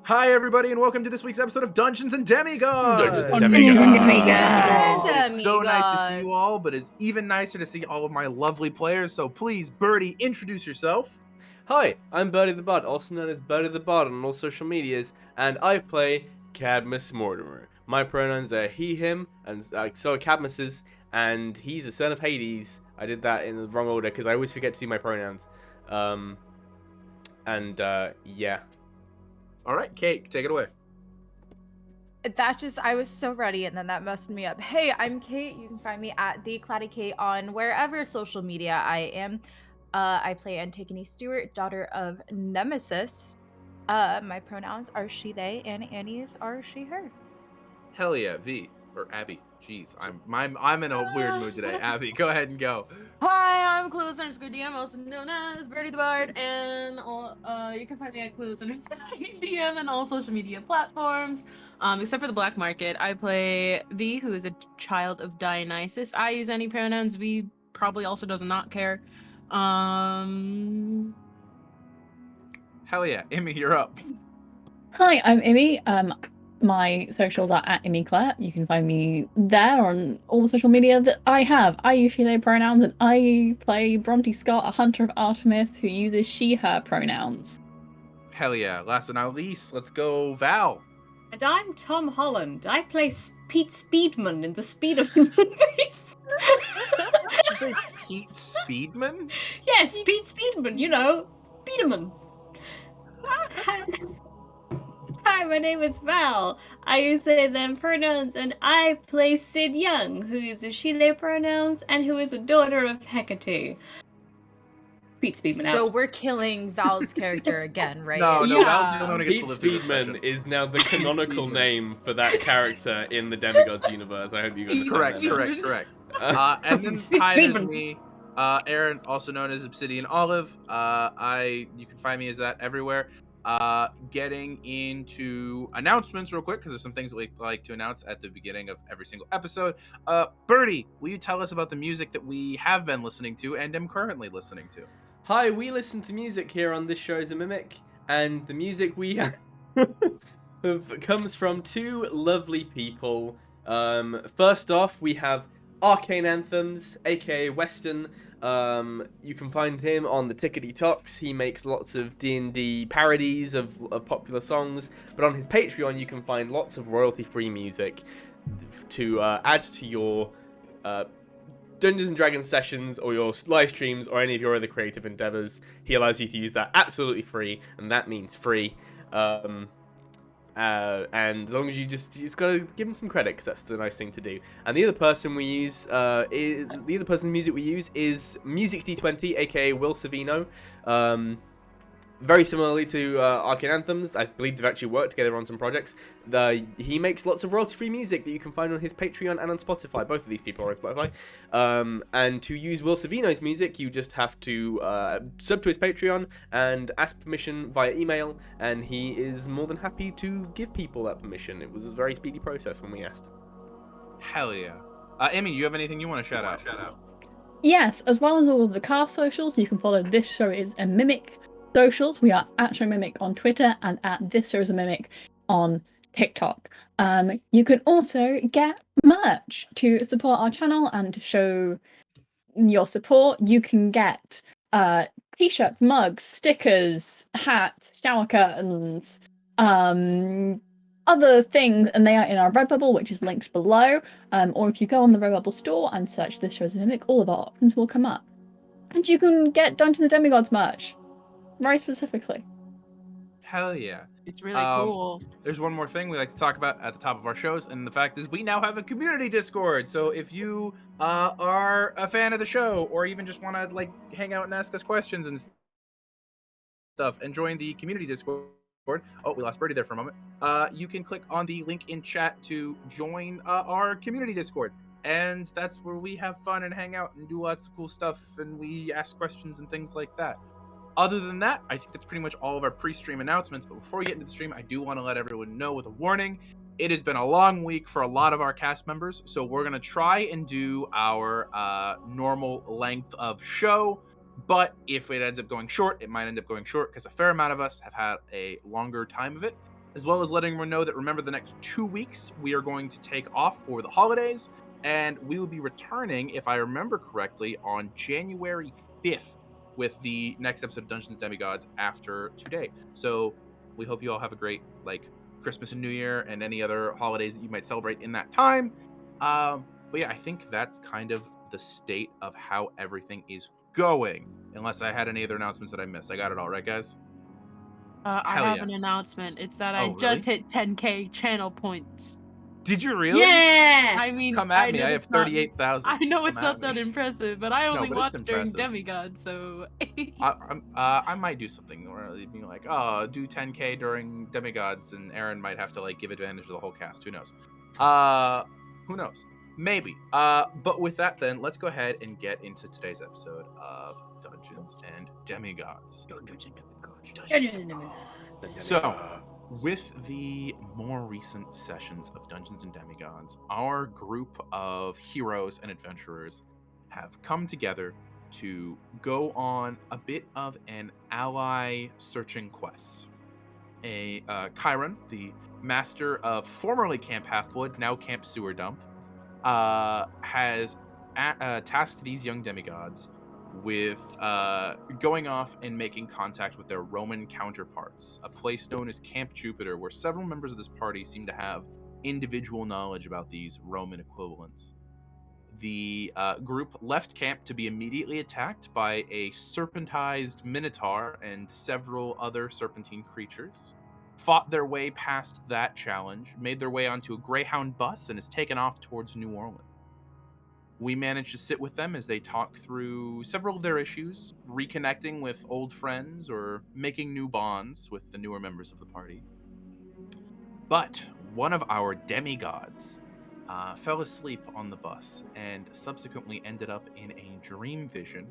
Hi, everybody, and welcome to this week's episode of Dungeons and Demigods. Dungeons and Dungeons and Demigods. Demigods. It's so nice to see you all, but it's even nicer to see all of my lovely players. So please, Burrty, introduce yourself. Hi, I'm Burrty the Bard, also known as Burrty the Bard on all social medias, and I play Cadmus Mortimer. My pronouns are he, him, and so are Cadmus's, and he's a son of Hades. I did that in the wrong order because I always forget to do my pronouns. Yeah. All right, Kate, take it away. I was so ready, and then that messed me up. Hey, I'm Kate. You can find me at @TheCladdyKate on wherever social media I am. I play Antigone Stewart, daughter of Nemesis. My pronouns are she, they, and Annie's are she, her. Hell yeah, V or Abby. Jeez, I'm in a weird mood today. Abby, go ahead and go. Hi, I'm Clueless_DM, also known as Burrty the Bard, and you can find me at Clueless_DM on all social media platforms, except for the black market. I play V, who is a child of Dionysus. I use any pronouns. V probably also does not care. Hell yeah, Immy, you're up. Hi, I'm Immy. My socials are at ImmyClaire. You can find me there on all social media that I have. I use she/they pronouns, and I play Bronte Scott, a hunter of Artemis who uses she/her pronouns. Hell yeah. Last but not least, let's go Val. And I'm Tom Holland. I play Pete Speedman in The Speed of the Movies. Did you say Pete Speedman? Yes, Pete Speedman, you know, Speedman. Hi, my name is Val. I use they, them pronouns, and I play Syd Young, who uses she, they pronouns, and who is a daughter of Hecate. Pete Speedman out. So we're killing Val's character again, right? No, Yeah. Val's the only one who gets Pete to live through this Speedman session. is now the canonical name for that character in the Demigods universe. I hope you understand Correct. that. And then Pete hi, there's Speedman. me, Aaron, also known as Obsidian Olive. You can find me as that everywhere. Getting into announcements real quick because there's some things that we like to announce at the beginning of every single episode. Burrty, will you tell us about the music that we have been listening to and am currently listening to? Hi, we listen to music here on This Show is a Mimic, and the music we have comes from two lovely people. First off, we have Arcane Anthems, aka Weston. You can find him on the Tickety Talks. He makes lots of D&D parodies of popular songs, but on his Patreon you can find lots of royalty-free music to add to your Dungeons and Dragons sessions or your live streams or any of your other creative endeavors. He allows you to use that absolutely free, and that means free. And as long as you just gotta give him some credit, because that's the nice thing to do. And the other person we use, the other person's music we use is Music D20, aka Will Savino. Very similarly to Arcane Anthems, I believe they've actually worked together on some projects. He makes lots of royalty-free music that you can find on his Patreon and on Spotify. Both of these people are on Spotify. And to use Will Savino's music, you just have to sub to his Patreon and ask permission via email, and he is more than happy to give people that permission. It was a very speedy process when we asked. Hell yeah. Immy, do you have anything you want to shout out? Yes, as well as all of the cast socials, you can follow This Show is a Mimic socials. We are at @ShowMimic on Twitter and at ThisShowIsAMimic on TikTok. You can also get merch to support our channel and to show your support. You can get t-shirts, mugs, stickers, hats, shower curtains, other things, and they are in our Redbubble, which is linked below. Or if you go on the Redbubble store and search This Show is a Mimic, all of our options will come up. And you can get Dungeons and Demigods merch. Very specifically. Hell yeah. It's really cool. There's one more thing we like to talk about at the top of our shows, and the fact is we now have a community Discord. So if you are a fan of the show, or even just want to like hang out and ask us questions and stuff, and join the community Discord. Oh, we lost Burrty there for a moment. You can click on the link in chat to join our community Discord. And that's where we have fun and hang out and do lots of cool stuff, and we ask questions and things like that. Other than that, I think that's pretty much all of our pre-stream announcements. But before we get into the stream, I do want to let everyone know with a warning. It has been a long week for a lot of our cast members, so we're going to try and do our normal length of show. But if it ends up going short, it might end up going short because a fair amount of us have had a longer time of it. as well as letting everyone know that remember the next 2 weeks we are going to take off for the holidays, and we will be returning, if I remember correctly, on January 5th with the next episode of Dungeons and Demigods after today. So we hope you all have a great Christmas and New Year and any other holidays that you might celebrate in that time. But yeah, I think that's kind of the state of how everything is going. Unless I had any other announcements that I missed. I got it all right, guys? I Hell have yeah. an announcement. It's that Oh, I really? just hit 10k channel points. Did you really? Yeah! I mean, Come at I me. know I have it's not. 38,000. I know Come it's at not me. that impressive, but I No, only but it's watched during impressive. Demigod, so. I might do something where I'd be like, oh, do 10k during Demigods, and Aaron might have to give advantage to the whole cast. Who knows? Who knows? Maybe. But with that, then let's go ahead and get into today's episode of Dungeons and Demigods. So, with the more recent sessions of Dungeons and Demigods, our group of heroes and adventurers have come together to go on a bit of an ally searching quest. Chiron, the master of formerly Camp Halfblood, now Camp Sewer Dump, has tasked these young demigods with going off and making contact with their Roman counterparts, a place known as Camp Jupiter, where several members of this party seem to have individual knowledge about these Roman equivalents. The group left camp to be immediately attacked by a serpentized minotaur and several other serpentine creatures, fought their way past that challenge, made their way onto a Greyhound bus, and is taken off towards New Orleans. We managed to sit with them as they talk through several of their issues, reconnecting with old friends or making new bonds with the newer members of the party. But one of our demigods fell asleep on the bus and subsequently ended up in a dream vision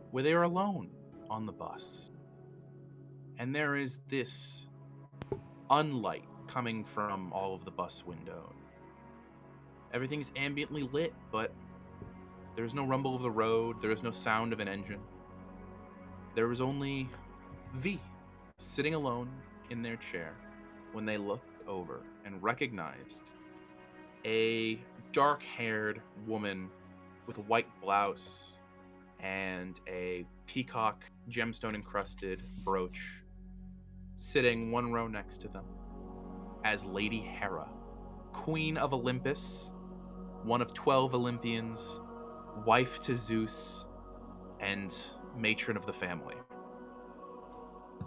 where they are alone on the bus. And there is this unlight coming from all of the bus windows. Everything's ambiently lit, but there's no rumble of the road, there is no sound of an engine. There was only V sitting alone in their chair when they looked over and recognized a dark-haired woman with a white blouse and a peacock gemstone-encrusted brooch sitting one row next to them as Lady Hera, Queen of Olympus, one of 12 Olympians, wife to Zeus, and matron of the family.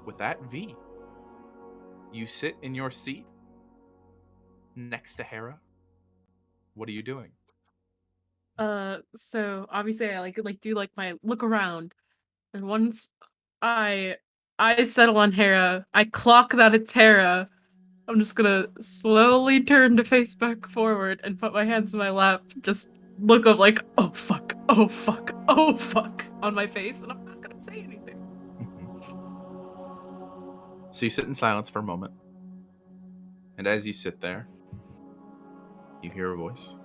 With that, V, you sit in your seat next to Hera. What are you doing? So obviously I do my look around, and once I settle on Hera, I clock that it's Hera. I'm just gonna slowly turn to face back forward and put my hands in my lap, just look of oh fuck, oh fuck, oh fuck on my face, and I'm not gonna say anything. So you sit in silence for a moment, and as you sit there, you hear a voice.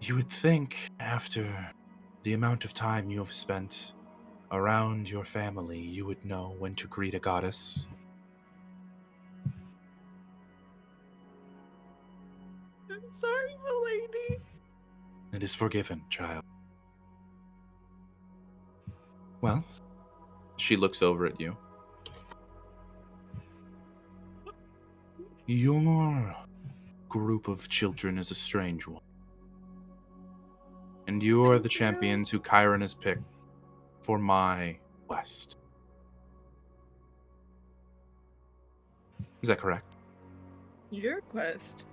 You would think, after the amount of time you have spent around your family, you would know when to greet a goddess. I'm sorry, milady. It is forgiven, child. Well, she looks over at you. Your group of children is a strange one. And you are the champions who Chiron has picked for my quest. Is that correct? Your quest.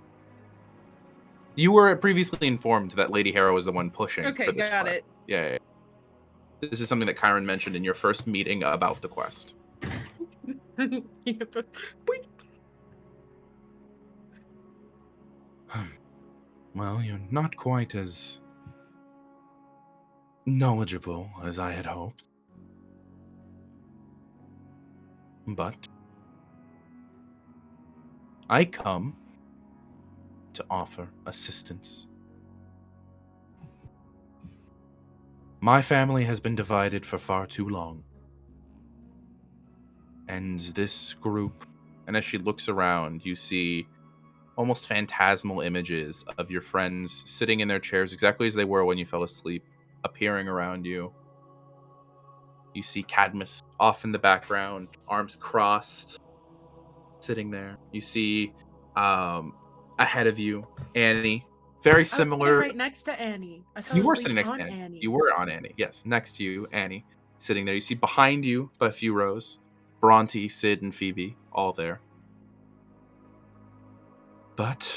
You were previously informed that Lady Hera was the one pushing Okay, for this got quest. it. Yeah. This is something that Chiron mentioned in your first meeting about the quest. Well, you're not quite as knowledgeable as I had hoped. But I come to offer assistance. My family has been divided for far too long. And this group And as she looks around, you see almost phantasmal images of your friends sitting in their chairs exactly as they were when you fell asleep, appearing around you. You see Cadmus off in the background, arms crossed, sitting there. You see ahead of you Annie, very I was sitting similar. right next to Annie. I fell You were asleep sitting next to on Annie. Annie. You were on Annie. Yes, next to you, Annie, sitting there. You see behind you, by a few rows, Bronte, Syd, and Phoebe, all there. But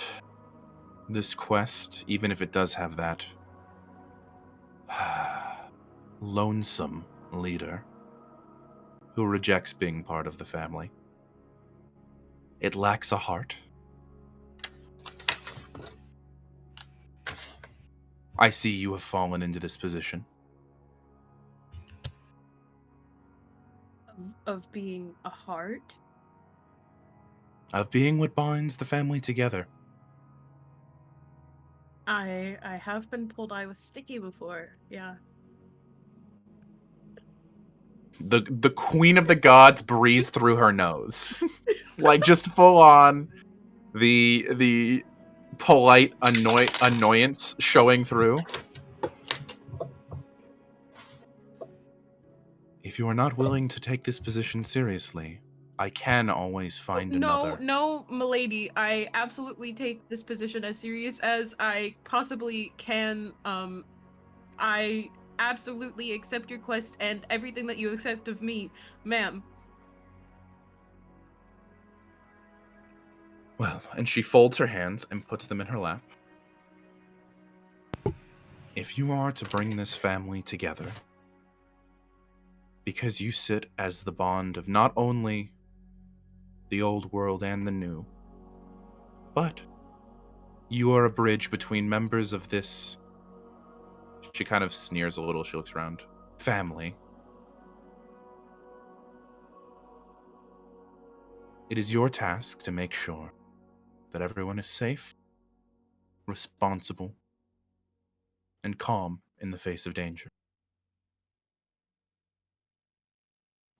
this quest, even if it does have that lonesome leader who rejects being part of the family, it lacks a heart. I see you have fallen into this position. Of being a heart. Of being what binds the family together. I have been told I was sticky before. Yeah. The queen of the gods breathes through her nose. Like just full on the polite annoyance showing through. If you are not willing to take this position seriously, I can always find another. No, milady. I absolutely take this position as serious as I possibly can. I absolutely accept your quest and everything that you accept of me, ma'am. Well, and she folds her hands and puts them in her lap. If you are to bring this family together, because you sit as the bond of not only the old world and the new, but you are a bridge between members of this, she kind of sneers a little, she looks around, family. It is your task to make sure that everyone is safe, responsible, and calm in the face of danger.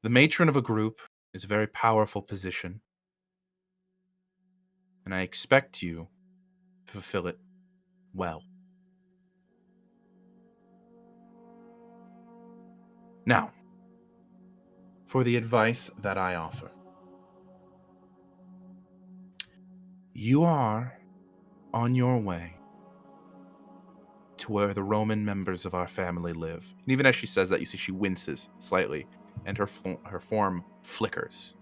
The matron of a group is a very powerful position, and I expect you to fulfill it well. Now, for the advice that I offer. You are on your way to where the Roman members of our family live. And even as she says that, you see she winces slightly, and her form flickers.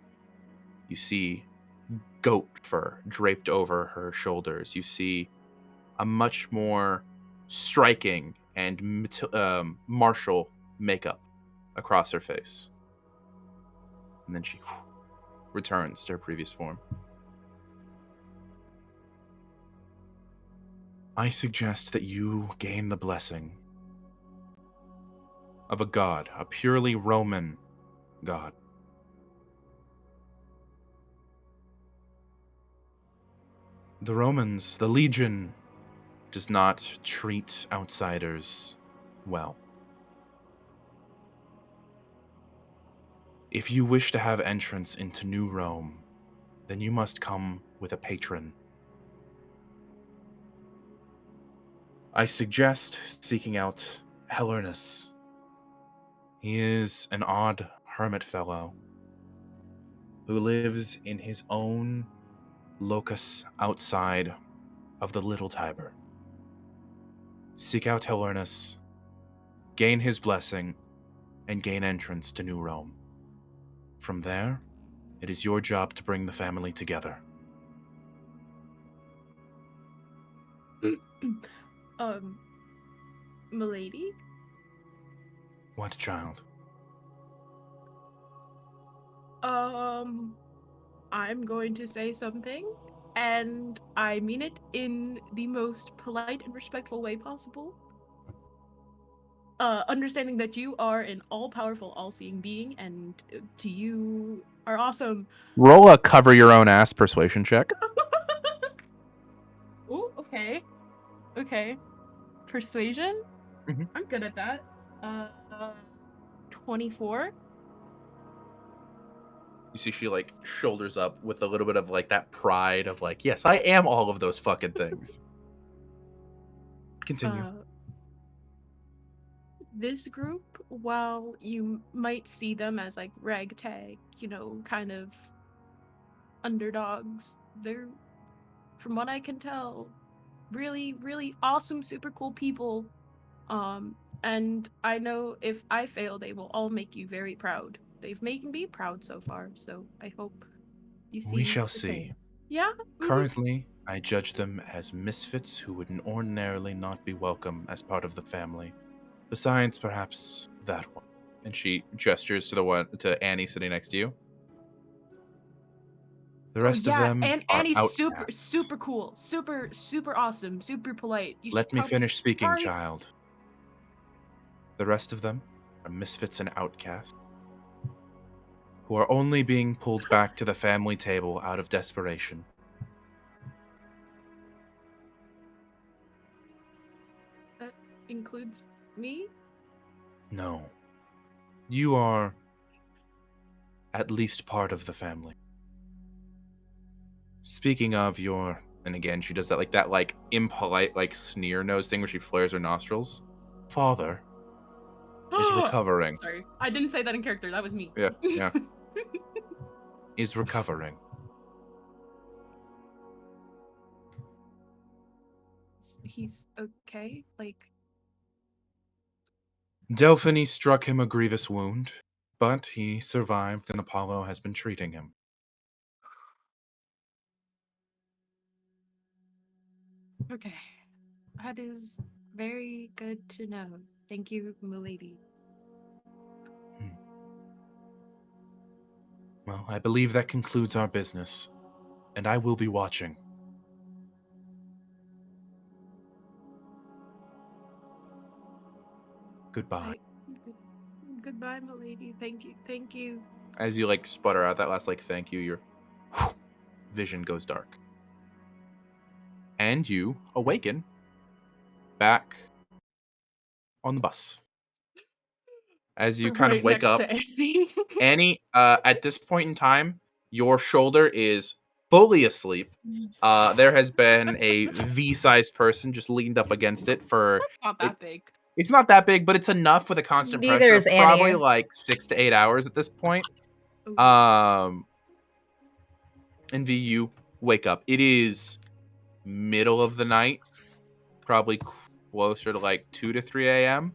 You see goat fur draped over her shoulders. You see a much more striking and martial makeup across her face. And then she returns to her previous form. I suggest that you gain the blessing of a god, a purely Roman god. The Romans, the Legion, does not treat outsiders well. If you wish to have entrance into New Rome, then you must come with a patron. I suggest seeking out Helernus. He is an odd hermit fellow who lives in his own locus outside of the Little Tiber. Seek out Helernus, gain his blessing, and gain entrance to New Rome. From there, it is your job to bring the family together. Milady? What, child? I'm going to say something, and I mean it in the most polite and respectful way possible. Understanding that you are an all-powerful, all-seeing being, and to you are awesome. Roll a cover your own ass persuasion check. Ooh, okay. Okay. Persuasion? Mhm. I'm good at that. 24. You see she like shoulders up with a little bit of like that pride of like, yes, I am all of those fucking things. Continue. This group, while you might see them as like ragtag, kind of underdogs, they're, from what I can tell, really, really awesome, super cool people. And I know if I fail, they will all make you very proud. They've made me proud so far, so I hope you see. We shall the see. same. Yeah. Currently, I judge them as misfits who would ordinarily not be welcome as part of the family. Besides, perhaps that one. And she gestures to Annie sitting next to you. The rest of them are Annie's outcasts. super cool, super awesome, super polite. Let me finish speaking, child. The rest of them are misfits and outcasts who are only being pulled back to the family table out of desperation. That includes me? No. You are at least part of the family. Speaking of your, and again, she does that like impolite, like sneer nose thing where she flares her nostrils. Father is recovering. Sorry, I didn't say that in character. That was me. Yeah. Is recovering. He's okay? Like... Delphine struck him a grievous wound, but he survived and Apollo has been treating him. Okay. That is very good to know. Thank you, milady. Well, I believe that concludes our business, and I will be watching. Goodbye. Goodbye, milady. Thank you. As you sputter out that last thank you, your vision goes dark. And you awaken back on the bus. As you kind of wake up, Annie, at this point in time, your shoulder is fully asleep. There has been a V-sized person just leaned up against it for... That's not that big. It's not that big, but it's enough with a constant Neither pressure. is Annie. Probably 6 to 8 hours at this point. And V, you wake up. It is middle of the night, probably closer to 2 to 3 a.m.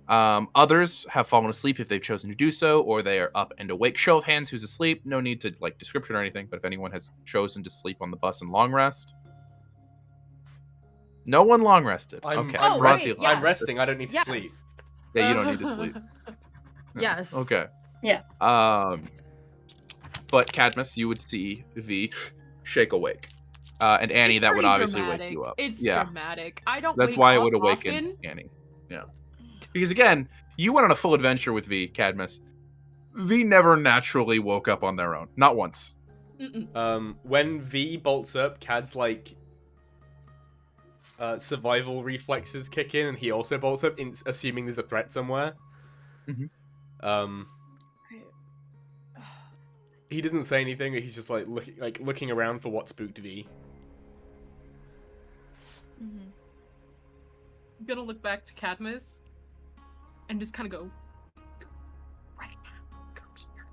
Others have fallen asleep if they've chosen to do so, or they are up and awake. Show of hands who's asleep. No need to description or anything, but if anyone has chosen to sleep on the bus and long rest. No one long rested. Okay. I'm resting. I don't need to Yes. sleep. Yeah, you don't need to sleep. Yes. Okay. Yeah. But Cadmus, you would see V shake awake. And Annie, It's that would pretty obviously dramatic. wake you up. It's yeah. dramatic. I don't. That's wake why it up would awaken often. Annie. Yeah. Because again, you went on a full adventure with V, Cadmus. V never naturally woke up on their own. Not once. When V bolts up, Cad's survival reflexes kick in, and he also bolts up, assuming there's a threat somewhere. He doesn't say anything. He's just looking around for what spooked V. I'm gonna look back to Cadmus and just kind of go, right now, come here.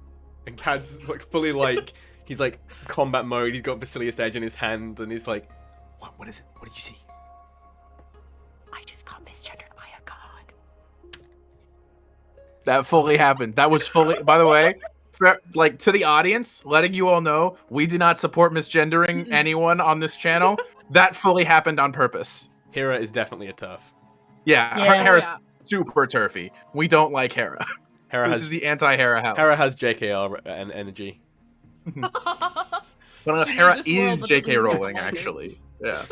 And Cad's fully he's combat mode. He's got Basilius Edge in his hand, and he's like, "What is it? What did you see?" I just got misgendered by a god. That fully happened. That was fully, by the way, to the audience, letting you all know, we do not support misgendering anyone on this channel. That fully happened on purpose. Hera is definitely a turf. Yeah, Hera's super turfy. We don't like Hera. This is the anti-Hera house. Hera has JKR and energy. But Hera is JK Rowling, actually. Yeah.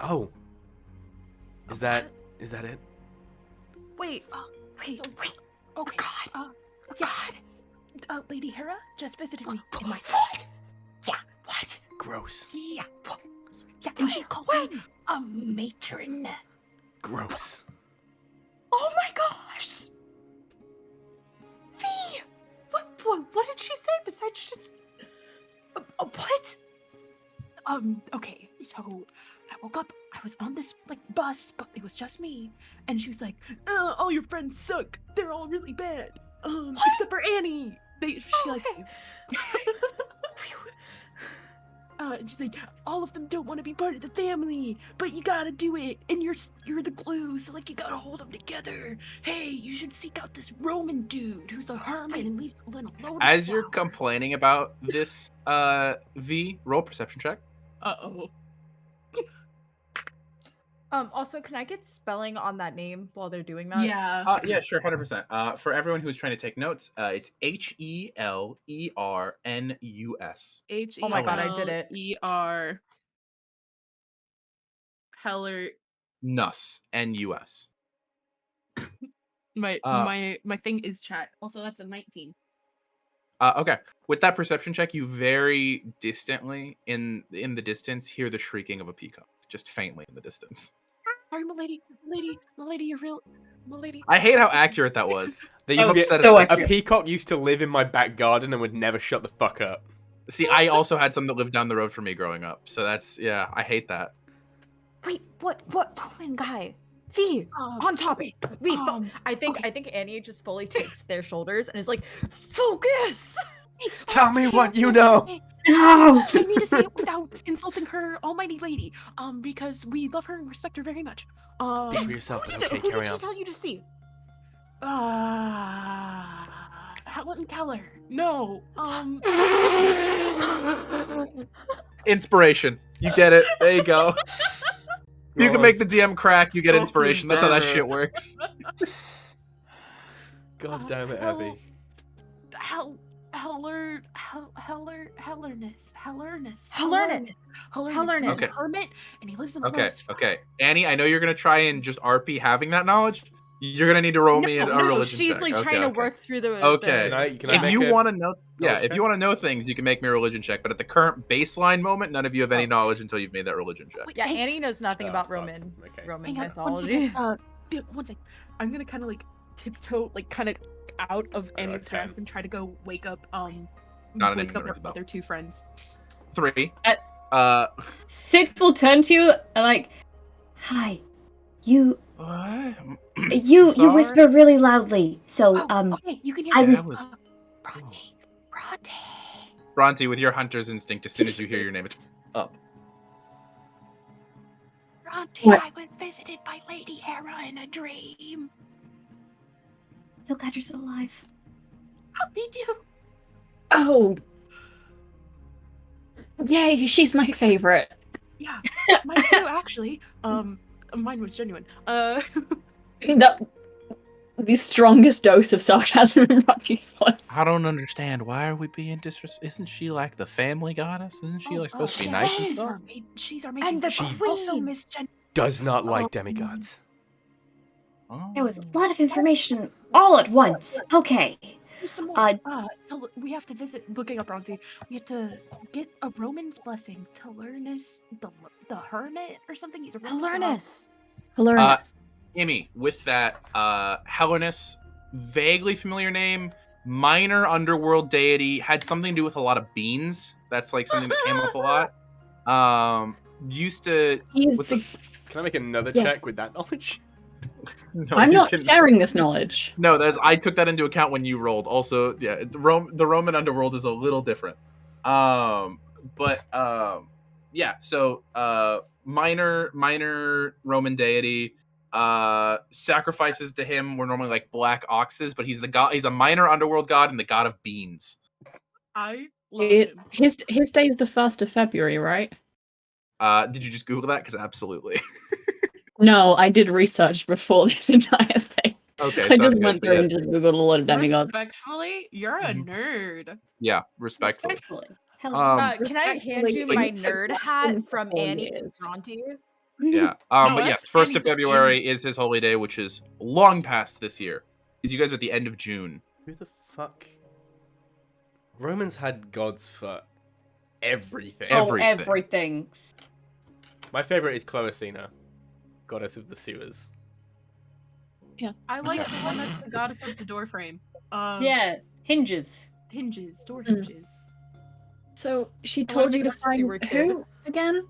Oh. Is that it? Wait. Wait. Okay. God. Lady Hera just visited me in my squad. Yeah. What? Gross. Yeah. Yeah. And she called me a matron. Gross. Oh my gosh. What did she say besides just what? Okay, so I woke up, I was on this like bus, but it was just me, and she was like, all your friends suck. They're all really bad. Except for Annie. She likes you. And she's like, all of them don't want to be part of the family, but you gotta do it, and you're the glue, so like you gotta hold them together. Hey, you should seek out this Roman dude who's a hermit and leaves a little lotus As you're flower." complaining about this, V, roll perception check. Uh-oh. Also, can I get spelling on that name while they're doing that? Yeah. Yeah, sure, 100%. For everyone who's trying to take notes, it's HELERNUS. Oh my god, I did it. HELER. Heller. Nus. NUS. My thing is chat. Also, that's a 19. Okay. With that perception check, you very distantly, in the distance, hear the shrieking of a peacock, just faintly in the distance. Sorry, milady, you're real, milady. I hate how accurate that was. They I'm used to upset so at a this. peacock used to live in my back garden and would never shut the fuck up. See, I also had some that lived down the road from me growing up, so that's, yeah, I hate that. Wait, what Roman guy? V, on topic. V, I think Annie just fully takes their shoulders and is like, focus. Tell me what you know. No! I need to say it without insulting her almighty lady. Because we love her and respect her very much. Speak for yourself, but okay, Who carry did she on. tell you to see? Helen Keller. No. Inspiration. You get it. There you go. You can make the DM crack, you get Fucking inspiration. That's how that damn it. shit works. God damn it, Abby. Hellerness. Hellerness. He's Okay. a hermit, and he lives in a Okay, lotus flower. okay. Annie, I know you're gonna try and just RP having that knowledge. You're gonna need to roll me a religion she's check. like Okay, trying to okay. work through the. Okay. Can I If make you a want to know, yeah, knowledge if check? you want to know things, you can make me a religion check. But at the current baseline moment, none of you have any knowledge until you've made that religion check. Yeah, Annie knows nothing Oh, about fuck. Roman Okay. Roman Hang on, one mythology. second. One second. I'm gonna kind of like tiptoe, like kind of out of Annie's Okay. grasp and try to go wake up. Not an wake ending up her Isabel. other two friends. 3. Sid will turn to you and like, hi, you What? you Sorry? whisper really loudly. So Okay, you can hear I me. was- Bronte. Bronte, with your hunter's instinct, as soon as you hear your name, it's up. Bronte, What? I was visited by Lady Hera in a dream. so glad you're still alive. Me too. Oh. Yay, she's my favorite. Yeah, mine too. Actually, mine was genuine. The strongest dose of sarcasm in Bronte's voice. I don't understand. Why are we being disrespectful? Isn't she like the family goddess? Isn't she like supposed to be nice and she's stuff? our she's our matron. And the She- Also, queen. Miss Jen. Does not like demigods. Oh. There was a lot of information all at once. Okay. There's some more. We have to visit. Looking up Bronte, we have to get a Roman's blessing to Turnus, the hermit or something. He's a Roman god. Hellerness. Hilarious. Immy, with that, Hellenus, vaguely familiar name, minor underworld deity, had something to do with a lot of beans. That's like something that came up a lot. Used to. He's What's the- Can I make another Yeah. check with that knowledge? No, I'm you not can- sharing this knowledge. No, I took that into account when you rolled. Also, yeah, the Roman underworld is a little different. Yeah. So, minor Roman deity. Sacrifices to him were normally like black oxes, but he's the god. He's a minor underworld god and the god of beans. I love him. His day is the 1st of February, right? Did you just Google that? Because absolutely. No, I did research before this entire thing. Okay, I sounds just good, went but through yeah. and just googled a lot of demigods. Respectfully, you're a Mhm. nerd. Yeah, respectfully. Respectfully. Hell, Can I hand you my nerd hat from Annie and Bronte? Yeah. No, But yeah, that's 1st of Annie's- February is his holy day, which is long past this year. Because you guys are at the end of June. Who the fuck? Romans had gods for everything. Everything. everything. My favorite is Cloacina, goddess of the sewers. I like the one that's the goddess of the door frame. Yeah, hinges. hinges, door Mm. hinges. So she I wanna told you be to a find sewer kid. who again?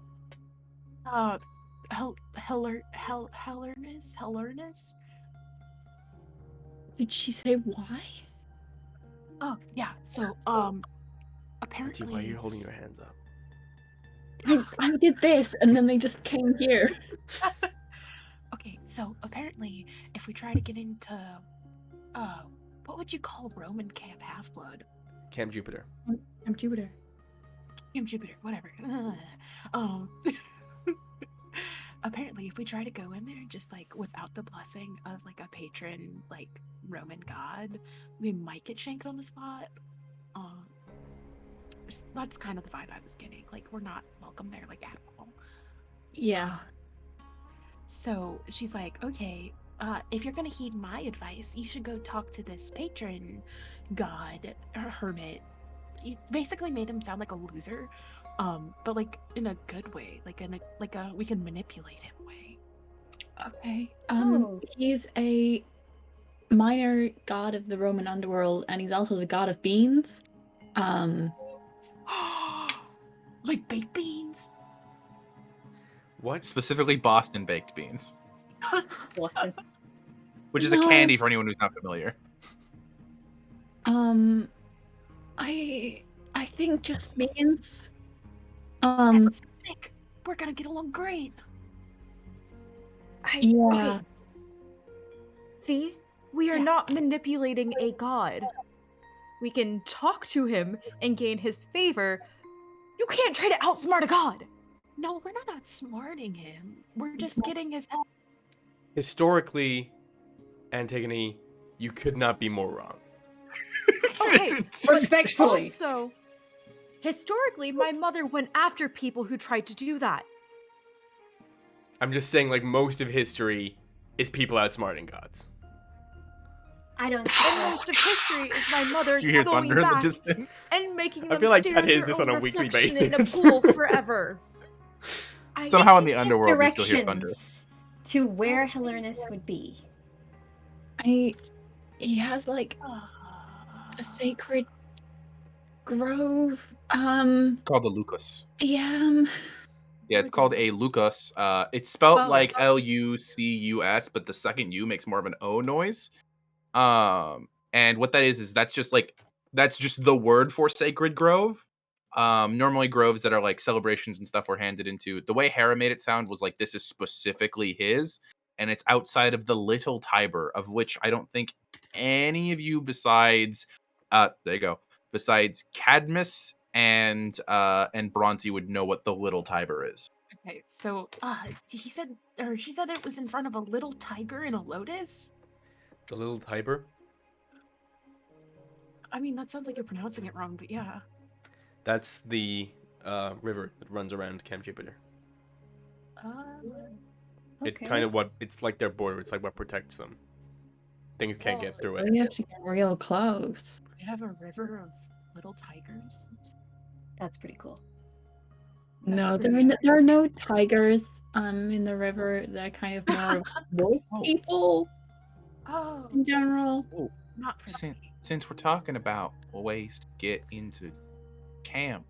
Hellerness? Did she say why? Oh, yeah. So, Auntie, apparently. why are you holding your hands up? I did this, and then they just came here. Okay, so apparently, if we try to get into, what would you call Roman Camp Half-Blood? Camp Jupiter. I'm Jupiter. Camp Jupiter, whatever. Apparently, if we try to go in there just like without the blessing of like a patron, like Roman god, we might get shanked on the spot. That's kind of the vibe I was getting. Like, we're not welcome there, like, at all. Yeah. So she's like, okay, if you're gonna heed my advice, you should go talk to this patron god or hermit. He basically made him sound like a loser, but like in a good way, like in a we can manipulate him way. Okay. Oh. He's a minor god of the Roman underworld, and he's also the god of beans. Like baked beans. What? Specifically Boston baked beans, Boston. which is a No. candy for anyone who's not familiar. I think just beans. That's sick. We're gonna get along great. Yeah. Okay. See, we are Yeah. not manipulating a god. We can talk to him and gain his favor. You can't try to outsmart a god. No, we're not outsmarting him. We're just getting his help. Historically, Antigone, you could not be more wrong. Okay, Respectfully. also, historically, my mother went after people who tried to do that. I'm just saying, like, most of history is people outsmarting gods. I don't And most of history is my mother You hear going thunder in the back distance? and making I them feel like stare that at is their this own on a weekly reflection in a basis. pool forever. Somehow in the underworld, we still hear thunder. Directions to where Hellerness would be. He has like a sacred grove. Called the Lucas. Yeah. Yeah, it's called a Lucas. It's spelled Oh. like Lucus, but the second U makes more of an O noise. And what that is that's just the word for sacred grove. Normally groves that are like celebrations and stuff were handed into. The way Hera made it sound was like this is specifically his, and it's outside of the Little Tiber, of which I don't think any of you besides Cadmus and Bronte would know what the Little Tiber is. Okay, so he said, or she said it was in front of a little tiger in a lotus. The Little Tiber? I mean, that sounds like you're pronouncing it wrong, but yeah. That's the river that runs around Camp Jupiter. It Okay. kind of it's like their border. It's like what protects them. Things can't get through it. We have to get real close. We have a river of little tigers. That's pretty cool. No, pretty there are no tigers in the river. They're kind of more wolf people Oh, in general. not for me. Since we're talking about ways to get into camp,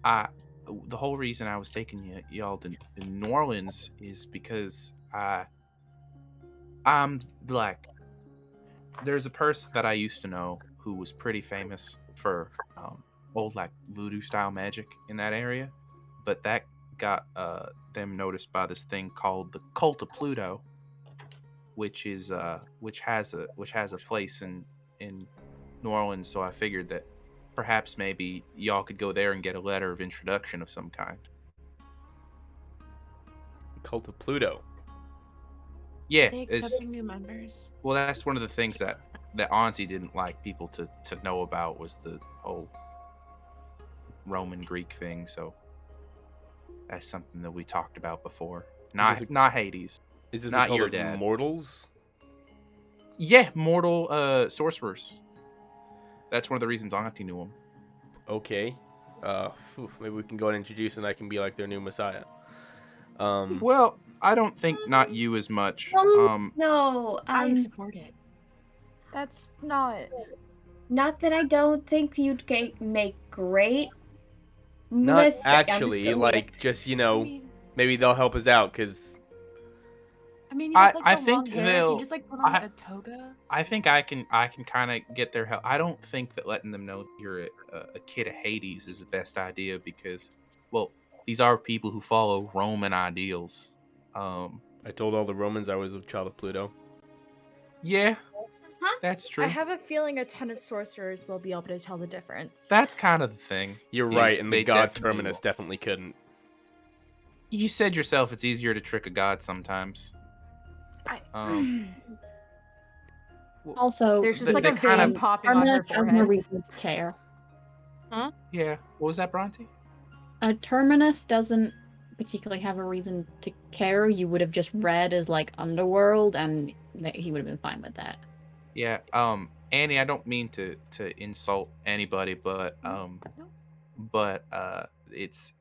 the whole reason I was taking y'all to New Orleans is because I'm black. There's a person that I used to know who was pretty famous for old like voodoo style magic in that area, but that got them noticed by this thing called the Cult of Pluto, which has a place in New Orleans. So I figured that perhaps maybe y'all could go there and get a letter of introduction of some kind. Cult of Pluto. Yeah, They it's, accepting new members. well, that's one of the things that Auntie didn't like people to know about was the whole Roman Greek thing. So that's something that we talked about before. Not Hades. Is this Not a cult your of dad. mortals? Yeah, mortal sorcerers. That's one of the reasons Auntie knew him. Okay. Maybe we can go and introduce and I can be like their new messiah. Well, I don't think not you as much. No, I support it. That's not. Not that I don't think you'd make great. Not I'm actually, still like, just, you I know, mean, maybe they'll help us out, because you have like I the think long hair. If they'll. you just like put on like a toga. I think I can kind of get their help. I don't think that letting them know you're a kid of Hades is the best idea because, well, these are people who follow Roman ideals. I told all the Romans I was a child of Pluto. Yeah, Huh? that's true. I have a feeling a ton of sorcerers will be able to tell the difference. That's kind of the thing. You're is right, and the they god definitely Terminus will. definitely couldn't. You said yourself it's easier to trick a god sometimes. Also, There's just They- like they a kind vein of- popping on her Terminus has no forehead. reason to care. Yeah. What was that, Bronte? Terminus doesn't particularly have a reason to care. You would have just read as like underworld, and he would have been fine with that. Yeah. Annie, I don't mean to insult anybody, but it's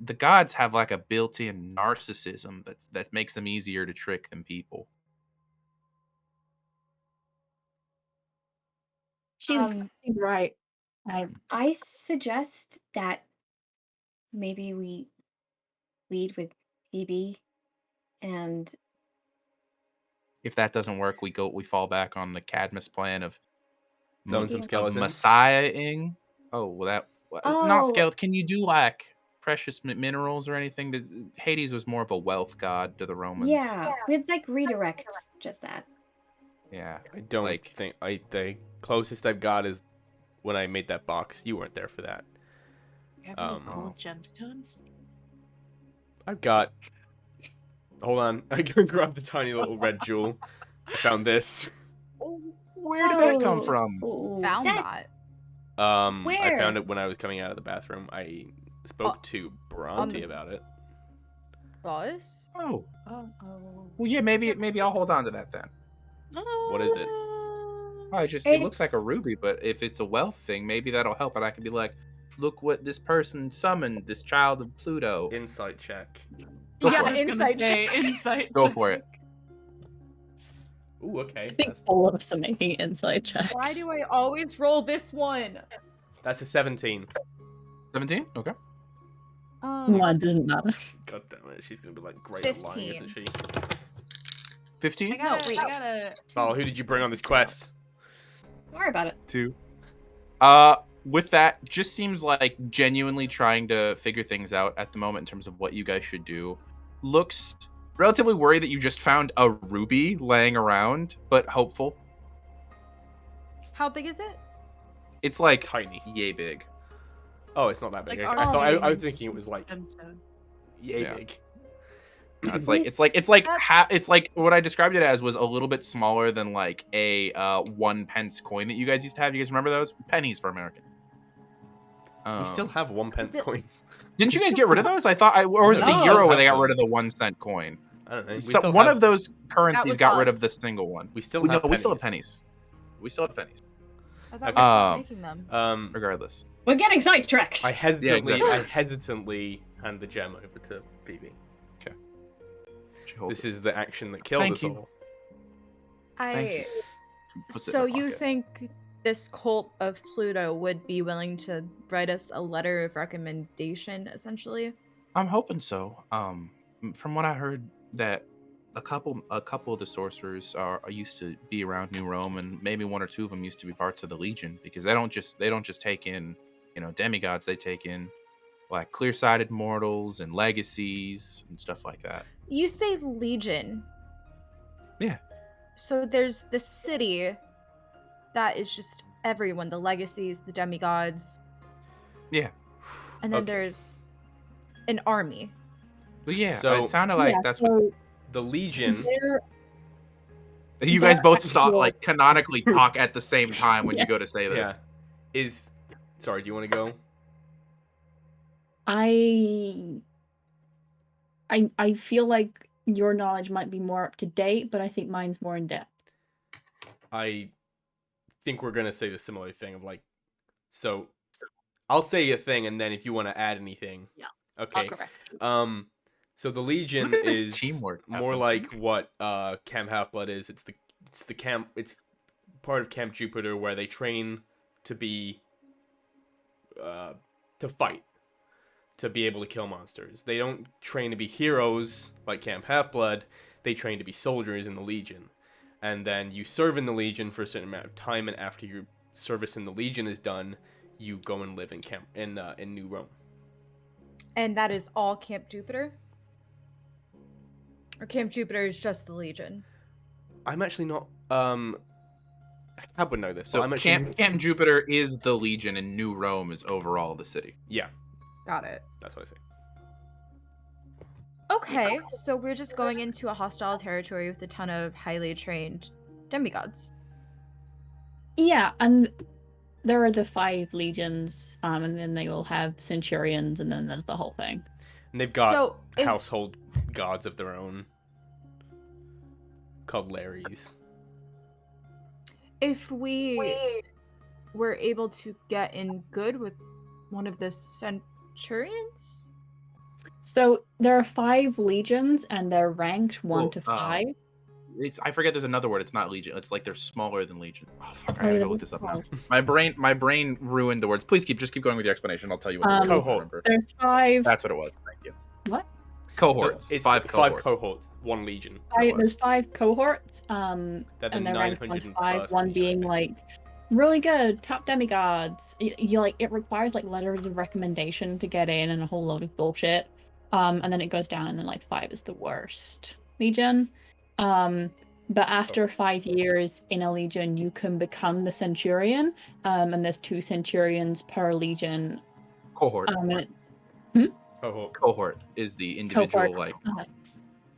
the gods have like a built-in narcissism that makes them easier to trick than people. She's right. I suggest that maybe we lead with Phoebe, and If that doesn't work, we fall back on the Cadmus plan of Summon some of skeletons. messiahing. Oh, well, not Oh. skeleton. Can you do like precious minerals or anything? That Hades was more of a wealth god to the Romans. yeah, we'd like redirect just that. Yeah. I don't Like- think the closest I've got is when I made that box. You weren't there for that. You have any Um, cool gemstones? I've got. Hold on, I can grab the tiny little red jewel. I found this. Where did that come Oh. from? Found That- that. I Where? found it when I was coming out of the bathroom. I spoke to Bronte about it. Buzz? Oh. Oh. Well, yeah. Maybe I'll hold on to that then. What is it? Oh, it looks like a ruby, but if it's a wealth thing, maybe that'll help. And I can be like, look what this person summoned, this child of Pluto. Insight check. Go Yeah, for it. insight check. Insight. Go for it. Ooh, okay. I think all of us are making inside checks. Why do I always roll this one? That's a 17. 17? Okay. One doesn't matter. God damn it, she's gonna be like great at lying, isn't she? 15? I gotta, wait. I gotta. Oh, who did you bring on this quest? Don't worry about it. 2. With that, just seems like genuinely trying to figure things out at the moment in terms of what you guys should do. Looks relatively worried that you just found a ruby laying around, but hopeful. How big is it? It's like Tiny. yay big. Oh, it's not that big. Like, I thought I was our- thinking it was like Gemstone. yay Yeah. big. No, it's like That's- it's like what I described it as was a little bit smaller than like a 1 pence coin that you guys used to have. You guys remember those? Pennies for American. We still have 1 pence Is it- coins. Didn't you guys get rid of those? I thought, or was it the No. euro where Have they got them. rid of the 1 cent coin? I don't know. We So still one have, of those currencies was got rid of us. the single one. We still No, have we still have pennies. pennies. We still have pennies. I thought we Okay. stopped making them. Regardless. We're getting sidetracked. I hesitantly, exactly. I hesitantly hand the gem over to Phoebe. She holds This it. is the action that killed Thank us you. all. Thank I. you. Puts it in So her you pocket. think this cult of Pluto would be willing to write us a letter of recommendation, essentially? I'm hoping so. From what I heard, that a couple of the sorcerers are used to be around New Rome, and maybe 1 or 2 of them used to be parts of the Legion, because they don't just take in, demigods. They take in like clear-sighted mortals and legacies and stuff like that. You say Legion. Yeah. So there's the city that is just everyone, the legacies, the demigods. Yeah. And then Okay. there's an army. But yeah, So- it sounded like Yeah, that's what so The Legion. they're- you guys they're both stop actual- like canonically talk at the same time when Yeah. you go to say Yeah. this. Is. Sorry, do you want to go? I feel like your knowledge might be more up to date, but I think mine's more in depth. I think we're gonna say the similar thing of like, so I'll say a thing, and then if you want to add anything, Yeah. okay. correct. So the Legion Look at this is teamwork more happening. like what Cam Half-Blood is. It's the part of Camp Jupiter where they train to be to fight, to be able to kill monsters. They don't train to be heroes like Camp Half-Blood. They train to be soldiers in the Legion. And then you serve in the Legion for a certain amount of time, and after your service in the Legion is done, you go and live in New Rome. And that is all Camp Jupiter? Or Camp Jupiter is just the Legion? I'm actually not I would know this. So I'm actually... Camp Jupiter is the Legion, and New Rome is overall the city. Yeah, Got it. that's what I say. Okay, so we're just going into a hostile territory with a ton of highly trained demigods. Yeah, and there are the 5 legions, and then they will have centurions, and then there's the whole thing. And they've got So, if- household gods of their own called Larrys. If we were able to get in good with one of the centurions? So there are 5 legions, and they're ranked 1 to 5. I forget there's another word. It's not Legion. It's like they're smaller than Legion. Oh fuck! I Oh, gotta yeah, go look this up now. that's My brain ruined the words. Please keep going with your explanation. I'll tell you what the word is. Cohort. Remember. There's 5. That's what it was. Thank you. What? Cohorts. It's 5 cohorts. 5 cohorts, 1 legion. There's 5 cohorts, They're the and they're ranked 1 to 5. 901st 1 legion, being I think. like really good, top demigods. You like it requires like letters of recommendation to get in and a whole load of bullshit. And then it goes down, and then like 5 is the worst legion. But after 5 years in a legion, you can become the centurion. And there's 2 centurions per legion. Cohort. Cohort is the individual Cohort.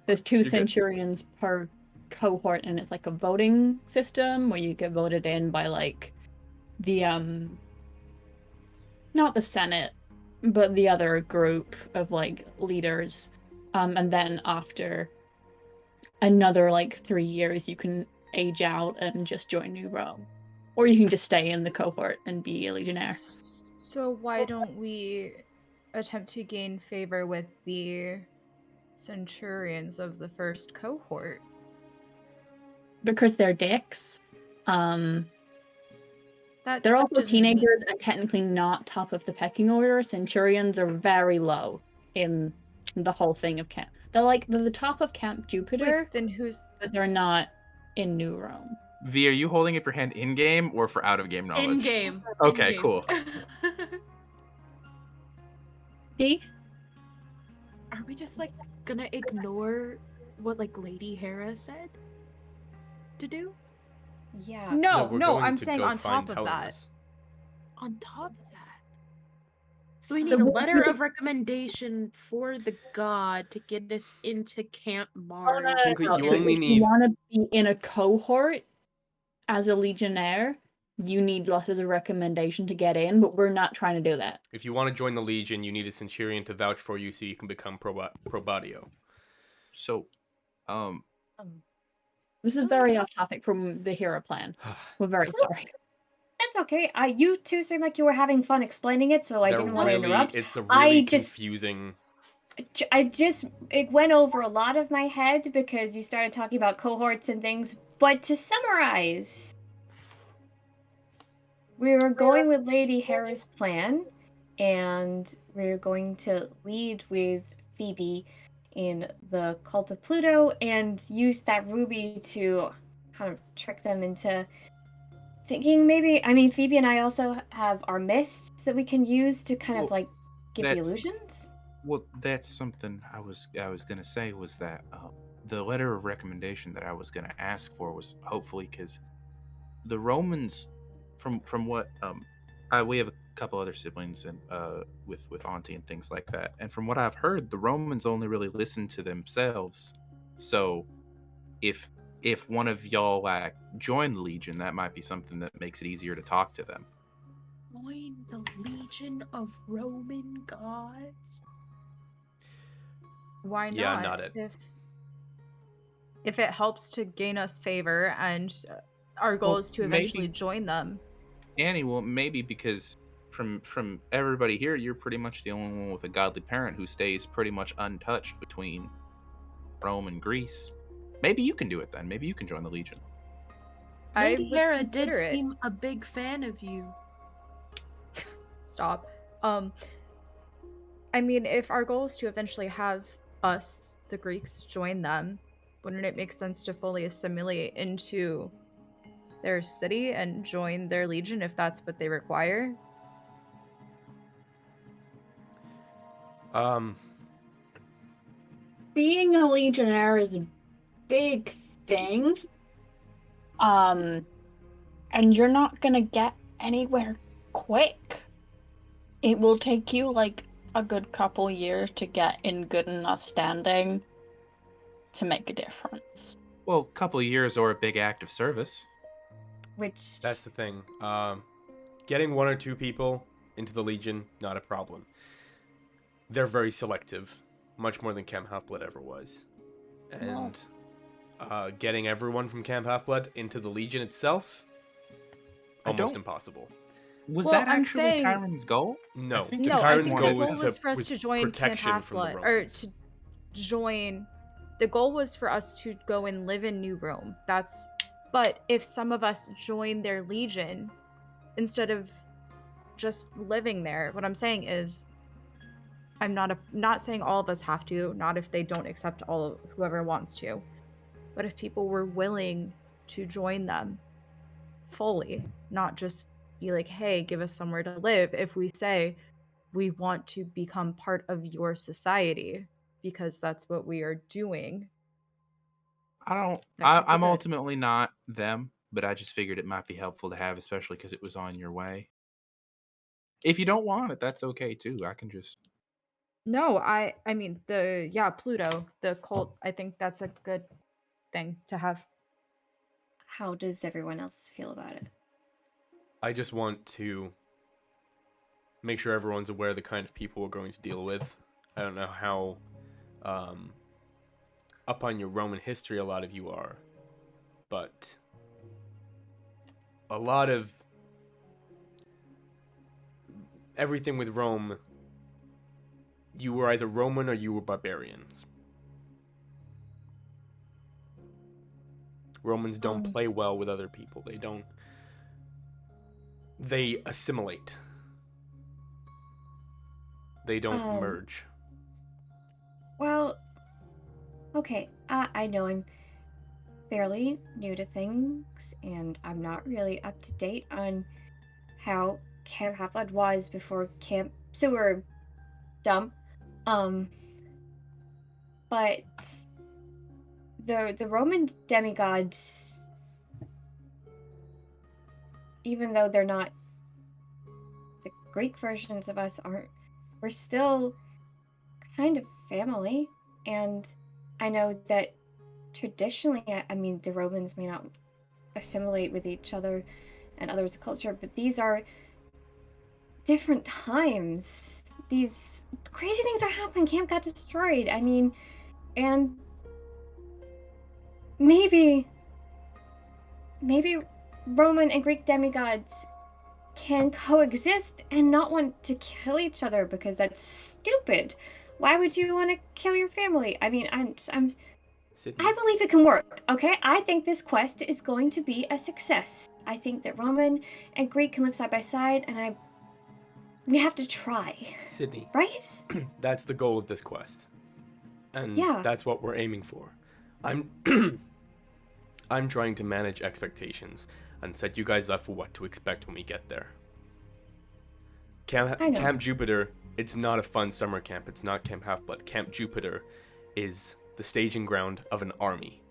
There's 2 You're good. centurions per cohort, and it's like a voting system where you get voted in by like the not the Senate, but the other group of like leaders. And then after another like 3 years, you can age out and just join New Rome, or you can just stay in the cohort and be a legionnaire. So why don't we attempt to gain favor with the centurions of the first cohort? Because they're dicks. They're also doesn't teenagers and technically not top of the pecking order. Centurions are very low in the whole thing of camp. They're the top of Camp Jupiter, Wait, then who's but they're not in New Rome. V, are you holding up your hand in game or for out of game knowledge? In game. Okay, cool. See? Are we just like gonna ignore what like Lady Hera said to do? Yeah. No, we're no, going I'm to saying go on top find of that. Hellenes. On top of that. So we The need a one letter with the- of recommendation for the god to get us into Camp Mars. Technically, you So only if need- you want to be in a cohort as a legionnaire, you need letters of recommendation to get in, but we're not trying to do that. If you want to join the Legion, you need a Centurion to vouch for you so you can become probatio. So, This is very off topic from the hero plan. We're very sorry. That's okay. You two seemed like you were having fun explaining it, so I didn't want to interrupt. It's a I really just- confusing... It went over a lot of my head because you started talking about cohorts and things. But to summarize, we were going with Lady Hera's plan, and we were going to lead with Phoebe in the Cult of Pluto and use that ruby to kind of trick them into thinking maybe. I mean, Phoebe and I also have our mists that we can use to kind of Well, like give the that's- illusions. well, that's something I was gonna say was that the letter of recommendation that I was gonna ask for was hopefully because the Romans, from what we have a couple other siblings and with Auntie and things like that, and from what I've heard, the Romans only really listen to themselves. So if one of y'all join the Legion, that might be something that makes it easier to talk to them. Join the Legion of Roman gods? Why not? Yeah, not it. If it helps to gain us favor and our goal Well, is to eventually maybe- join them. Annie, well, maybe because from everybody here, you're pretty much the only one with a godly parent who stays pretty much untouched between Rome and Greece. Maybe you can do it then. Maybe you can join the Legion. I Lady would Hera did consider it. seem a big fan of you. Stop. I mean, if our goal is to eventually have us, the Greeks, join them, wouldn't it make sense to fully assimilate into their city and join their legion if that's what they require? Being a legionnaire is a big thing. And you're not gonna get anywhere quick. It will take you like a good couple years to get in good enough standing to make a difference. Well, a couple of years or a big act of service. Which That's the thing. Getting 1 or 2 people into the Legion, not a problem. They're very selective, much more than Camp Half-Blood ever was. And getting everyone from Camp Half-Blood into the Legion itself, almost impossible. Was Well, that I'm actually saying- Chiron's goal? No, I think No, I Chiron's think goal the was goal was for us to join Camp protection from the Half-Blood, or Romans. to join. The goal was for us to go and live in New Rome. But if some of us join their legion instead of just living there, what I'm saying is, I'm not saying all of us have to, not if they don't accept whoever wants to, but if people were willing to join them fully, not just be like, hey, give us somewhere to live. If we say we want to become part of your society because that's what we are doing. That could be I'm good. ultimately not them, but I just figured it might be helpful to have, especially because it was on your way. If you don't want it, that's okay too. I can just. No, I mean Pluto, the cult, I think that's a good thing to have. how does everyone else feel about it? I just want to make sure everyone's aware of the kind of people we're going to deal with. I don't know how up on your Roman history a lot of you are, but a lot of everything with Rome, you were either Roman or you were barbarians. Romans don't play well with other people. They assimilate. They don't merge. Well, okay, I know I'm fairly new to things, and I'm not really up to date on how Camp Half-Blood was before Camp Sewer Dump. But the Roman demigods, even though they're not the Greek versions of us, we're still kind of family. And I know that traditionally, I mean, the Romans may not assimilate with each other and others' culture, but these are different times. These crazy things are happening. Camp got destroyed. I mean, and maybe Roman and Greek demigods can coexist and not want to kill each other, because that's stupid. Why would you want to kill your family? I mean, Sydney. I believe it can work, okay? I think this quest is going to be a success. I think that Roman and Greek can live side by side, and we have to try. Sydney. Right? That's the goal of this quest. And that's what we're aiming for. I'm trying to manage expectations and set you guys up for what to expect when we get there. Camp Jupiter, it's not a fun summer camp. It's not Camp Half-Blood. Camp Jupiter is the staging ground of an army.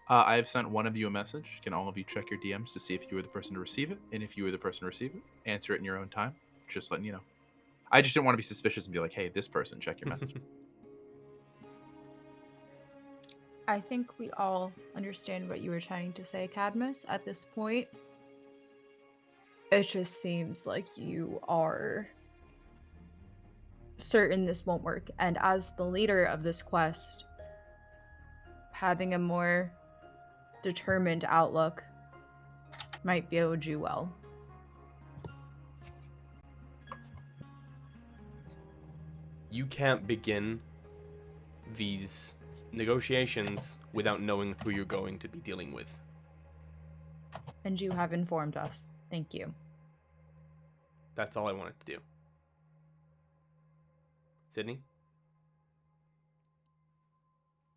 I have sent one of you a message. Can all of you check your DMs to see if you were the person to receive it? And if you were the person to receive it, answer it in your own time. Just letting you know. I just didn't want to be suspicious and be like, hey, this person, check your message. I think we all understand what you were trying to say, Cadmus, at this point. It just seems like you are certain this won't work. And as the leader of this quest, having a more determined outlook might be able to do well. You can't begin these negotiations without knowing who you're going to be dealing with. And you have informed us. Thank you. That's all I wanted to do. Sydney?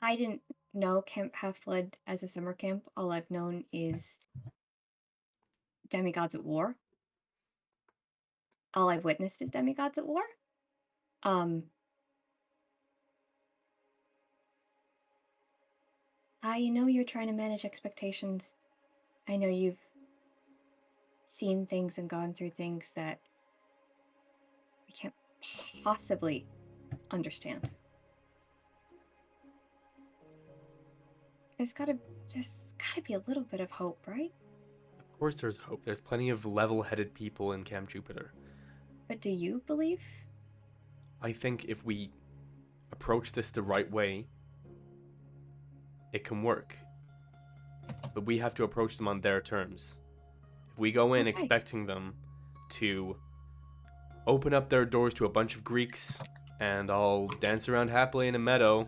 I didn't know Camp Half-Blood as a summer camp. All I've known is Demigods at War. All I've witnessed is Demigods at War. I know you're trying to manage expectations. I know you've seen things and gone through things that we can't possibly understand. There's gotta be a little bit of hope, right? Of course there's hope. There's plenty of level-headed people in Camp Jupiter. But do you believe? I think if we approach this the right way, it can work. But we have to approach them on their terms. If we go in expecting them to open up their doors to a bunch of Greeks and all dance around happily in a meadow,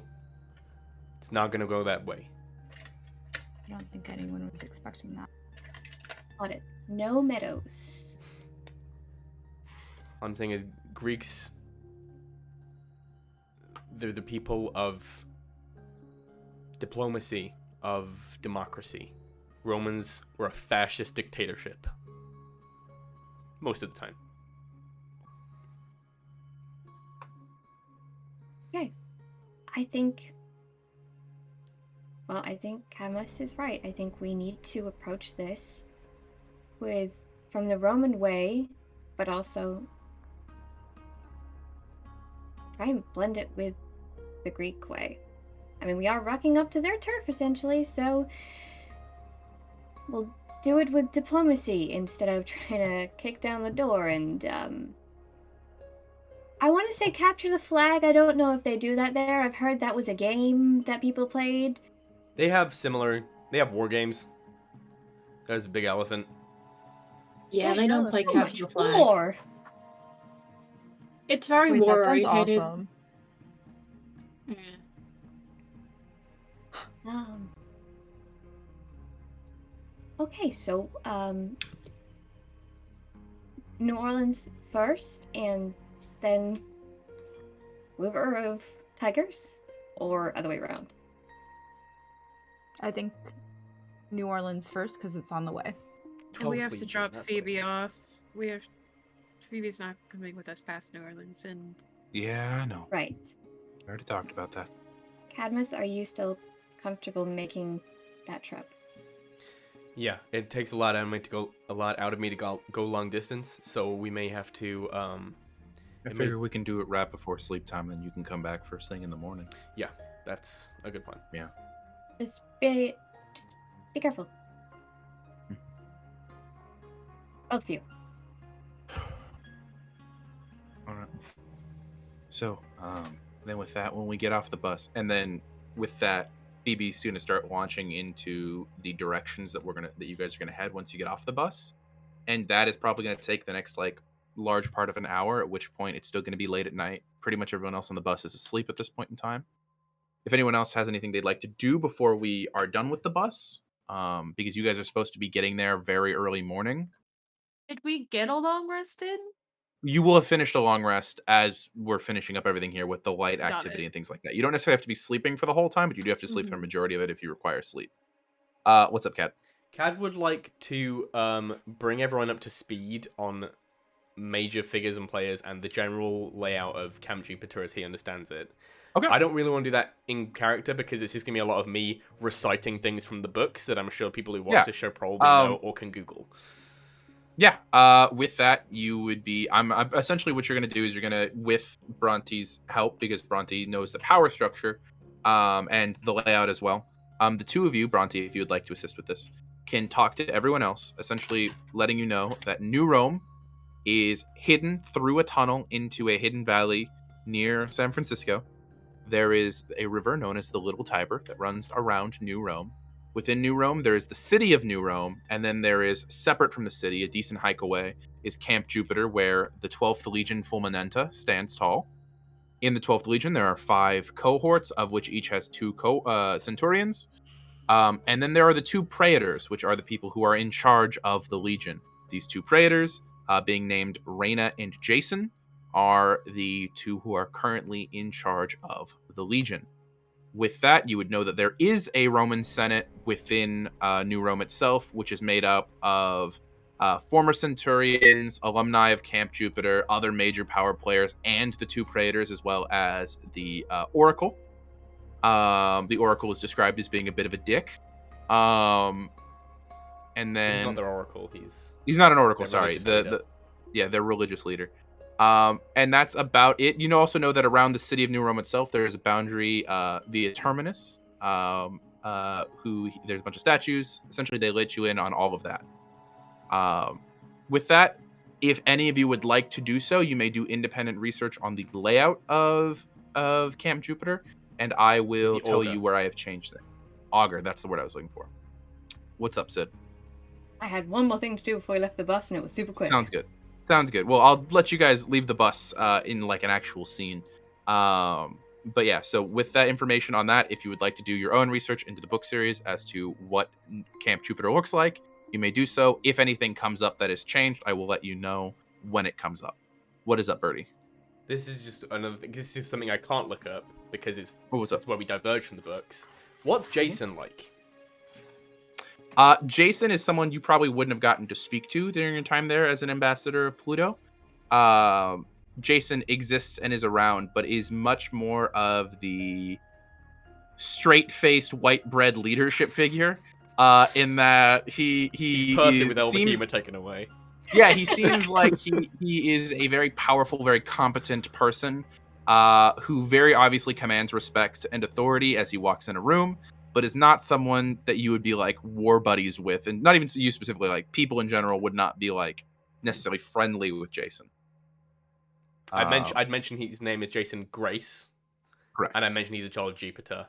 it's not going to go that way. I don't think anyone was expecting that. On it. No meadows. All I'm saying is Greeks, they're the people of diplomacy, of democracy. Romans were a fascist dictatorship. Most of the time. Okay. I think Cadmus is right. I think we need to approach this from the Roman way, but also try and blend it with the Greek way. I mean, we are rocking up to their turf, essentially, so we'll do it with diplomacy instead of trying to kick down the door and, I want to say capture the flag. I don't know if they do that there. I've heard that was a game that people played. They have war games. There's a big elephant. Yeah, they don't play So much capture the flag. war. It's very Wait, war that sounds oriented. awesome. Okay, so New Orleans first, and then River of Tigers, or other way around. I think New Orleans first because it's on the way. And we have to Legion, drop that's what it Phoebe is. off. Phoebe's not coming with us past New Orleans, and Yeah, I know. Right. We already talked about that. Cadmus, are you still comfortable making that trip? Yeah, it takes a lot out of me to go long distance, so we may have to. I figure we can do it right before sleep time, and you can come back first thing in the morning. Yeah, that's a good plan. Yeah. Just be careful. Both of you. All right. So, then with that, when we get off the bus, and then with that, Phoebe's going to start launching into the directions that you guys are gonna head once you get off the bus, and that is probably gonna take the next large part of an hour. At which point, it's still gonna be late at night. Pretty much everyone else on the bus is asleep at this point in time. If anyone else has anything they'd like to do before we are done with the bus, because you guys are supposed to be getting there very early morning. did we get a long rest in? You will have finished a long rest as we're finishing up everything here with the light Got activity it. and things like that. You don't necessarily have to be sleeping for the whole time, but you do have to sleep for a Mhm. majority of it if you require sleep. What's up, Kat? Cad would like to bring everyone up to speed on major figures and players and the general layout of Camp Jupiter as he understands it. Okay. I don't really want to do that in character because it's just going to be a lot of me reciting things from the books that I'm sure people who watch Yeah. the show probably know or can Google. Yeah. With that, you would be. I'm essentially what you're going to do is you're going to, with Bronte's help, because Bronte knows the power structure, and the layout as well. The two of you, Bronte, if you would like to assist with this, can talk to everyone else, essentially letting you know that New Rome is hidden through a tunnel into a hidden valley near San Francisco. There is a river known as the Little Tiber that runs around New Rome. Within New Rome, there is the city of New Rome, and then there is, separate from the city, a decent hike away, is Camp Jupiter, where the 12th Legion Fulminanta stands tall. In the 12th Legion, there are 5 cohorts, of which each has 2 Centurions. And then there are the two praetors, which are the people who are in charge of the Legion. These two praetors, being named Reyna and Jason, are the two who are currently in charge of the Legion. With that, you would know that there is a Roman Senate within New Rome itself, which is made up of former Centurions, alumni of Camp Jupiter, other major power players, and the two praetors, as well as the Oracle. The Oracle is described as being a bit of a dick. And then He's not their oracle. he's not an Oracle. their Sorry, religious leader. their religious leader. And that's about it. You also know that around the city of New Rome itself, there is a boundary via Terminus. There's a bunch of statues. Essentially, they let you in on all of that. With that, if any of you would like to do so, you may do independent research on the layout of Camp Jupiter, and I will tell you where I have changed it. Augur, that's the word I was looking for. What's up, Syd? I had one more thing to do before we left the bus, and it was super quick. Sounds good. Well, I'll let you guys leave the bus in like an actual scene. But yeah, so with that information on that, if you would like to do your own research into the book series as to what Camp Jupiter looks like, you may do so. If anything comes up that is changed, I will let you know when it comes up. What is up, Burrty? This is just another thing. This is something I can't look up because it's what's up? That's where we diverge from the books. What's Jason like? Jason is someone you probably wouldn't have gotten to speak to during your time there as an ambassador of Pluto. Jason exists and is around, but is much more of the straight-faced, white-bread leadership figure. In that he Percy with all the humor taken away. Yeah, he seems like he is a very powerful, very competent person who very obviously commands respect and authority as he walks in a room, but is not someone that you would be like war buddies with, and not even you specifically, like people in general would not be like necessarily friendly with Jason. I'd mentioned his name is Jason Grace. Correct. And I mentioned he's a child of Jupiter.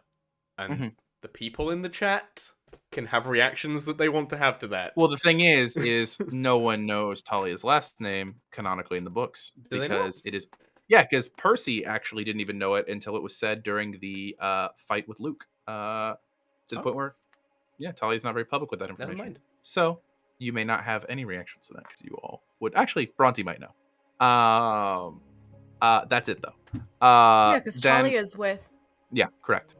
And the people in the chat can have reactions that they want to have to that. Well, the thing is no one knows Talia's last name canonically in the books because it is. Yeah, because Percy actually didn't even know it until it was said during the fight with Luke. To the point where, Talia's not very public with that information. Never mind. So you may not have any reactions to that because you all would. Actually, Bronte might know. That's it though. Because Talia's with. Yeah, correct.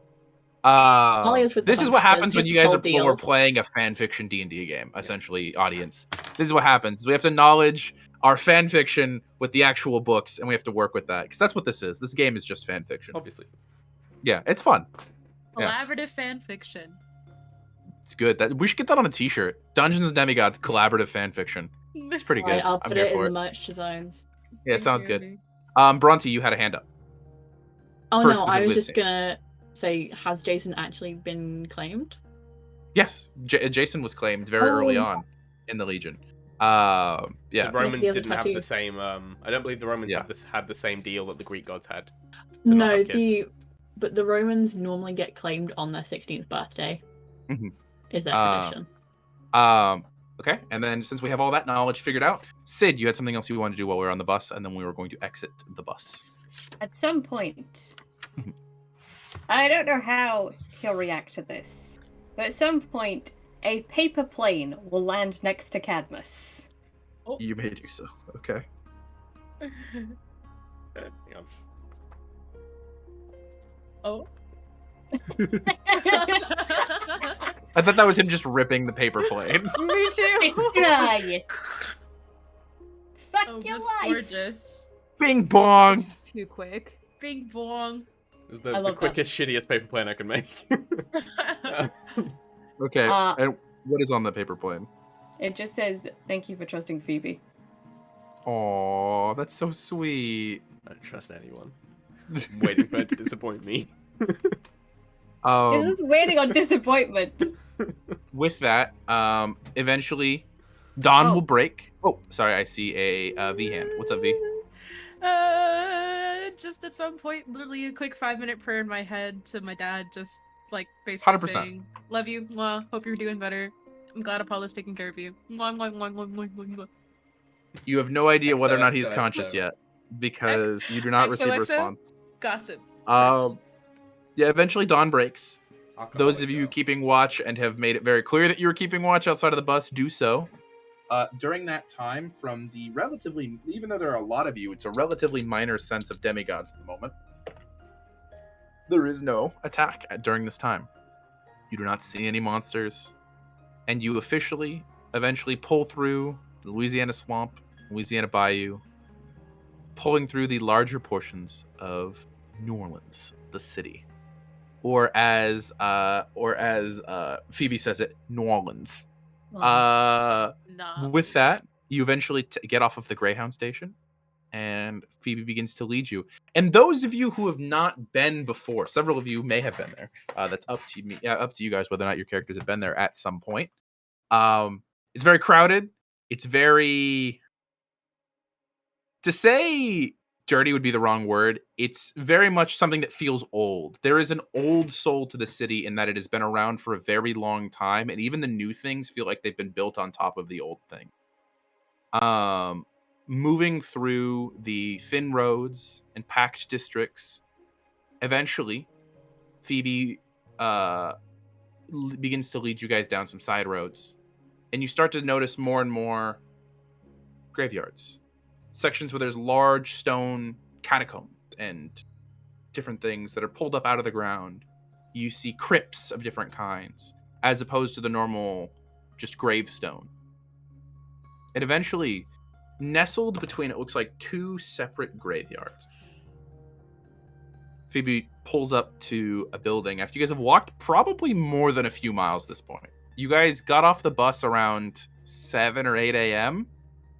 With this is what happens when you guys are playing a fan fiction D&D game, essentially, audience. This is what happens. We have to acknowledge our fan fiction with the actual books, and we have to work with that, because that's what this is. This game is just fan fiction. Obviously. Yeah, it's fun. Collaborative fan fiction. It's good. We should get that on a t-shirt. Dungeons and Demigods collaborative fan fiction. It's pretty good. Right, I'll put it in the merch designs. Yeah, sounds good. Bronte, you had a hand up. Oh no, I was just gonna say, has Jason actually been claimed? Yes, Jason was claimed very early on in the Legion. Yeah. The Romans didn't have the same. I don't believe the Romans had the same deal that the Greek gods had. No, but the Romans normally get claimed on their 16th birthday. Is their tradition. Okay, and then since we have all that knowledge figured out, Syd, you had something else you wanted to do while we were on the bus, and then we were going to exit the bus. At some point, I don't know how he'll react to this, but at some point, a paper plane will land next to Cadmus. You may do so. Okay. Oh. I thought that was him just ripping the paper plane. Me too. Fuck your life. Gorgeous. Bing bong. Too quick. Bing bong. It's the quickest, shittiest paper plane I can make. Okay, and what is on the paper plane? It just says, "Thank you for trusting Phoebe." Aw, that's so sweet. I don't trust anyone. I'm waiting for her to disappoint me. It's just waiting on disappointment. With that, eventually, dawn will break. Oh, sorry, I see a V hand. What's up, V? Just at some point, literally a quick 5-minute prayer in my head to my dad, just like basically 100%. saying, "Love you, mwah, hope you're doing better. I'm glad Apollo's taking care of you." Mwah, mwah, mwah, mwah, mwah, mwah, mwah. You have no idea whether or not he's conscious yet, because you do not receive a response. Gossip. Yeah, eventually dawn breaks. Those of you keeping watch and have made it very clear that you're keeping watch outside of the bus, do so. During that time, from the relatively, even though there are a lot of you, it's a relatively minor sense of demigods at the moment. There is no attack during this time. You do not see any monsters, and you eventually pull through the Louisiana swamp, Louisiana bayou, pulling through the larger portions of New Orleans, the city, or as Phoebe says it, New Orleans. Nah. With that, you eventually get off of the Greyhound station, and Phoebe begins to lead you. And those of you who have not been before, several of you may have been there. That's up to me, up to you guys whether or not your characters have been there at some point. It's very crowded. It's very, to say dirty would be the wrong word. It's very much something that feels old. There is an old soul to the city in that it has been around for a very long time, and even the new things feel like they've been built on top of the old thing. Moving through the thin roads and packed districts, eventually, Phoebe begins to lead you guys down some side roads, and you start to notice more and more graveyards. Sections where there's large stone catacombs and different things that are pulled up out of the ground. You see crypts of different kinds, as opposed to the normal just gravestone. And eventually, nestled between, it looks like, two separate graveyards, Phoebe pulls up to a building after you guys have walked probably more than a few miles at this point. You guys got off the bus around 7 or 8 a.m.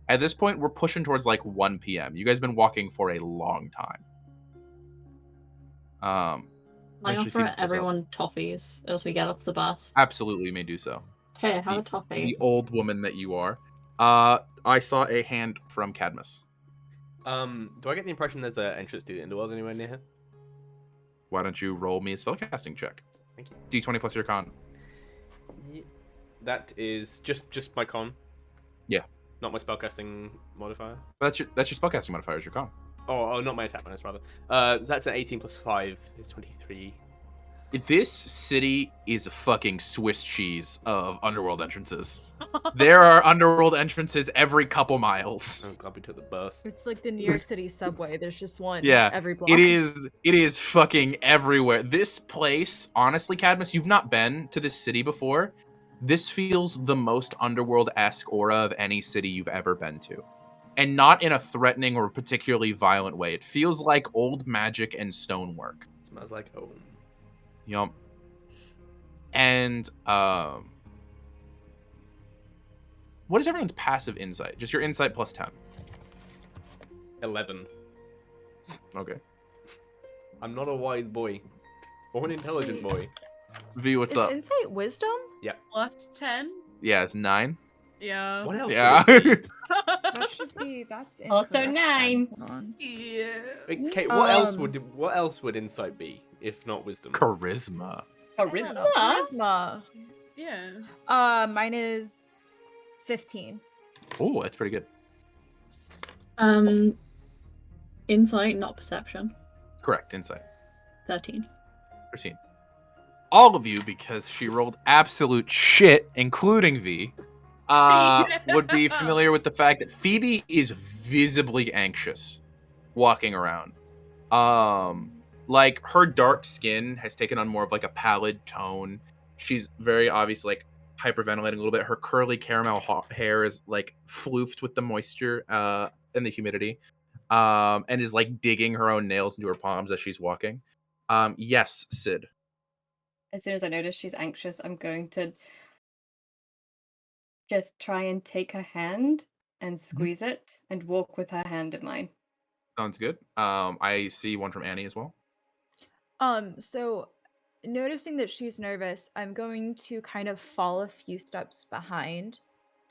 At this point, we're pushing towards like 1 p.m. You guys have been walking for a long time. I offer everyone toffees as we get off the bus. Absolutely, you may do so. Hey, have a toffee. The old woman that you are. I saw a hand from Cadmus. Do I get the impression there's an entrance to the Underworld anywhere near here? Why don't you roll me a spellcasting check? Thank you. D20 plus your con. Yeah. That is just my con. Yeah. Not my spellcasting modifier. That's your spellcasting modifier is your con. Oh, not my attack bonus, rather. That's an 18 plus 5 is 23. This city is a fucking Swiss cheese of underworld entrances. There are underworld entrances every couple miles. I'm glad we took the bus. It's like the New York City subway. There's just one every block. It is fucking everywhere. This place, honestly, Cadmus, you've not been to this city before. This feels the most underworld-esque aura of any city you've ever been to. And not in a threatening or particularly violent way. It feels like old magic and stonework. It smells like home. Yup. And what is everyone's passive insight? Just your insight plus 10. 11. Okay. I'm not a wise boy. Or an intelligent boy. V, what's up? Insight wisdom? Yeah. Plus 10? Yeah, it's 9. Yeah. What else? Yeah. That should be. That's Also incorrect. 9. Hold on. Yeah. Okay, what else would insight be if not wisdom? Charisma. Charisma? Charisma. Yeah. Mine is 15. Oh, that's pretty good. Insight, not perception. Correct, insight. 13. 13. All of you, because she rolled absolute shit, including V, would be familiar with the fact that Phoebe is visibly anxious walking around. Like, her dark skin has taken on more of like a pallid tone. She's very obviously like hyperventilating a little bit. Her curly caramel hair is like floofed with the moisture and the humidity, and is like digging her own nails into her palms as she's walking. Yes, Syd. As soon as I notice she's anxious, I'm going to just try and take her hand and squeeze it and walk with her hand in mine. Sounds good. I see one from Annie as well. So noticing that she's nervous, I'm going to kind of fall a few steps behind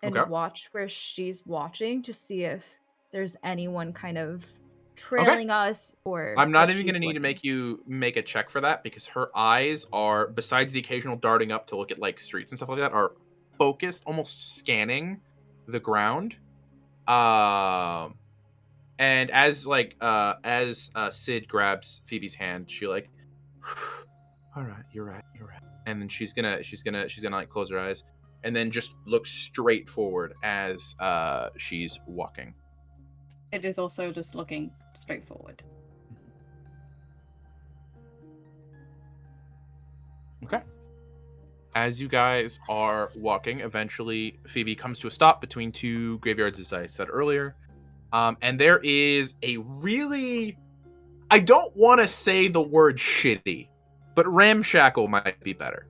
and Okay. watch where she's watching to see if there's anyone kind of trailing us or I'm not what even going to she's need to looking. make you make a check for that because her eyes are, besides the occasional darting up to look at like streets and stuff like that, are focused, almost scanning the ground. And as Syd grabs Phoebe's hand, she like, all right, you're right. and then she's gonna like close her eyes, and then just look straight forward as she's walking. It is also just looking straight forward. Okay. As you guys are walking, eventually Phoebe comes to a stop between two graveyards, as I said earlier. And there is a really, I don't want to say the word shitty, but ramshackle might be better.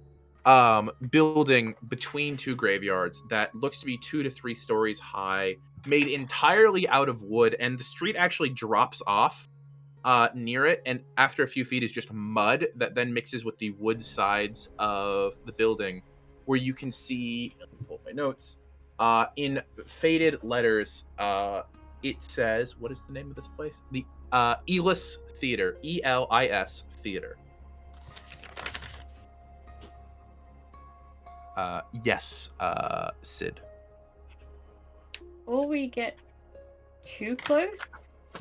Building between two graveyards that looks to be 2 to 3 stories high, made entirely out of wood, and the street actually drops off near it, and after a few feet is just mud that then mixes with the wood sides of the building, where you can see, let me pull up my notes, in faded letters, it says, what is the name of this place? The Elis Theater, ELIS Theater. Yes, Syd. Before we get too close,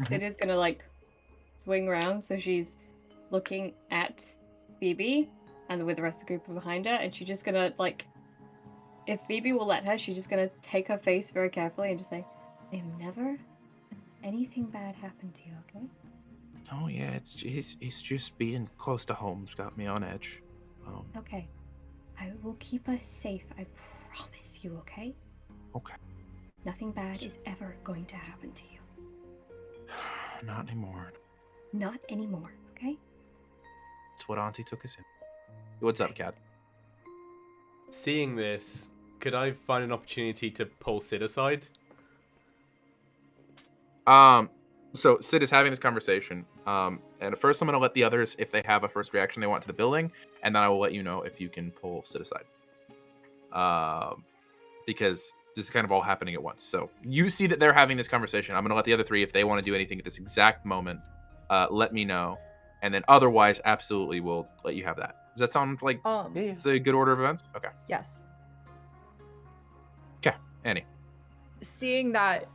Sid is gonna like swing around so she's looking at Phoebe and with the rest of the group behind her, and she's just gonna like, if Phoebe will let her, she's just gonna take her face very carefully and just say, "I've never had anything bad happen to you, okay?" Oh yeah, it's just being close to home's got me on edge. Okay. I will keep us safe, I promise you, okay? Okay. Nothing bad is ever going to happen to you. Not anymore. Not anymore, okay? It's what Auntie took us in. What's up, Cad? Seeing this, could I find an opportunity to pull Syd aside? So Syd is having this conversation. And at first I'm gonna let the others, if they have a first reaction they want to the building, and then I will let you know if you can pull Syd aside. Because this is kind of all happening at once. So you see that they're having this conversation. I'm gonna let the other three, if they want to do anything at this exact moment, let me know. And then otherwise, absolutely we'll let you have that. Does that sound like it's a good order of events? Okay. Yes. Okay, Annie. Seeing that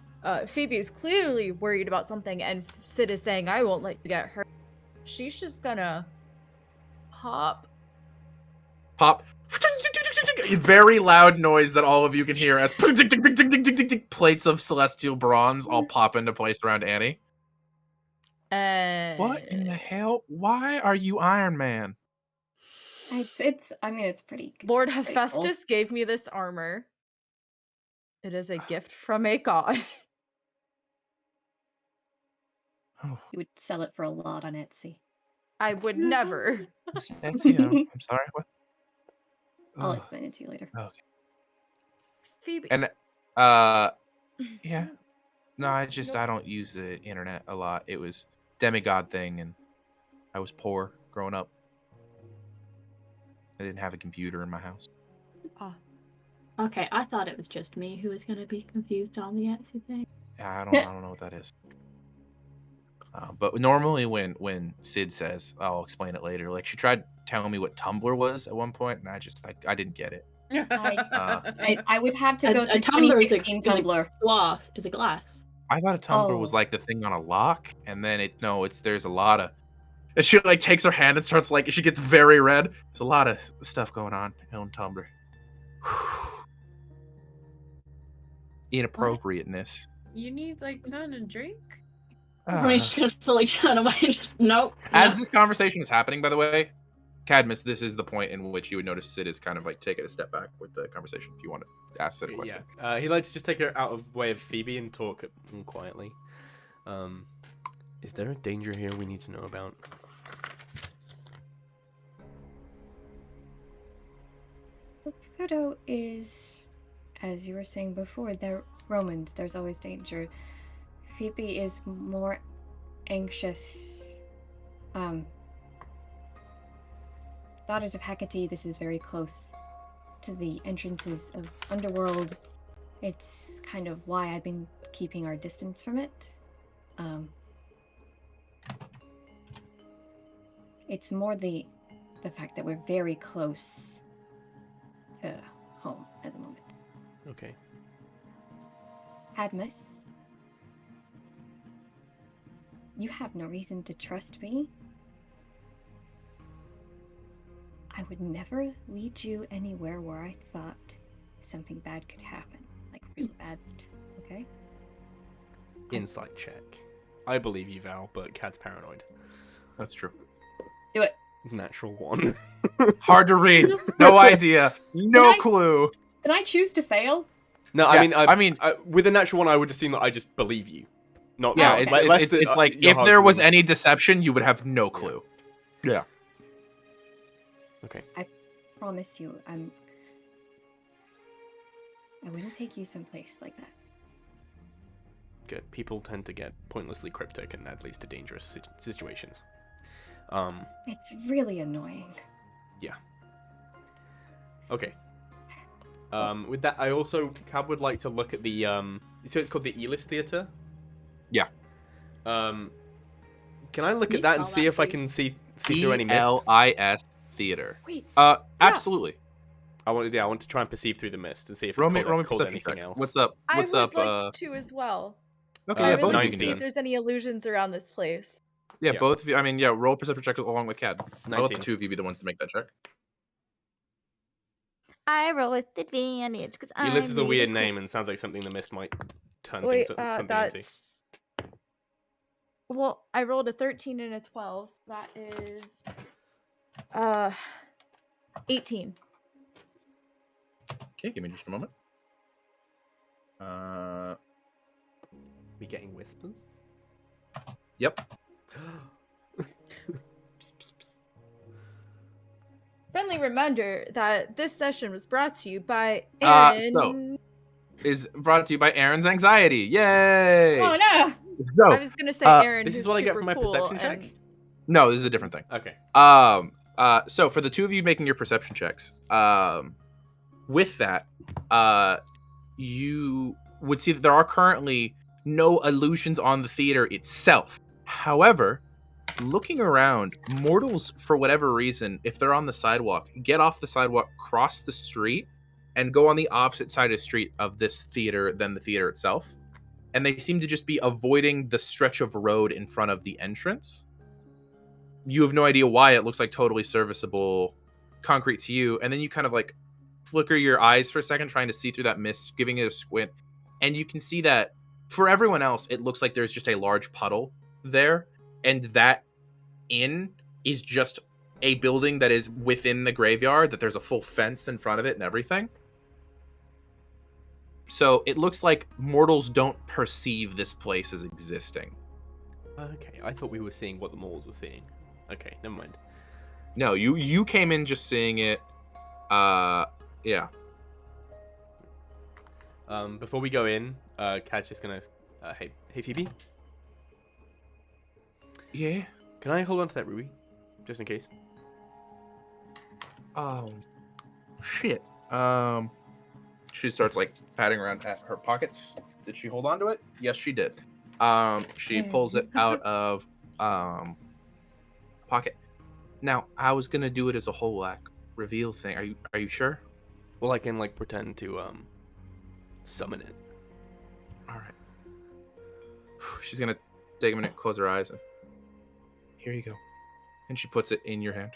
Phoebe is clearly worried about something and Syd is saying, "I won't let you get hurt," she's just gonna pop. Very loud noise that all of you can hear as plates of celestial bronze all pop into place around Annie. What in the hell? Why are you Iron Man? I mean, it's pretty. Lord it's pretty Hephaestus gave me this armor. It is a gift from a god. cool. You would sell it for a lot on Etsy. I would never. I'm sorry, what? I'll explain it to you later. Okay. Phoebe. And yeah. No, I don't use the internet a lot. It was demigod thing, and I was poor growing up. I didn't have a computer in my house. Okay, I thought it was just me who was going to be confused on the Etsy thing. I don't know what that is. But normally when Syd says, I'll explain it later. Like she tried telling me what Tumblr was at one point, and I didn't get it. I would have to go to Tumblr 2016 Tumblr. Glass is a glass. I thought a Tumblr was like the thing on a lock, and then there's a lot of. And she like takes her hand and starts like she gets very red. There's a lot of stuff going on Tumblr. Inappropriateness. You need like something to drink? I'm just gonna fully turn away and just nope. As this conversation is happening, by the way, Cadmus, this is the point in which you would notice Syd is kind of like taking a step back with the conversation if you want to ask Syd a question. Yeah, he'd like to just take her out of way of Phoebe and talk quietly. Is there a danger here we need to know about? Pluto is, as you were saying before, they're Romans. There's always danger. Phoebe is more anxious. Daughters of Hecate, this is very close to the entrances of Underworld. It's kind of why I've been keeping our distance from it. It's more the fact that we're very close to home at the moment. Okay. Cadmus, you have no reason to trust me. I would never lead you anywhere where I thought something bad could happen. Like, really bad, okay? Insight check. I believe you, Val, but Cad's paranoid. That's true. Do it. Natural 1. Hard to read. No idea. No I- clue. Can I choose to fail? No, Yeah, I mean, with a natural 1, I would assume that I just believe you. Not Yeah, okay. it's like your if heart's there was willing. any deception, you would have no clue. Yeah. Okay. Promise you, I wouldn't take you someplace like that. Good. People tend to get pointlessly cryptic, and that leads to dangerous situations. It's really annoying. Okay. With that, I also would like to look at the so it's called the Elis Theatre. Yeah. Can I look Can at you that and spell see that, if I please? can see through any mist? ELIS Theater. Wait. Absolutely. I want to try and perceive through the mist and see if it Roll me called perception anything check. else. What's up? I What's would up? like to as well. Okay, I yeah, really both of want you to can see do if it. there's any illusions around this place. Yeah, Yeah. both of you. I mean, yeah, roll perception check along with Cad. I'll let 19. the two of you be the ones to make that check. I roll with advantage because Elis is a weird name and sounds like something the mist might turn Wait, something into. that's... Well, I rolled a 13 and a 12, so that is... 18. Okay, give me just a moment. We getting whispers? Yep. Friendly reminder that this session was brought to you by So, Aaron... is brought to you by Aaron's Anxiety. Yay! Oh no! So, I was gonna say Aaron, This who's is what I get super from my cool, perception check? and- no, this is a different thing. Okay. So for the two of you making your perception checks, with that, you would see that there are currently no illusions on the theater itself. However, looking around, mortals, for whatever reason, if they're on the sidewalk, get off the sidewalk, cross the street, and go on the opposite side of the street of this theater than the theater itself. And they seem to just be avoiding the stretch of road in front of the entrance. You have no idea why. It looks like totally serviceable concrete to you. And then you kind of like flicker your eyes for a second, trying to see through that mist, giving it a squint. And you can see that for everyone else, it looks like there's just a large puddle there. And that inn is just a building that is within the graveyard, that there's a full fence in front of it and everything. So it looks like mortals don't perceive this place as existing. Okay, I thought we were seeing what the mortals were seeing. Okay, never mind. No, you came in just seeing it. Yeah. Before we go in, Cad's just gonna, hey Phoebe, Yeah. can I hold on to that ruby, just in case? Oh, shit. She starts like patting around at her pockets. Did she hold on to it? Yes, she did. She pulls it out of pocket. Now, I was gonna do it as a whole like reveal thing. Are you sure? Well, I can like pretend to summon it. All right. She's gonna take a minute, close her eyes, and here you go. And she puts it in your hand.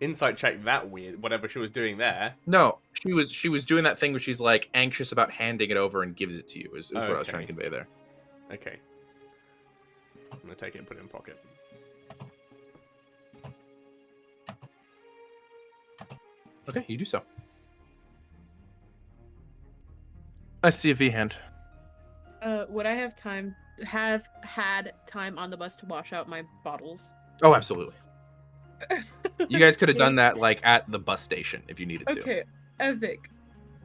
Insight check that weird, whatever she was doing there. No, she was doing that thing where she's like anxious about handing it over and gives it to you. Is what I was trying to convey there. Okay. I'm gonna take it and put it in my pocket. Okay, you do so. I see a V hand. Would I have had time on the bus to wash out my bottles? Oh, absolutely. You guys could have done that like at the bus station if you needed to. Okay, epic.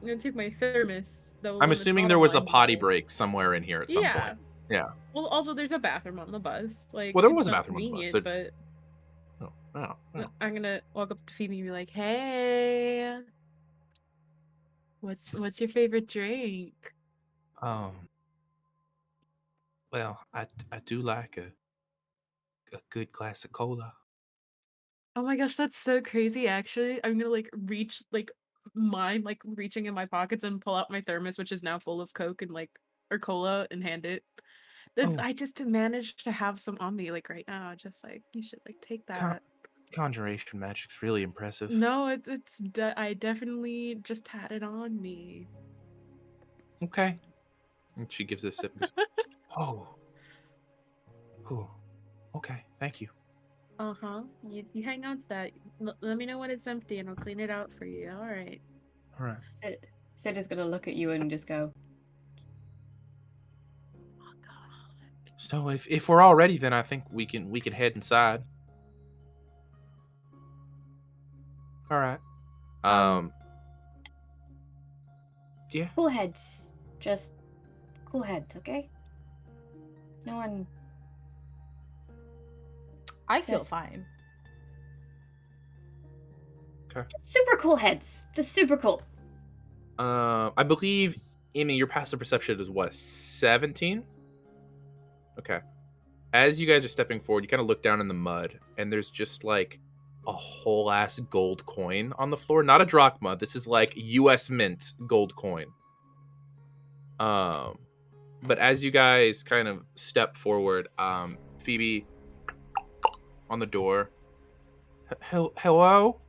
I'm gonna take my thermos. I'm assuming there was a potty break somewhere in here at some point. Yeah. Well, also there's a bathroom on the bus. Like, Well, there it's was a not bathroom on the bus. convenient, Oh, oh, but oh. I'm gonna walk up to Phoebe and be like, "Hey, what's your favorite drink?" Well, I do like a good glass of cola. Oh my gosh, that's so crazy. Actually, I'm gonna like reach like reaching in my pockets and pull out my thermos, which is now full of Coke and like or cola, and hand it. That's Oh. I just managed to have some on me like right now. Just like you should like take that. Conjuration magic's really impressive. No, I definitely just had it on me. Okay. And she gives it a sip and goes, oh. Ooh. Okay, thank you. Uh-huh. You hang on to that. Let me know when it's empty and I'll clean it out for you. All right. All right. Syd is gonna look at you and just go, So if we're all ready, then I think we can head inside. All right. Yeah. cool heads. Just cool heads, okay? No one. I feel Yes. fine. Okay. Just super cool heads. Just super cool. I believe, Immy, your passive perception is what, 17? Okay. As you guys are stepping forward, you kind of look down in the mud, and there's just like a whole ass gold coin on the floor. Not a drachma. This is like U.S. Mint gold coin. But as you guys kind of step forward, Phoebe on the door. Hello?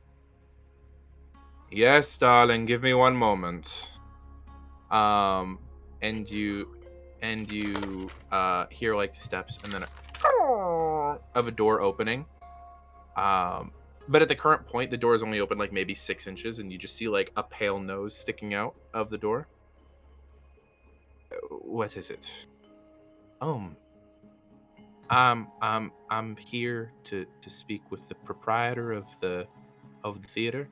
Yes, darling. Give me one moment. And you hear like steps and then of a door opening. But at the current point, the door is only open like maybe 6 inches, and you just see like a pale nose sticking out of the door. What is it? I'm here to speak with the proprietor of the theater.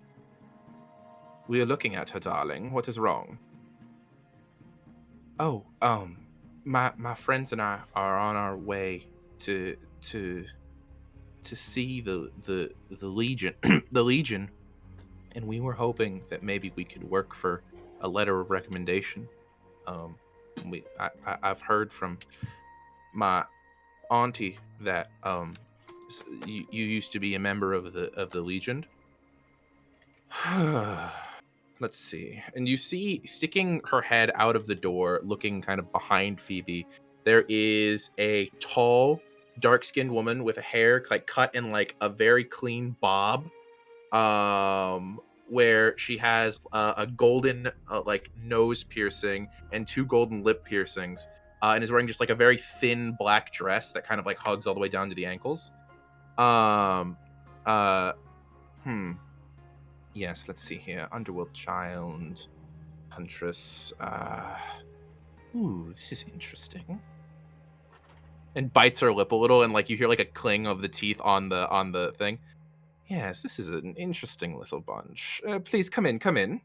We are looking at her, darling. What is wrong? Oh, my friends and I are on our way to see the Legion, the Legion, and we were hoping that maybe we could work for a letter of recommendation. I've heard from my auntie that you used to be a member of the Legion. Let's see. And you see, sticking her head out of the door, looking kind of behind Phoebe, there is a tall, dark-skinned woman with hair like cut in like a very clean bob, where she has a golden like nose piercing and 2 golden lip piercings, and is wearing just like a very thin black dress that kind of like hugs all the way down to the ankles. Yes, let's see here. Underworld Child, Huntress. Ooh, this is interesting. And bites her lip a little, and like you hear like a cling of the teeth on the thing. Yes, this is an interesting little bunch. Please come in, come in.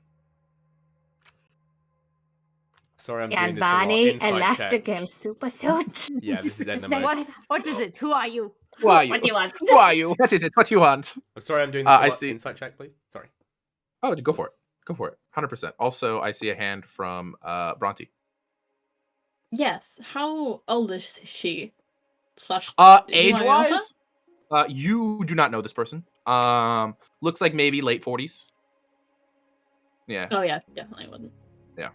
Sorry, I'm doing this a lot. Barney, Insight check. Elastigirl super suit. Yeah, this is Dynamite. What is it? Who are you? Who are you? What do you want? Who are you? What is it? What do you want? I'm sorry, I'm doing this a I lot. see. Insight check, please. Sorry. Oh, go for it. Go for it. 100%. Also, I see a hand from Bronte. Yes. How old is she? Slash. Age-wise, you do not know this person. Looks like maybe late 40s. Yeah. Oh yeah, definitely wouldn't. Yeah.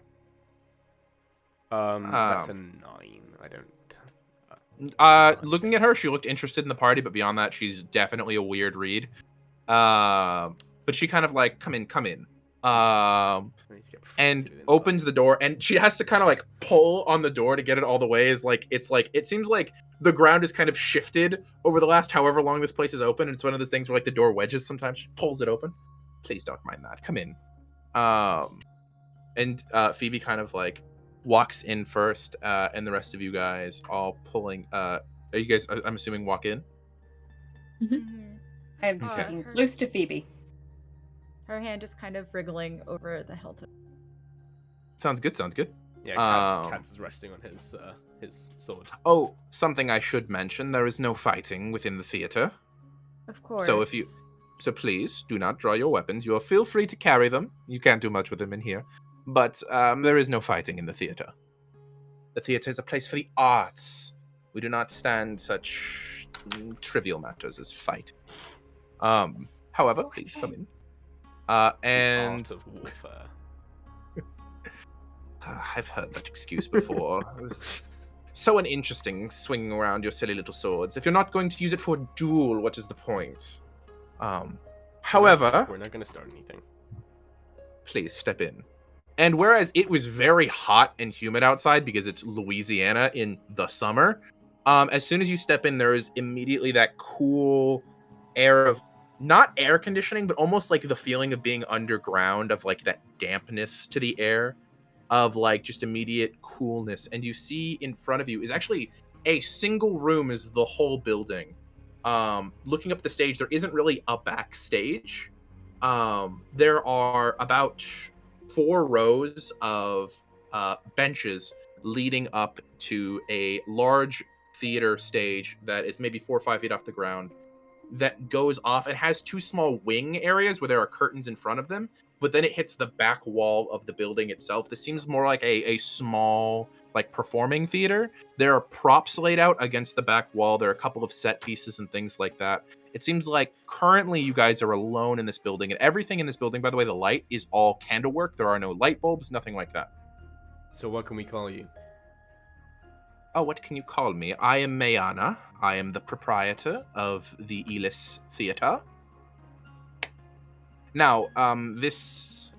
That's a 9. I don't. Looking at her, she looked interested in the party, but beyond that, she's definitely a weird read. But she kind of like, come in. And opens the door, and she has to kind of like pull on the door to get it all the way. It seems like the ground is kind of shifted over the last however long this place is open. And it's one of those things where like the door wedges sometimes. She pulls it open. Please don't mind that. Come in. And Phoebe kind of like walks in first, and the rest of you guys all pulling. Are you guys? I'm assuming walk in. I'm sticking close to Phoebe. Her hand is kind of wriggling over the hilt. Sounds good. Yeah, Katz is resting on his sword. Oh, something I should mention: there is no fighting within the theater. Of course. So please do not draw your weapons. You feel free to carry them. You can't do much with them in here, but there is no fighting in the theater. The theater is a place for the arts. We do not stand such trivial matters as fight. However, please come in. And Art of warfare. I've heard that excuse before. So uninteresting, swinging around your silly little swords. If you're not going to use it for a duel, what is the point? However, we're not going to start anything. please step in. And whereas it was very hot and humid outside because it's Louisiana in the summer, as soon as you step in, there is immediately that cool air of not air conditioning, but almost like the feeling of being underground, of like that dampness to the air, of like just immediate coolness. And you see in front of you is actually a single room is the whole building. Looking up the stage, there isn't really a backstage. There are about 4 rows of benches leading up to a large theater stage that is maybe 4 or 5 feet off the ground, that goes off and has 2 small wing areas where there are curtains in front of them, but then it hits the back wall of the building itself. This seems more like a small, like, performing theater. There are props laid out against the back wall. There are a couple of set pieces and things like that. It seems like currently you guys are alone in this building, and everything in this building, by the way, the light is all candlework. There are no light bulbs, nothing like that. So what can we call you? Oh, what can you call me? I am Mayana. I am the proprietor of the Elis Theater. Now, this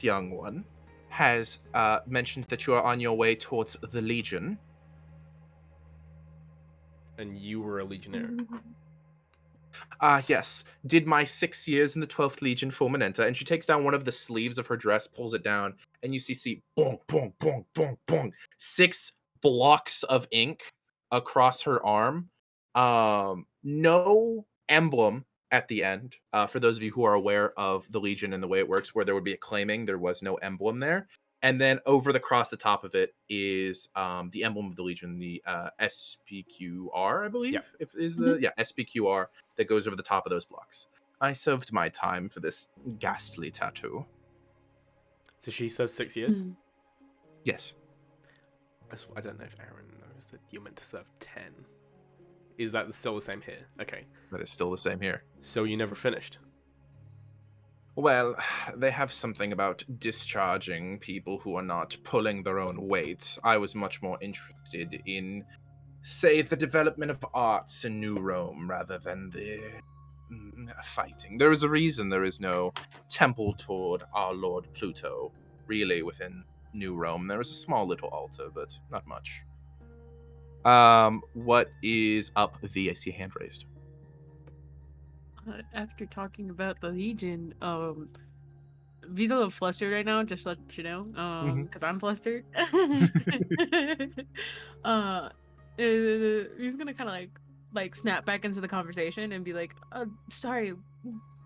young one has mentioned that you are on your way towards the Legion. And you were a legionnaire. Yes. Did my 6 years in the 12th Legion Fulminenta, and she takes down one of the sleeves of her dress, pulls it down, and you see boom, boom, boom, boom, boom, 6 blocks of ink across her arm. No emblem at the end. For those of you who are aware of the Legion and the way it works, where there would be a claiming, there was no emblem there. And then over across the top of it is the emblem of the Legion, the SPQR, I believe, is the SPQR that goes over the top of those blocks. I served my time for this ghastly tattoo. So she served 6 years? Yes. I don't know if Aaron knows that you're meant to serve 10. Is that still the same here? Okay. That is still the same here. So you never finished? Well, they have something about discharging people who are not pulling their own weight. I was much more interested in, say, the development of arts in New Rome rather than the fighting. There is a reason there is no temple toward our Lord Pluto, really, within New Rome. There is a small little altar, but not much. What is up? V, I see a hand raised. After talking about the Legion, V's a little flustered right now, just to let you know, because I'm flustered. He's gonna kind of like snap back into the conversation and be like, sorry,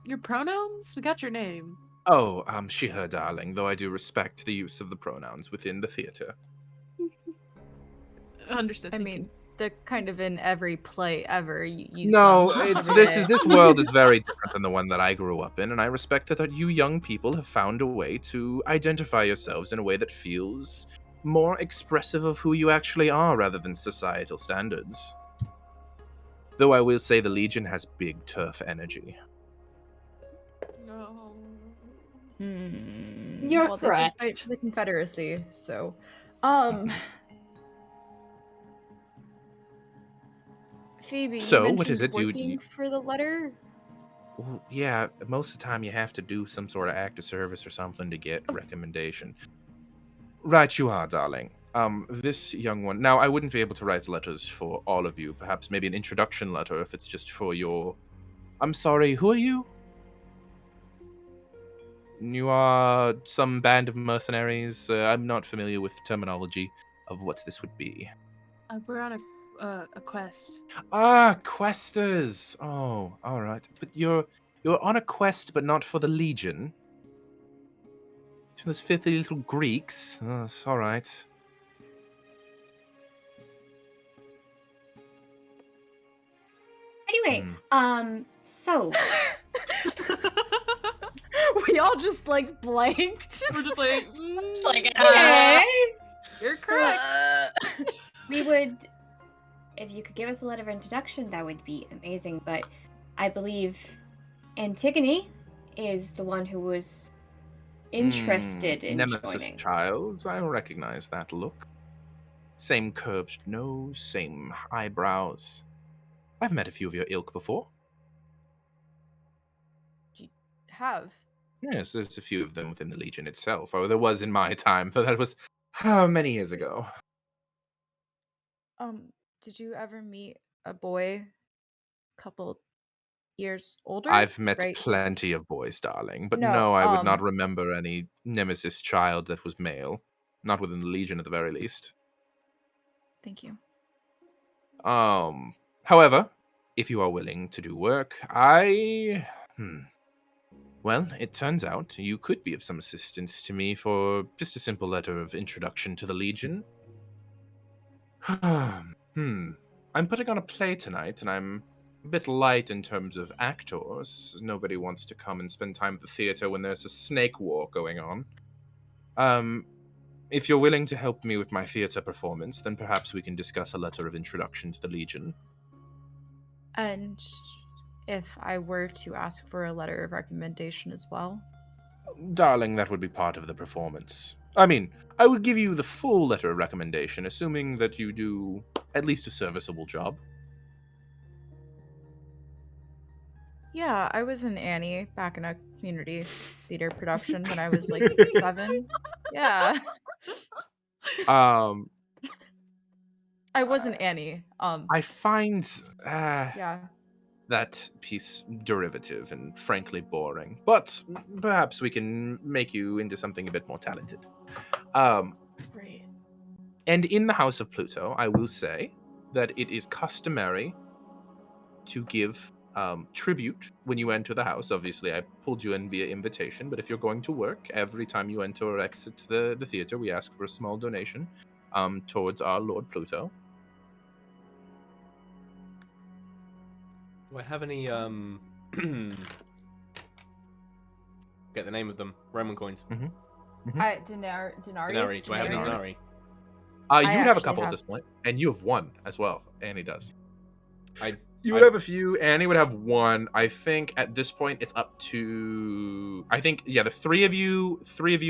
your pronouns? We got your name. Oh, she, her, darling, though I do respect the use of the pronouns within the theater. Understood. I mean, they're kind of in every play ever. You No, saw. this world is very different than the one that I grew up in, and I respect that you young people have found a way to identify yourselves in a way that feels more expressive of who you actually are rather than societal standards. Though I will say the Legion has big turf energy. No. You're Well, correct. They did fight for the Confederacy, so Phoebe, So, you what is mentioned it you- working for the letter? Well, yeah, most of the time you have to do some sort of act of service or something to get recommendation. Right you are, darling. This young one... Now, I wouldn't be able to write letters for all of you. Perhaps maybe an introduction letter if it's just for your... I'm sorry, who are you? You are some band of mercenaries. I'm not familiar with the terminology of what this would be. We're on a quest. Ah, questers. Oh, all right. But you're on a quest, but not for the Legion. To those filthy little Greeks. Oh, it's all right. Anyway, so We all just like blanked. We're just like, it's like, okay. okay. You're correct. We would, if you could give us a letter of introduction, that would be amazing. But I believe Antigone is the one who was interested in Nemesis joining. child. I recognize that look. Same curved nose, same eyebrows. I've met a few of your ilk before. You have. Yes, there's a few of them within the Legion itself. Oh, there was in my time, but that was many years ago. Did you ever meet a boy couple years older? I've met Right. plenty of boys, darling, but No, no, I would not remember any nemesis child that was male. Not within the Legion, at the very least. Thank you. However, if you are willing to do work, Well, it turns out you could be of some assistance to me for just a simple letter of introduction to the Legion. I'm putting on a play tonight, and I'm a bit light in terms of actors. Nobody wants to come and spend time at the theater when there's a snake war going on. If you're willing to help me with my theater performance, then perhaps we can discuss a letter of introduction to the Legion. And if I were to ask for a letter of recommendation as well? Darling, that would be part of the performance. I mean, I would give you the full letter of recommendation, assuming that you do at least a serviceable job. Yeah, I was in Annie back in a community theater production when I was like 7. Yeah. Um, I wasn't Annie. I find Yeah. that piece derivative and frankly boring, but perhaps we can make you into something a bit more talented. Great. And in the House of Pluto, I will say that it is customary to give tribute when you enter the house. Obviously, I pulled you in via invitation, but if you're going to work, every time you enter or exit the theater, we ask for a small donation towards our Lord Pluto. Do I have any get the name of them? Roman coins. Denarius. Denarii. Do I have any denarii? You would have a couple at this point, and you have one as well. Annie does. You would have a few. Annie would have one. I think at this point it's up to. I think the three of you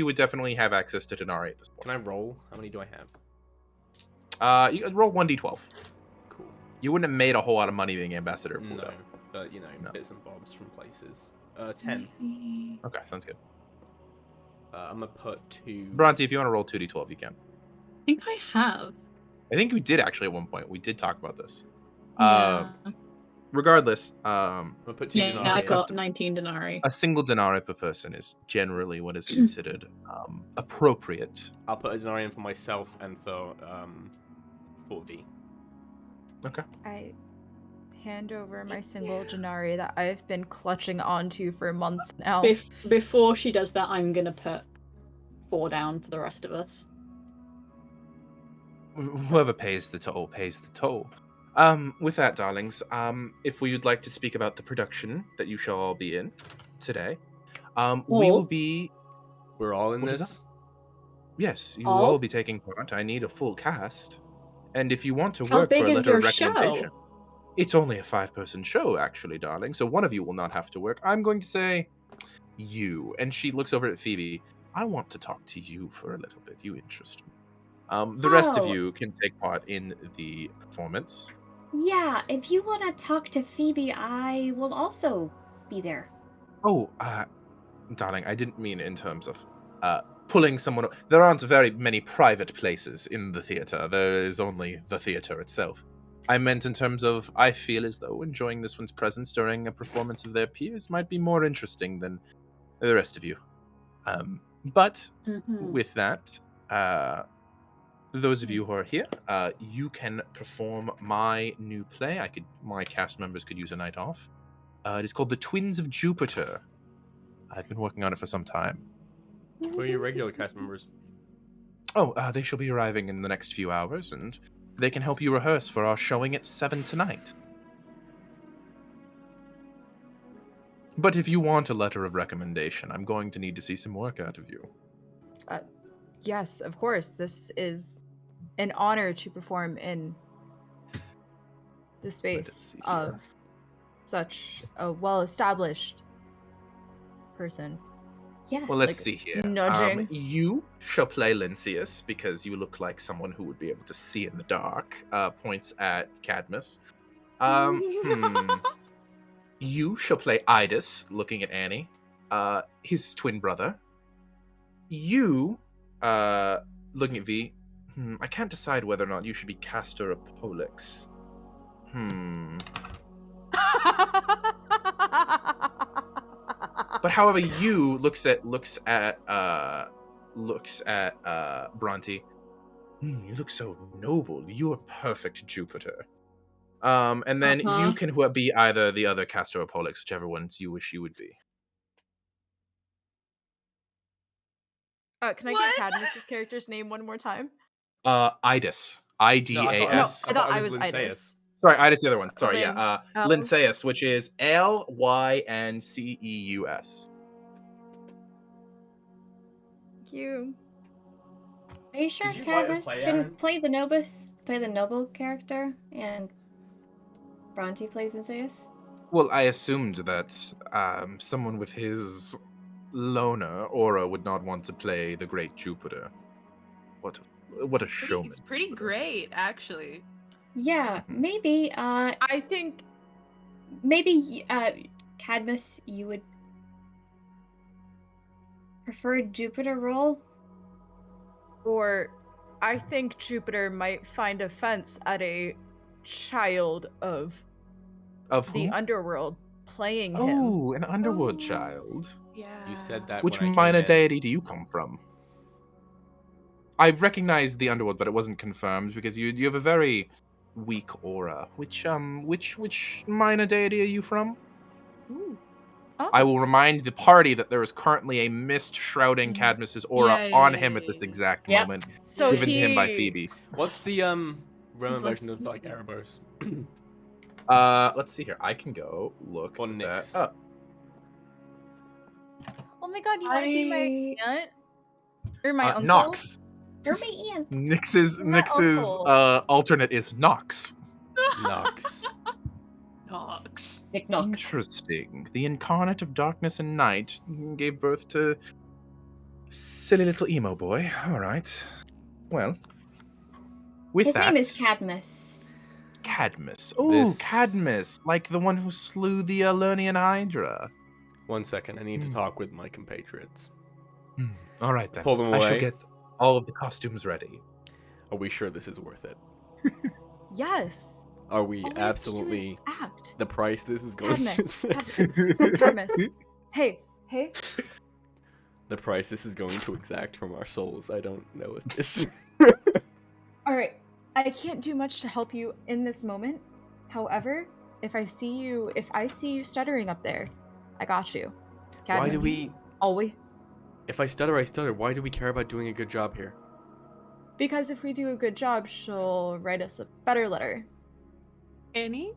would definitely have access to denarii at this point. Can I roll? How many do I have? You could roll 1d12. Cool. You wouldn't have made a whole lot of money being ambassador of Pluto. No, but bits and bobs from places. 10. Okay, sounds good. I'm gonna put 2. Bronte, if you want to roll 2d12, you can. I think I have. I think we did actually at one point. We did talk about this. Yeah. Regardless, I'm gonna put 2 Yeah, denarii. I got 19 denarii. a single denarii per person is generally what is considered appropriate. I'll put a denarii in for myself and for V. Okay. I hand over my single denarii that I've been clutching onto for months now. Before she does that, I'm gonna put 4 down for the rest of us. Whoever pays the toll pays the toll. With that, darlings, if we would like to speak about the production that you shall all be in today, we will be. We're all in What is this. Yes, you will all be taking part. I need a full cast, and if you want to How work big for a is letter your of recommendation, show? it's only a 5-person show, actually, darling. So one of you will not have to work. I'm going to say you, and she looks over at Phoebe. I want to talk to you for a little bit. You interest me. The rest of Oh. you can take part in the performance. Yeah, if you want to talk to Phoebe, I will also be there. Oh, darling, I didn't mean in terms of pulling someone. There aren't very many private places in the theater. There is only the theater itself. I meant in terms of I feel as though enjoying this one's presence during a performance of their peers might be more interesting than the rest of you. But with that, those of you who are here, you can perform my new play. My cast members could use a night off. It is called The Twins of Jupiter. I've been working on it for some time. Who are your regular cast members? Oh, they shall be arriving in the next few hours, and they can help you rehearse for our showing at 7 tonight. But if you want a letter of recommendation, I'm going to need to see some work out of you. Yes, of course. This is an honor to perform in the space of such a well-established person. Yes. Well, let's see here. nudging. You shall play Lynceus because you look like someone who would be able to see in the dark. Points at Cadmus. You shall play Idus, looking at Annie. His twin brother. You, looking at V. I can't decide whether or not you should be Castor or Pollux. But however, you looks at Bronte. You look so noble. You are perfect Jupiter. And then you can be either the other Castor or Pollux, whichever ones you wish you would be. Can I get Cadmus's character's name one more time? Idus. IDAS. No, No, I thought I was Lynceus. Idus. Sorry, Idus, the other one. Sorry, Lyn- yeah. L- Lynceus, which is Lynceus. Thank you. Are you sure Did you buy a Cadmus play, shouldn't Aaron? play the noble character, and Bronte plays Zeus? Well, I assumed that someone with his loner aura would not want to play the great Jupiter. What a showman. It's pretty great, actually. Yeah, Mhm. maybe. I think Maybe Cadmus, you would prefer Jupiter role. Or I think Jupiter might find offense at a child of Of the who? underworld playing him. Oh, an underworld Oh. child. Yeah. You said that. Which when I came minor in. deity do you come from? I recognize the underworld, but it wasn't confirmed because you have a very weak aura. Which minor deity are you from? Ooh. Oh. I will remind the party that there is currently a mist shrouding Cadmus's aura on him at this exact Yep. moment, So given to him by he- Phoebe. What's the Roman He's like version of like Erebos? Let's see here. I can go look Or that Nyx. up. Oh my god, you want to be my aunt? Or my uncle? Nox. You're my aunt. Nyx's My uncle. alternate is Nox. Nox. Nox. Nick Knox. Interesting. The incarnate of darkness and night gave birth to silly little emo boy. All right. Well, with His that, name is Cadmus. Cadmus. Oh, This- Cadmus, like the one who slew the Lernian Hydra. 1 second, I need to talk with my compatriots. All right then. Pull them I shall away. get all of the costumes ready. Are we sure this is worth it? Yes. Are we All we have to do absolutely is act. the price this is going Cadmus. to Cadmus. Hey. the price this is going to exact from our souls? I don't know if this All right. I can't do much to help you in this moment. However, if I see you stuttering up there, I got you. Why do Cadmus. we Always. if I stutter, why do we care about doing a good job here? Because if we do a good job, she'll write us a better letter. Annie?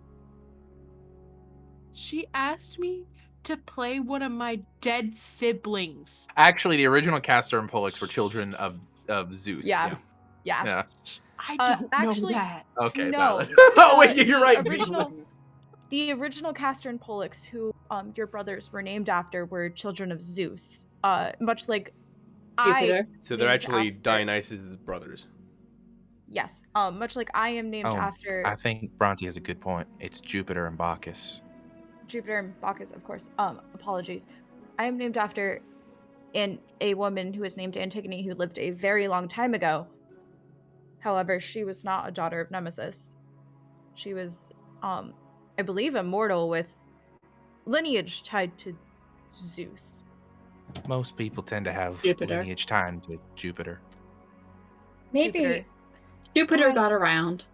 She asked me to play one of my dead siblings. Actually, the original Castor and Pollux were children of Zeus. Yeah. Yeah. Yeah. I don't actually, know that. Okay. No. valid. Oh wait, you're right. The original Castor and Pollux, who your brothers were named after, were children of Zeus. Much like Jupiter. So they're named actually after- Dionysus' brothers. Yes. Much like I am named Oh, after I think Bronte has a good point. It's Jupiter and Bacchus. Jupiter and Bacchus, of course. Apologies. I am named after a woman who is named Antigone, who lived a very long time ago. However, she was not a daughter of Nemesis. She was, I believe, immortal with lineage tied to Zeus. Most people tend to have Jupiter. lineage tied to Jupiter. Maybe. Jupiter. Jupiter got around.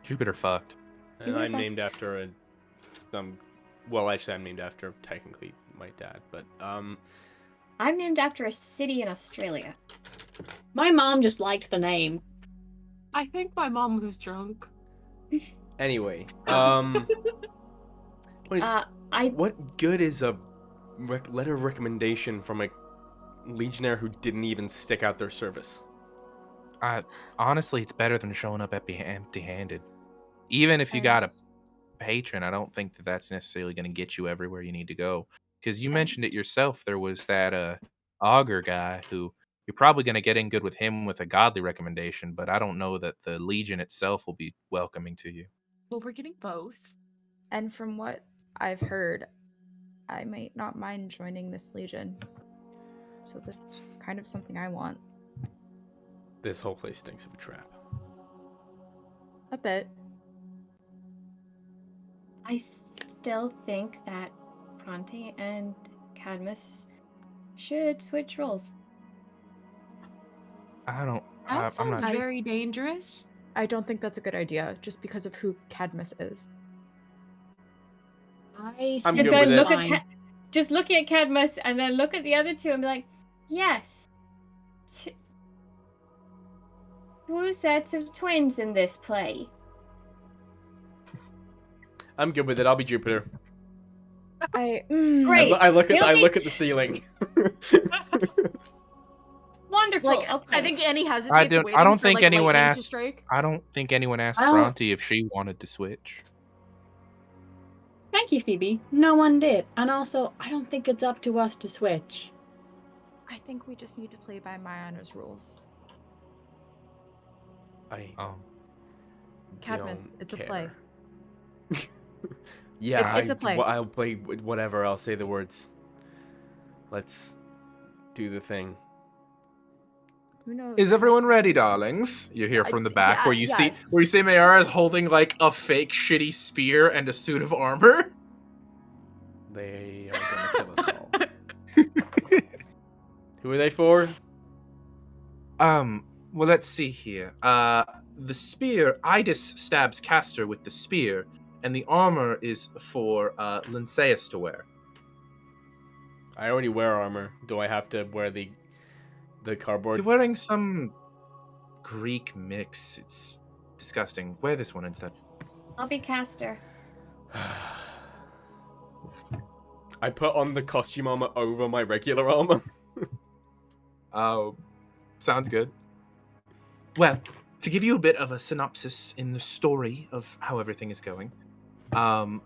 Jupiter fucked. And I'm named after well, actually I'm named after technically my dad, but I'm named after a city in Australia. My mom just liked the name. I think my mom was drunk. anyway, what is I what good is a letter of recommendation from a legionnaire who didn't even stick out their service? Honestly, it's better than showing up empty-handed. Even if you got a patron, I don't think that's necessarily going to get you everywhere you need to go. Because you mentioned it yourself. There was that augur guy who you're probably going to get in good with him with a godly recommendation, but I don't know that the Legion itself will be welcoming to you. Well, we're getting both. And from what I've heard, I might not mind joining this legion. So that's kind of something I want. This whole place stinks of a trap. A bit. I still think that Bronte and Cadmus should switch roles. I don't. That I'm sounds not. very dangerous. I don't think that's a good idea, just because of who Cadmus is. I I'm think good Just go with it. look fine. at just looking at Cadmus and then look at the other two and be like, yes. Two sets of twins in this play. I'm good with it. I'll be Jupiter. Great. I look He'll be- at the ceiling. Wonderful. Like, okay. I think Annie hesitates. I don't waiting for, think like, anyone lightning to asked. strike. I don't think anyone asked I don't- Bronte if she wanted to switch. Thank you, Phoebe. No one did. And also, I don't think it's up to us to switch. I think we just need to play by Mayanna's rules. I Cadmus, don't it's a care. play. Yeah, It's a play. I'll play whatever. I'll say the words. Let's do the thing. Who knows? Is everyone ready, darlings? You hear from the back where you see Mayara is holding like a fake shitty spear and a suit of armor. They are gonna kill us all. Who are they for? Well, let's see here. The spear, Idis stabs Castor with the spear, and the armor is for Linceus to wear. I already wear armor. Do I have to wear the cardboard? You're wearing some Greek mix. It's disgusting. Wear this one instead. I'll be Castor. I put on the costume armor over my regular armor. Oh, sounds good. Well, to give you a bit of a synopsis in the story of how everything is going, I'm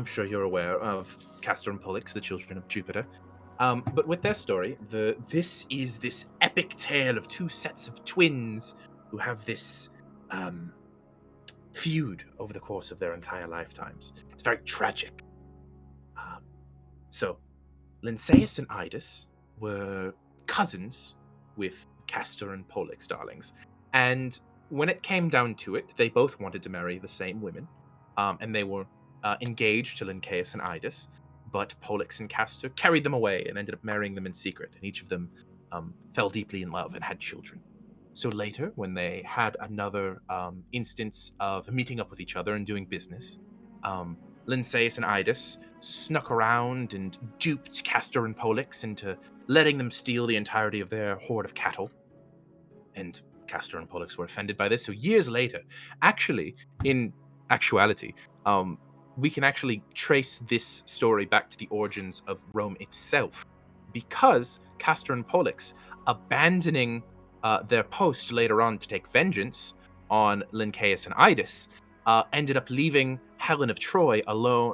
sure you're aware of Castor and Pollux, the children of Jupiter. But with their story, this is this epic tale of two sets of twins who have this feud over the course of their entire lifetimes. It's very tragic. So, Linceus and Idis were cousins with Castor and Pollux, darlings. And when it came down to it, they both wanted to marry the same women. And they were engaged to Linceus and Idis. But Pollux and Castor carried them away and ended up marrying them in secret. And each of them fell deeply in love and had children. So later, when they had another instance of meeting up with each other and doing business, Linceus and Idis snuck around and duped Castor and Pollux into letting them steal the entirety of their hoard of cattle. And Castor and Pollux were offended by this. So years later, in actuality, we can actually trace this story back to the origins of Rome itself. Because Castor and Pollux, abandoning their post later on to take vengeance on Linceus and Idis, ended up leaving Helen of Troy alone,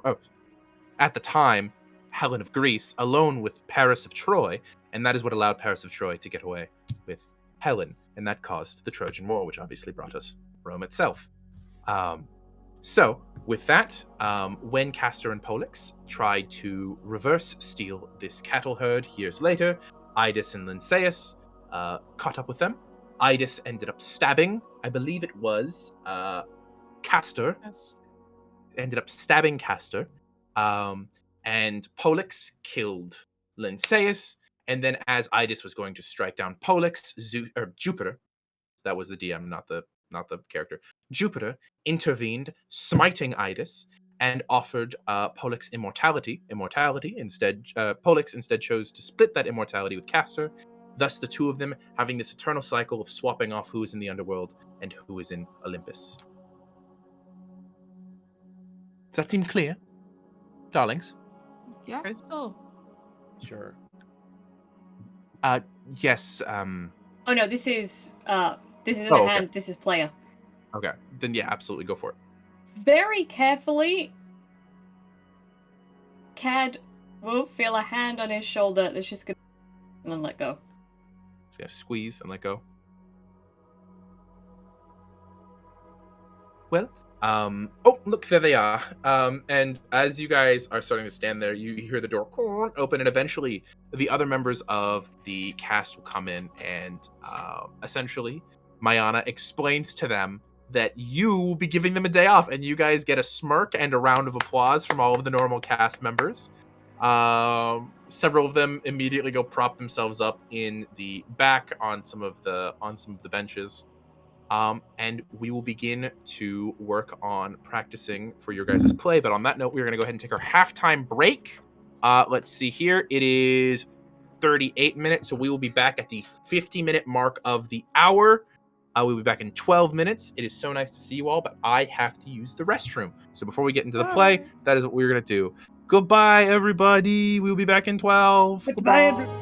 at the time, Helen of Greece, alone with Paris of Troy, and that is what allowed Paris of Troy to get away with Helen, and that caused the Trojan War, which obviously brought us Rome itself. So, with that, when Castor and Pollux tried to reverse steal this cattle herd years later, Idis and Linceus caught up with them. Idis ended up stabbing, I believe it was Castor, Yes. ended up stabbing Castor, and Pollux killed Linceus, and then as Idis was going to strike down Pollux, Jupiter, that was the DM, not the character, Jupiter intervened, smiting Idis, and offered Pollux immortality. Instead, Pollux instead chose to split that immortality with Castor, thus the two of them having this eternal cycle of swapping off who is in the underworld and who is in Olympus. Does that seem clear, darlings? Yeah. Crystal. Sure. Yes. Oh no, this is in Oh, the okay. hand. This is player. Okay. Then yeah, absolutely, go for it. Very carefully Cad will feel a hand on his shoulder that's just gonna and then let go. Just gonna squeeze and let go. Well, oh, look, there they are. And as you guys are starting to stand there, you hear the door open, and eventually the other members of the cast will come in, and essentially Mayana explains to them that you will be giving them a day off, and you guys get a smirk and a round of applause from all of the normal cast members. Several of them immediately go prop themselves up in the back on some of the benches. And we will begin to work on practicing for your guys' play. But on that note, we're going to go ahead and take our halftime break. Let's see here. It is 38 minutes, so we will be back at the 50-minute mark of the hour. We'll be back in 12 minutes. It is so nice to see you all, but I have to use the restroom. So before we get into the play, that is what we're going to do. Goodbye, everybody. We'll be back in 12. Goodbye, everyone.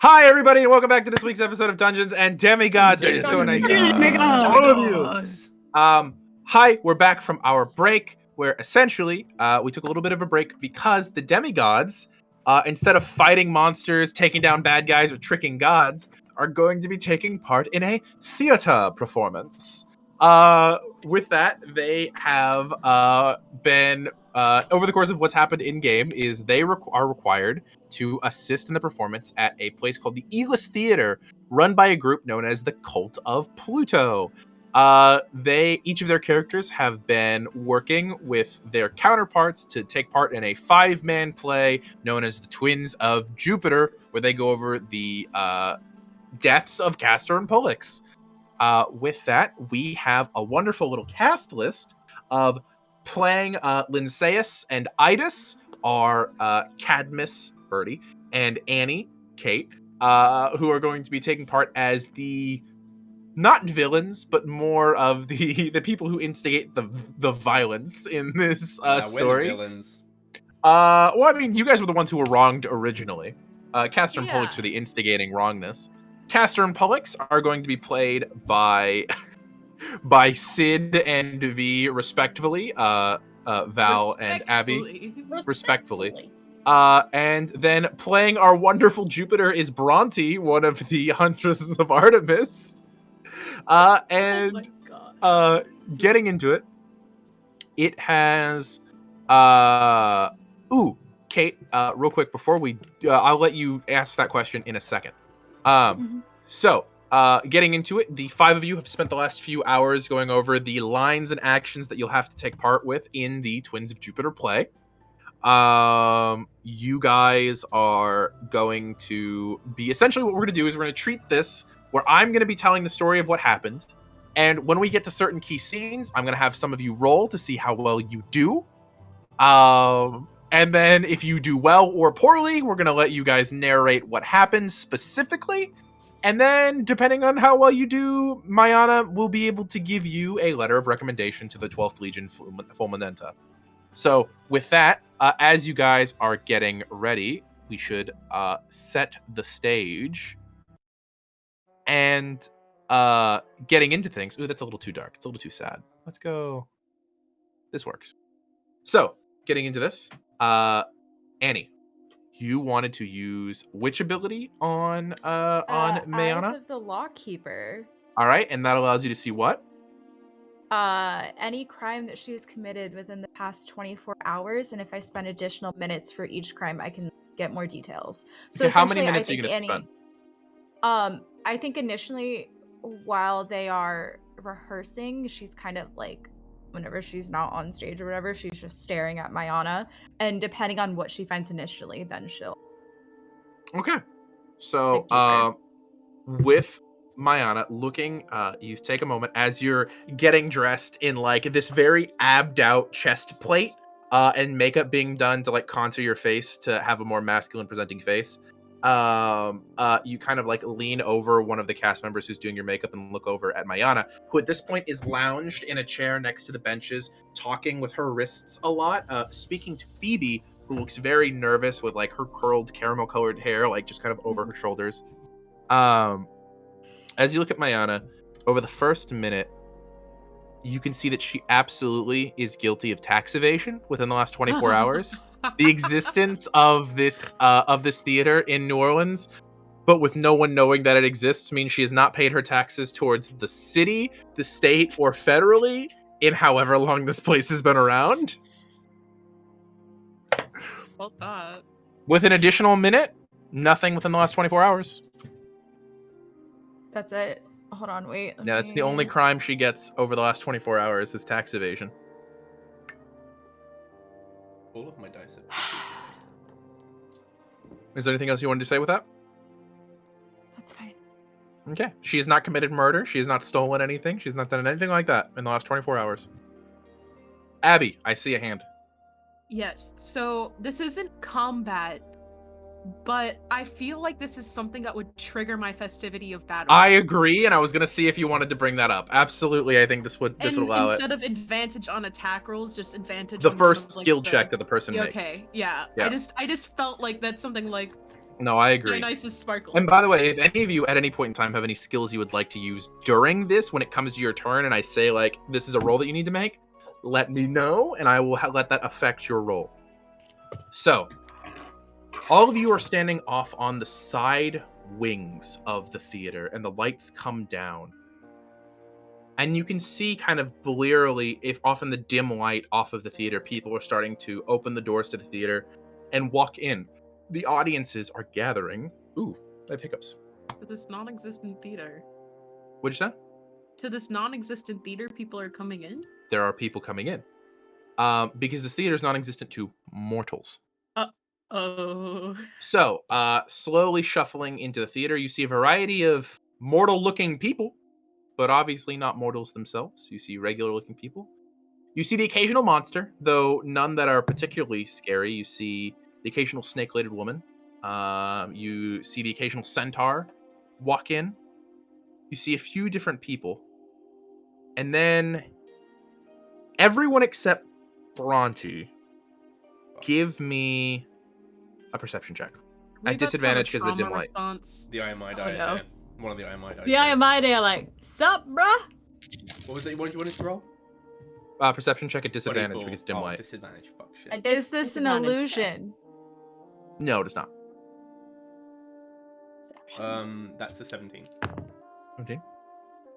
Hi, everybody, and welcome back to this week's episode of Dungeons and Demigods. It is so nice to see all of you. Hi, we're back from our break, where essentially we took a little bit of a break because the demigods, instead of fighting monsters, taking down bad guys, or tricking gods, are going to be taking part in a theater performance. With that, they have been over the course of what's happened in game is they are required to assist in the performance at a place called the Elis Theater, run by a group known as the Cult of Pluto. Each of their characters have been working with their counterparts to take part in a 5-man play known as the Twins of Jupiter, where they go over the deaths of Castor and Pollux. With that, we have a wonderful little cast list of playing Linceus and Idus are Cadmus, Burrty, and Annie, Kate, who are going to be taking part as the not villains, but more of the people who instigate the violence in this story. We're the villains. Well, I mean, you guys were the ones who were wronged originally. Castor and Pollux were the instigating wrongness. Castor and Pollux are going to be played by Syd and V, respectively. Val and Abby, respectfully. And then playing our wonderful Jupiter is Bronte, one of the Huntresses of Artemis. Getting into it, it has Kate, real quick before we I'll let you ask that question in a second. So getting into it, the 5 of you have spent the last few hours going over the lines and actions that you'll have to take part with in the Twins of Jupiter play. You guys are going to be essentially what we're going to do is we're going to treat this where I'm going to be telling the story of what happened. And when we get to certain key scenes, I'm going to have some of you roll to see how well you do. And then if you do well or poorly, we're going to let you guys narrate what happened specifically. And then, depending on how well you do, Mayana will be able to give you a letter of recommendation to the 12th Legion Fulminanta. So, with that, as you guys are getting ready, we should set the stage. And getting into things. Ooh, that's a little too dark. It's a little too sad. Let's go. This works. So, getting into this, Annie. You wanted to use which ability on Mayana? Eyes of the Lockkeeper. All right, and that allows you to see what? Any crime that she has committed within the past 24 hours, and if I spend additional minutes for each crime, I can get more details. So okay, how many minutes are you going to spend? I think initially, while they are rehearsing, she's kind of like, whenever she's not on stage or whatever, she's just staring at Mayana, and depending on what she finds initially, then she'll so with Mayana looking, you take a moment as you're getting dressed in like this very abbed out chest plate and makeup being done to like contour your face to have a more masculine presenting face. You kind of like lean over one of the cast members who's doing your makeup and look over at Mayana, who at this point is lounged in a chair next to the benches, talking with her wrists a lot, speaking to Phoebe, who looks very nervous with like her curled caramel colored hair, like just kind of over her shoulders. As you look at Mayana, over the first minute, you can see that she absolutely is guilty of tax evasion within the last 24 hours. The existence of this theater in New Orleans, but with no one knowing that it exists, means she has not paid her taxes towards the city, the state, or federally in however long this place has been around. Well thought. With an additional minute, nothing within the last 24 hours. That's it. Hold on, wait. Yeah, that's the only crime she gets over the last 24 hours is tax evasion. All of my dice have Is there anything else you wanted to say with that? That's fine. Okay. She has not committed murder. She has not stolen anything. She's not done anything like that in the last 24 hours. Abby, I see a hand. Yes. So this isn't combat, but I feel like this is something that would trigger my festivity of battle. I agree, and I was gonna see if you wanted to bring that up. Absolutely, I think this would allow it. Instead of advantage on attack rolls, just advantage. The on first like, skill check that the person makes. Okay, yeah. I just felt like that's something like No, I agree. Dionysus sparkle. And by the way, if any of you at any point in time have any skills you would like to use during this, when it comes to your turn, and I say like this is a roll that you need to make, let me know, and I will let that affect your roll. So, all of you are standing off on the side wings of the theater, and the lights come down. And you can see kind of blearily, if off in the dim light off of the theater, people are starting to open the doors to the theater and walk in. The audiences are gathering. Ooh, I have hiccups. To this non-existent theater. What'd you say? To this non-existent theater, people are coming in? There are people coming in. Because this theater is non-existent to mortals. Oh. So, slowly shuffling into the theater, you see a variety of mortal-looking people, but obviously not mortals themselves. You see regular-looking people. You see the occasional monster, though none that are particularly scary. You see the occasional snake-related woman. You see the occasional centaur walk in. You see a few different people. And then everyone except Bronte, give me a perception check. We At disadvantage because of the dim light. Response. The IMI Oh, died no. there. One of the IMI died. The IMI are like, sup, bruh? What was it? What did you want to roll? Perception check at disadvantage 24. because dim Oh, light. disadvantage. Fuck shit. Is this an Disadvantage illusion? No, it is not. That's a 17. Okay.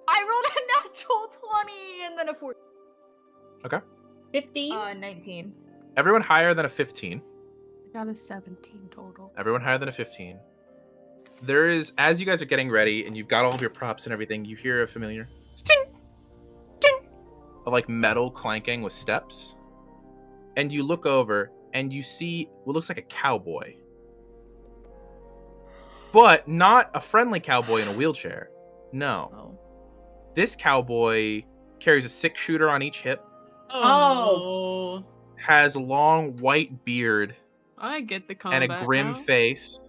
I rolled a natural 20 and then a 14. 15. 19. Everyone higher than a 15. I got a 17 total. Everyone higher than a 15. There is, as you guys are getting ready and you've got all of your props and everything, you hear a familiar ting, ting, of like metal clanking with steps. And you look over and you see what looks like a cowboy. But not a friendly cowboy in a wheelchair. No. Oh. This cowboy carries a 6-shooter on each hip, Oh. No. has a long white beard I get the combat and a grim now. face.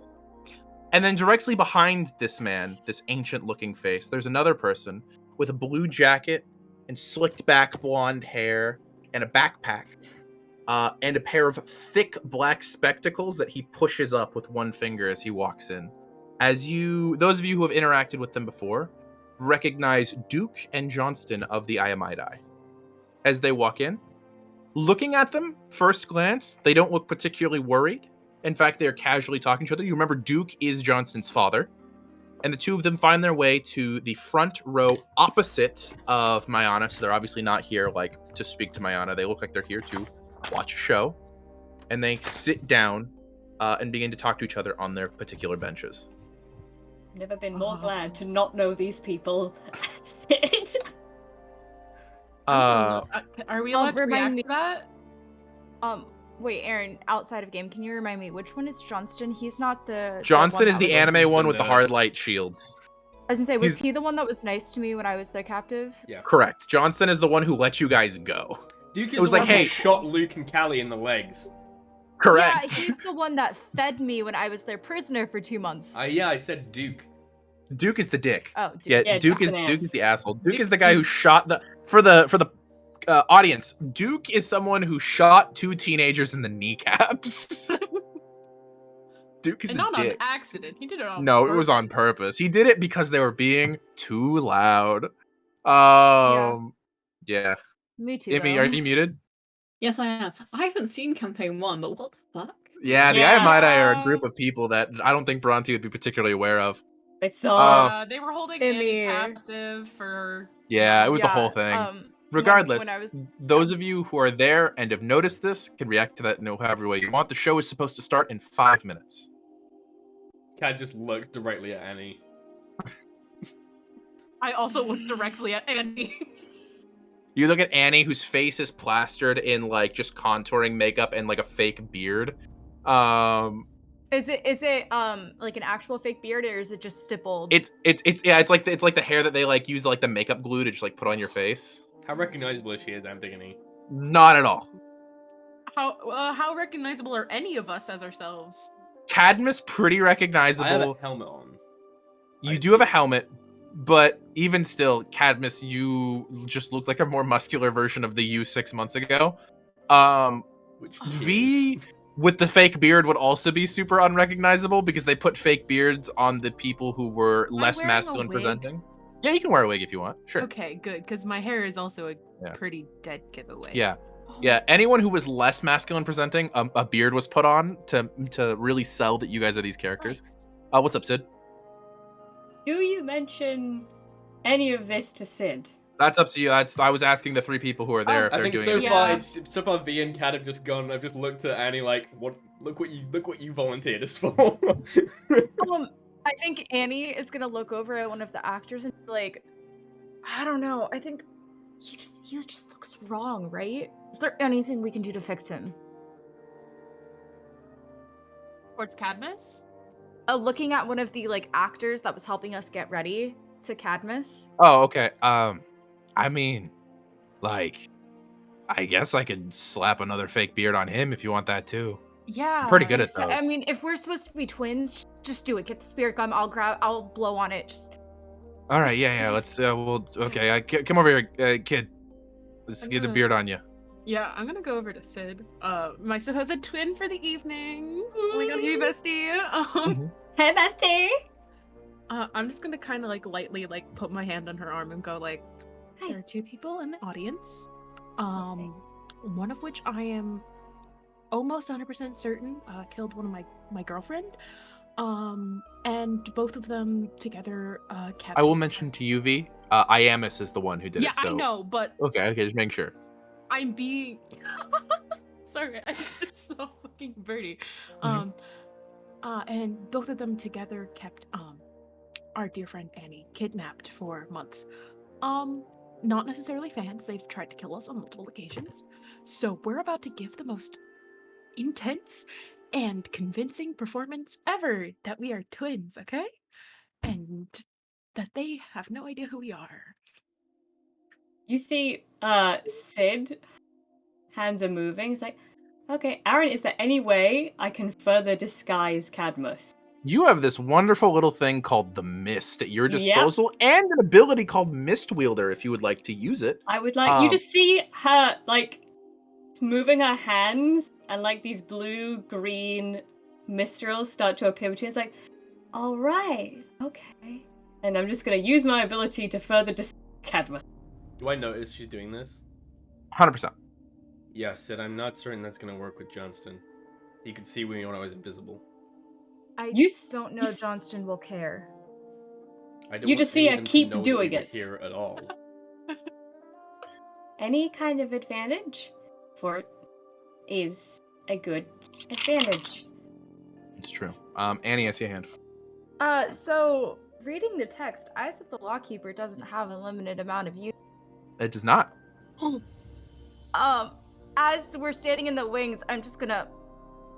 And then directly behind this man, this ancient-looking face, there's another person with a blue jacket and slicked back blonde hair and a backpack and a pair of thick black spectacles that he pushes up with one finger as he walks in. As those of you who have interacted with them before, recognize Duke and Johnston of the Iamidai. As they walk in, looking at them, first glance, they don't look particularly worried. In fact, they're casually talking to each other. You remember Duke is Johnston's father. And the two of them find their way to the front row opposite of Mayana. So they're obviously not here to speak to Mayana. They look like they're here to watch a show. And they sit down and begin to talk to each other on their particular benches. Never been more glad to not know these people. Sid. Are we allowed to remind react me- to that? Wait, Aaron, outside of game, can you remind me which one is Johnston? He's not the Johnston one is that the was- anime one the with the nerd. hard light shields. I was gonna say, was he's- he the one that was nice to me when I was their captive? Yeah. Correct. Johnston is the one who let you guys go. Duke is It was the like, one who hey- shot Luke and Callie in the legs. Correct. Yeah, he's the one that fed me when I was their prisoner for 2 months. Yeah, I said Duke. Duke is the dick. Oh, dude. Yeah, Yeah, Duke Duke's is an Duke ass. is the asshole. Duke is the guy who shot for the audience. Duke is someone who shot 2 teenagers in the kneecaps. Duke is And a not on dick. accident. He did it on No, it was on purpose. He did it because they were being too loud. Yeah. Me too. Immy, though. are you muted? Yes, I am. I haven't seen campaign 1, but what the fuck? Yeah, the Yeah. Iamidai are a group of people that I don't think Bronte would be particularly aware of. I saw. They were holding Emmy. Annie captive for. Yeah, it was a whole Yeah, thing. Regardless, when I was those of you who are there and have noticed this can react to that in however way you want. The show is supposed to start in 5 minutes. Cat just looked directly at Annie. I also looked directly at Annie. You look at Annie, whose face is plastered in just contouring makeup and a fake beard. Is it like an actual fake beard or is it just stippled? It's like the hair that they use the makeup glue to just put on your face. How recognizable is she as Antigone? Not at all. How recognizable are any of us as ourselves? Cadmus pretty I have a recognizable. helmet on. You I do have a see. helmet, but even still, Cadmus, you just look like a more muscular version of the you 6 months ago. Which V, with the fake beard would also be super unrecognizable because they put fake beards on the people who were Am I less wearing a masculine wig? presenting. Yeah, you can wear a wig if you want. Sure. Okay, good, because my hair is also a Yeah. pretty dead giveaway. Yeah. Yeah, anyone who was less masculine presenting, a beard was put on to really sell that you guys are these characters. Nice. What's up, Syd? Do you mention any of this to Syd? That's up to you. I was asking the 3 people who are there if I they're think doing so it. far, Yeah. it's so far V and Kat have just gone. I've just looked at Annie like, what? Look what you volunteered us for. I think Annie is gonna look over at one of the actors and be like, I don't know. I think he just looks wrong, right? Is there anything we can do to fix him? Towards Cadmus? Looking at one of the like actors that was helping us get ready to Cadmus. Oh, okay. I mean, like, I guess I could slap another fake beard on him if you want that too. Yeah. I'm pretty good at So, those. I mean, if we're supposed to be twins, just do it. Get the spirit gum. I'll blow on it. Just All right, yeah. Let's. Okay. Come over here, kid. Let's I'm get the gonna- beard on you. Yeah, I'm gonna go over to Syd. My supposed twin for the evening. Oh my god, hey bestie. Hey, bestie! I'm just gonna kind of like lightly like put my hand on her arm and go like, Hi. there are 2 people in the audience. One of which I am almost 100% certain killed one of my girlfriend. And both of them together kept. I will mention to you, V. Iamus is the one who did Yeah, it. So. I know, but Okay, just making sure. I'm being. Sorry, it's so fucking Burrty. And both of them together kept our dear friend Annie kidnapped for months. Not necessarily fans. They've tried to kill us on multiple occasions. So we're about to give the most intense and convincing performance ever that we are twins, okay? And that they have no idea who we are. You see, Syd, hands are moving. It's like, okay, Aaron, is there any way I can further disguise Cadmus? You have this wonderful little thing called the Mist at your Yep. disposal, and an ability called Mist Wielder if you would like to use it. I would like you to see her, like, moving her hands, and, like, these blue-green mistrals start to appear between us. Like, all right, okay. And I'm just going to use my ability to further disguise Cadmus. Do I notice she's doing this? 100%. Yeah, Syd, I'm not certain that's gonna work with Johnston. He could see me when I was invisible. I You don't know you s- Johnston will care. I don't You want just see any her of them to keep know that doing we were it. here at all. Any kind of advantage for it is a good advantage. It's true. Annie, I see a hand. So reading the text, Eyes of the Lawkeeper doesn't have a limited amount of use. It does not. As we're standing in the wings, I'm just gonna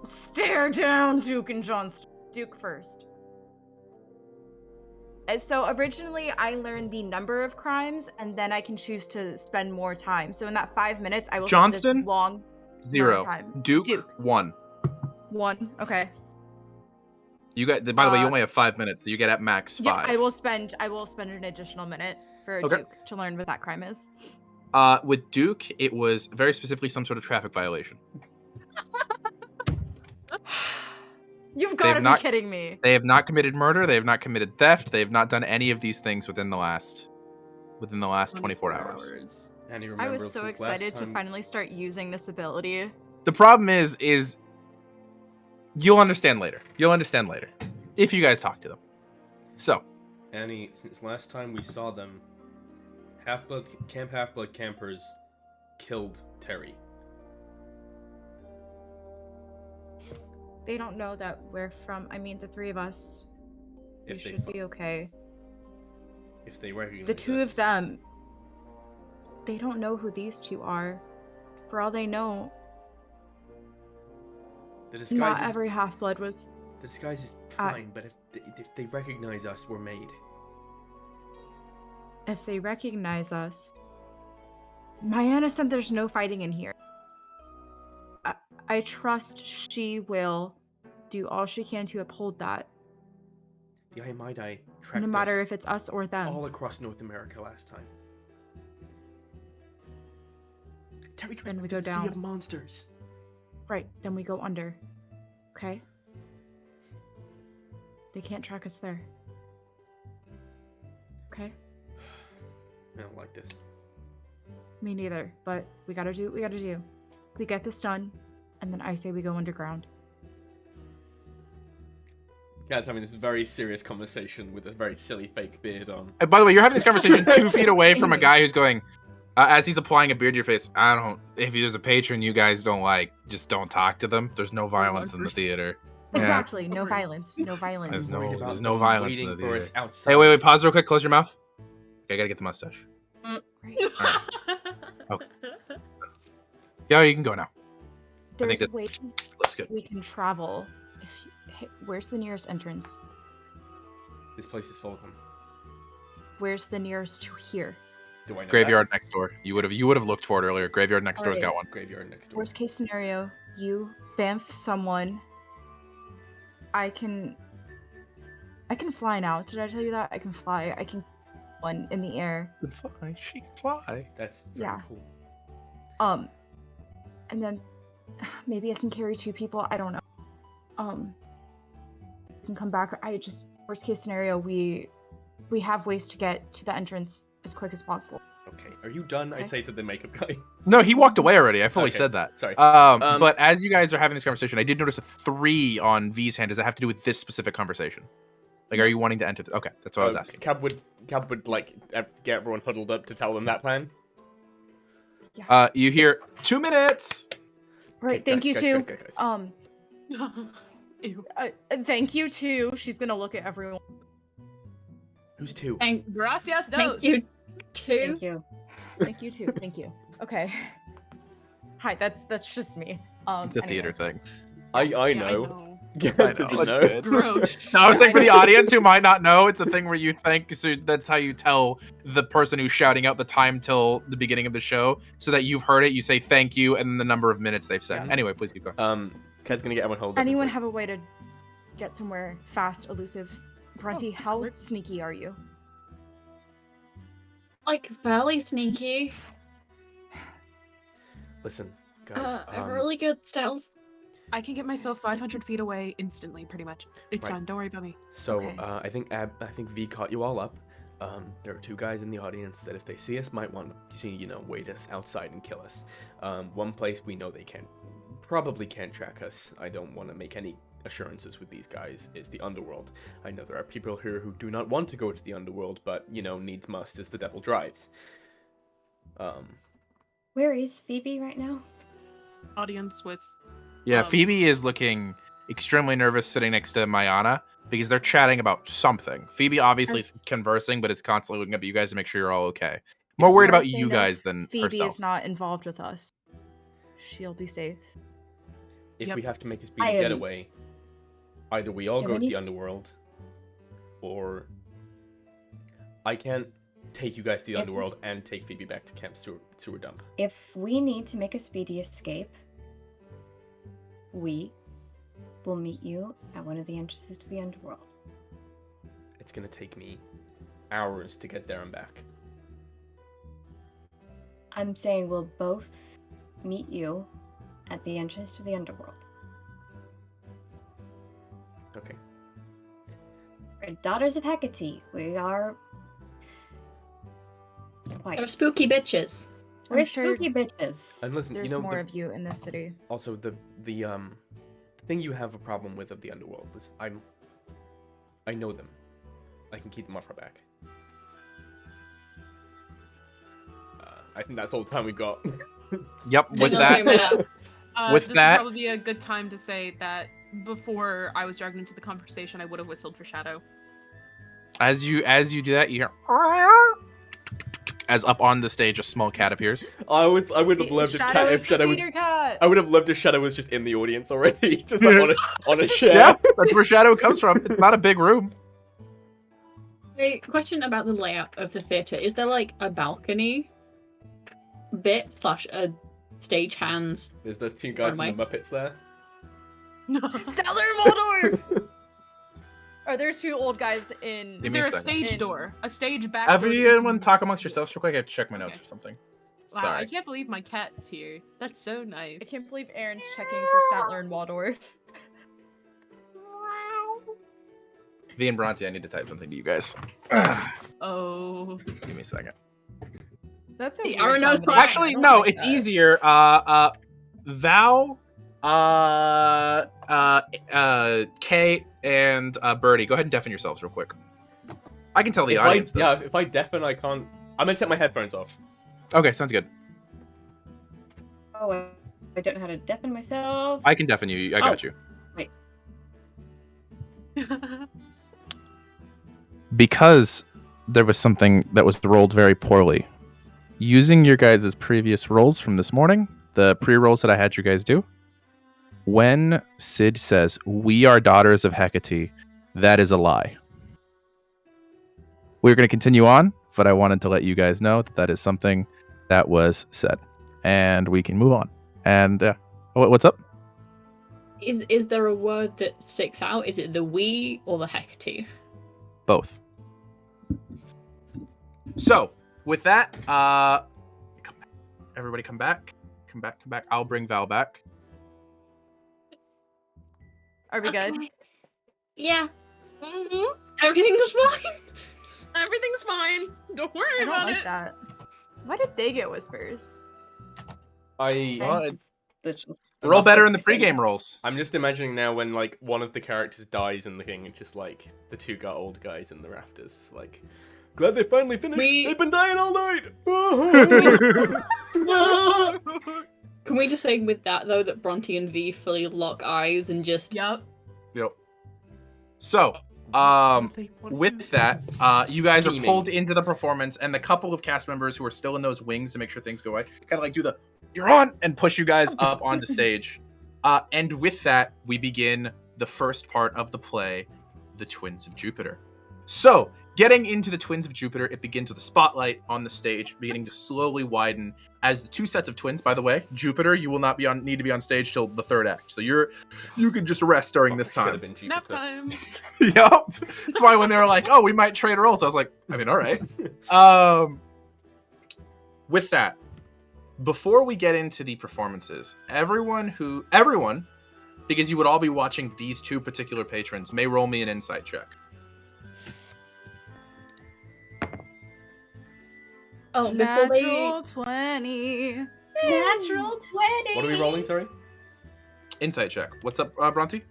stare down Duke and Johnston. Duke first. And so originally I learned the number of crimes, and then I can choose to spend more time. So in that 5 minutes, I will spend Johnston? this long 0. time. Duke, 1. 1. Okay. You got. By the way, you only have 5 minutes, so you get at max 5. Yeah, I will spend an additional minute for Okay. Duke to learn what that crime is. With Duke, it was very specifically some sort of traffic violation. You've got to be not- kidding me. They have not committed murder. They have not committed theft. They have not done any of these things within the last 24 hours. And he I remembers was so his last excited to time- finally start using this ability. The problem is you'll understand later. You'll understand later if you guys talk to them. So, Annie, since last time we saw them, Half-Blood campers killed Terry. They don't know that we're from. I mean, the 3 of us. We If they should be okay. If they recognize The 2 us. of them. They don't know who these 2 are. For all they know, The disguise not is every half-blood was. the disguise is fine, but if they recognize us, we're made. If they recognize us. Myanna said there's no fighting in here. I trust she will do all she can to uphold that, The Immy tracked no matter us if it's us or them. all across North America last time. Terry Then we tracked go the Sea down. of Monsters. Right, then we go under. Okay? They can't track us there. Okay? I don't like this. Me neither, but we gotta do what we gotta do. We get this done, and then I say we go underground. Guys, having this very serious conversation with a very silly fake beard on. And by the way, you're having this conversation 2 feet away from a guy who's going, as he's applying a beard to your face, if there's a patron you guys don't like, just don't talk to them. There's no violence in the theater. Exactly, Yeah. no violence. No violence. There's no violence in the for us theater. outside. Hey, wait, pause real quick, close your mouth. Okay, I gotta get the mustache. Okay. Yeah, you can go now. There's this ways looks good. we can travel. Where's the nearest entrance? This place is full of them. Where's the nearest to here? Do I know Graveyard next door. You would have looked for it earlier. Graveyard next door's got one. that? Graveyard next door. Worst case scenario, you bamf someone. I can fly now. Did I tell you that? I can fly. I can one in the air. Fly. She can fly. That's very Yeah. cool. And then maybe I can carry 2 people. I don't know. Can come back. Worst case scenario, we have ways to get to the entrance as quick as possible. Okay, are you done? I Okay. say to the makeup guy. No, he walked away already. I fully Okay, said that. sorry. But as you guys are having this conversation, I did notice a 3 on V's hand. Does that have to do with this specific conversation? Like, are you wanting to enter? Okay, that's what I was asking. Cab would like get everyone huddled up to tell them that plan. You hear 2 minutes. Right. Okay, Thank guys, you guys, too. guys, guys. Ew. Thank you too. She's gonna look at everyone. Who's 2? Thank, Gracias, thank dos. you, too. Thank you. Thank you too. Thank you. Okay. Hi. That's just me. It's a theater thing. I Yeah, know. I know, it's good. Gross. No, I was saying for the audience who might not know, it's a thing where you think, so that's how you tell the person who's shouting out the time till the beginning of the show, so that you've heard it, you say thank you, and then the number of minutes they've said. Yeah. Anyway, please keep going. Ked's gonna get everyone huddled up. Anyone and say, have a way to get somewhere fast, elusive? Bronte, that's how weird. sneaky are you? Like, fairly sneaky. Listen, guys. I have really good stealth. I can get myself 500 feet away instantly, pretty much. It's Right. fine. Don't worry about me. So Okay. I think V caught you all up. There are 2 guys in the audience that if they see us might want to wait us outside and kill us. One place we know they probably can't track us. I don't want to make any assurances with these guys is the underworld. I know there are people here who do not want to go to the underworld, but needs must as the devil drives. Where is Phoebe right now? Audience with. Yeah, Phoebe is looking extremely nervous sitting next to Mayana because they're chatting about something. Phoebe obviously is conversing, but is constantly looking up at you guys to make sure you're all okay. More worried about you guys than Phoebe herself. is not involved with us. She'll be safe. If Yep. we have to make a I speedy am- getaway, either we all Yeah, go we to the need- underworld, or I can't take you guys to the If- underworld and take Phoebe back to Camp Sewer Dump. If we need to make a speedy escape, we will meet you at one of the entrances to the underworld. It's gonna take me hours to get there and back. I'm saying we'll both meet you at the entrance to the underworld. Okay. We're daughters of Hecate. We are white. They're spooky bitches. We're I'm sure spooky bitches. And listen, There's more of you in this city. also the thing you have a problem with of the underworld is I know them. I can keep them off our back. I think that's all the time we've got. Yep, with Thank you, that, Matt. With this that- would probably be a good time to say that before I was dragged into the conversation, I would have whistled for Shadow. as you do that, you hear as up on the stage a small cat appears. I would have loved if Shadow is the Shadow was. leader cat. I would have loved if Shadow was just in the audience already, just like on a chair. Yeah, that's where Shadow comes from. It's not a big room. Wait, question about the layout of the theatre. Is there like a balcony bit / a stage hands? There's those 2 guys from Or the Muppets there. Stellar Waldorf! Are there 2 old guys in... Give Is me a there a second. stage In- door? A stage back door? that you Everyone can- talk amongst yourselves real quick. I have to check my notes for something. Wow, Sorry. I can't believe my cat's here. That's so nice. I can't believe Aaron's checking for Statler and Waldorf. V and Bronte, I need to type something to you guys. Oh. Give me a second. That's a The weird Aaron knows combination. why. Actually, I don't no, like it's that. easier. Val, Kay, and Burrty, go ahead and deafen yourselves real quick. I can tell the audience this. If I deafen, I can't. I'm gonna take my headphones off. Okay, sounds good. Oh, I don't know how to deafen myself. I can deafen you. I got you. Wait. Because there was something that was rolled very poorly. Using your guys' previous rolls from this morning, the pre-rolls that I had you guys do, when Syd says, "We are daughters of Hecate," that is a lie. We're going to continue on, but I wanted to let you guys know that that is something that was said. And we can move on. And what's up? Is there a word that sticks out? Is it the we or the Hecate? Both. So, with that, everybody come back. Come back. I'll bring Val back. Are we good? Okay. Yeah. Mhm. Everything was fine. Everything's fine. Don't worry I don't about like it. that. Why did they get whispers? Well, That's just roll better in the thing. pregame rolls. I'm just imagining now when like one of the characters dies in the thing, it's just like the two old guys in the rafters, just like, glad they finally finished. They've been dying all night. Can we just say with that though that Bronte and V fully lock eyes and just Yep. Yep. So, with that, you guys are Steaming. pulled into the performance, and the couple of cast members who are still in those wings to make sure things go right, kind of like do the "you're on" and push you guys up onto stage. And with that, we begin the first part of the play, The Twins of Jupiter. So, getting into the Twins of Jupiter, it begins with a spotlight on the stage, beginning to slowly widen as the two sets of twins. By the way, Jupiter, you will not need to be on stage till the third act, so you can just rest during this Should have time. been Jupiter. Nap time. Yup. That's why when they were like, "Oh, we might trade roles," I was like, "I mean, all right." With that, before we get into the performances, everyone, because you would all be watching these two particular patrons, may roll me an insight check. oh before they Natural 20. Natural 20. What are we rolling? Sorry. Insight check. What's up, Bronte?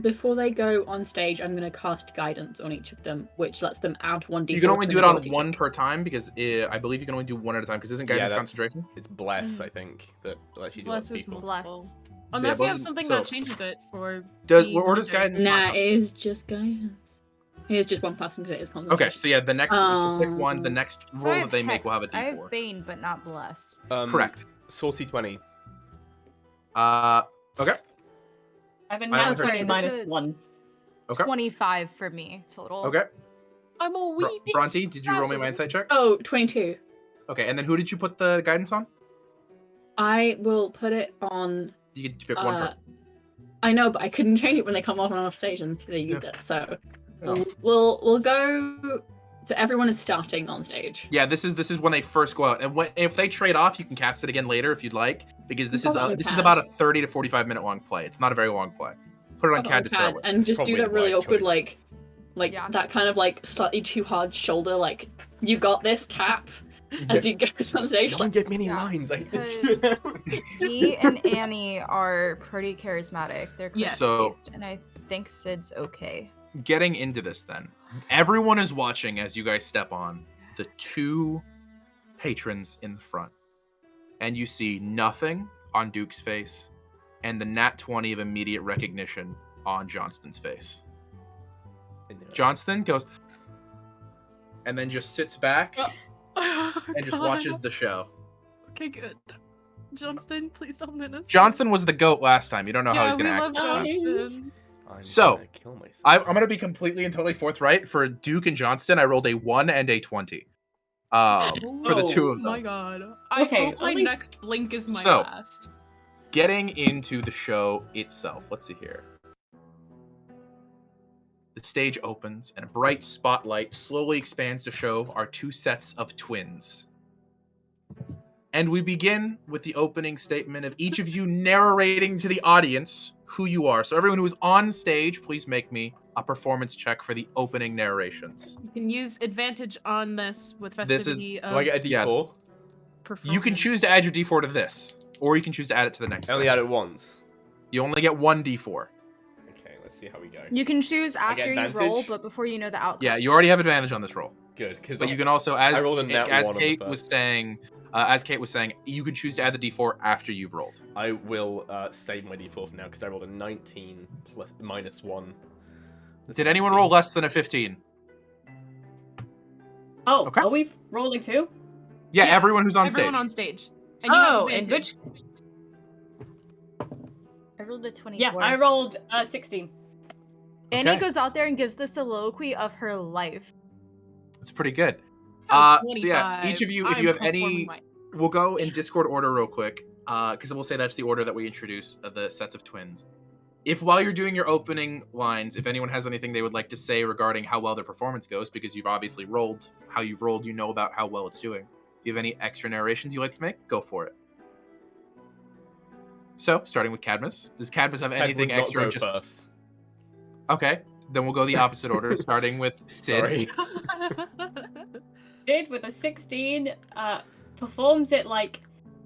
before they go on stage, I'm gonna cast guidance on each of them, which lets them add 1d4. You can only to do an it on ability one check. per time because I believe you can only do one at a time because isn't guidance that's- concentration? It's bless, I think, that lets you do Bless other is people. Bless. Unless you have something that so- changes it for. Does being or does leader. guidance? Nah, not- it is just guidance. It is just one person because it is concentration. Okay, so yeah, the next so pick one. The Um, next So roll I that they make Hex. will have a I D4. have Bane, but not Bless. Correct. Saucy 20. Okay. I have a I nat haven't heard 20 it. minus That's a- 1. Okay. 25 for me total. Okay. I'm a wee bit. Bronte, did you roll me my frazzled. insight check? Oh, 22. Okay, and then who did you put the guidance on? I will put it on. You get to pick one person. I know, but I couldn't change it when they come off on our stage and they use it. So Yeah. we'll go. So everyone is starting on stage. Yeah, this is when they first go out, and if they trade off, you can cast it again later if you'd like, because this is Probably this is Cad. about a 30 to 45 minute long play. It's not a very long play. Put it on Oh, Cad to start Cad, with. and It's just do probably that a really wise awkward, choice. like Yeah. that kind of like slightly too hard shoulder, like you got this tap as he goes on stage. Don't Like, get many Yeah, lines. I because- Me and Annie are pretty charismatic. They're Yes. So- based, and I think Syd's okay. Getting into this then. Everyone is watching as you guys step on the two patrons in the front. And you see nothing on Duke's face and the nat 20 of immediate recognition on Johnston's face. Johnston goes and then just sits back Oh, and just God. watches the show. Okay, good. Johnston, please don't let us. Johnston was the GOAT last time. You don't know how Yeah, he's we going to love act this time. Johnston. I'm So, gonna kill myself. I'm going to be completely and totally forthright. For Duke and Johnston, I rolled a 1 and a 20. For the two of Oh them. my god. I Okay, hope my at least- next blink is my So- last. Getting into the show itself. Let's see here. The stage opens and a bright spotlight slowly expands to show our two sets of twins. And we begin with the opening statement of each of you narrating to the audience who you are. So everyone who is on stage, please make me a performance check for the opening narrations. You can use advantage on this with This is- festivity Do I get a D4? Yeah. You can choose to add your D4 to this, or you can choose to add it to the next I only thing. add it once. You only get one D4. Okay, let's see how we go. You can choose I get after you roll, advantage? but before you know the outcome. Yeah, you already have advantage on this roll. Good, because But you can also, as I rolled a nat as 1 on the Kate was first. saying, you can choose to add the D4 after you've rolled. I will save my D4 for now because I rolled a 19 minus 1. Did anyone roll less than a 15? Oh, Okay. are we rolling too? Yeah, Yeah, everyone who's on Everyone stage. on stage. And you have Oh, and advantage. which? I rolled a 24. Yeah, I rolled 16. Annie Okay. goes out there and gives the soliloquy of her life. It's pretty good. I'm So yeah, each of you, if I'm you have performing any, my- we'll go in Discord order real quick, because we'll say that's the order that we introduce the sets of twins. If while you're doing your opening lines, if anyone has anything they would like to say regarding how well their performance goes, because you've obviously rolled how you've rolled, you know about how well it's doing. If you have any extra narrations you like to make, go for it. So, starting with Cadmus. Does Cadmus have anything Would not extra? go Just first. okay. Then we'll go the opposite order, starting with Syd. Sorry. Did with a 16, performs it like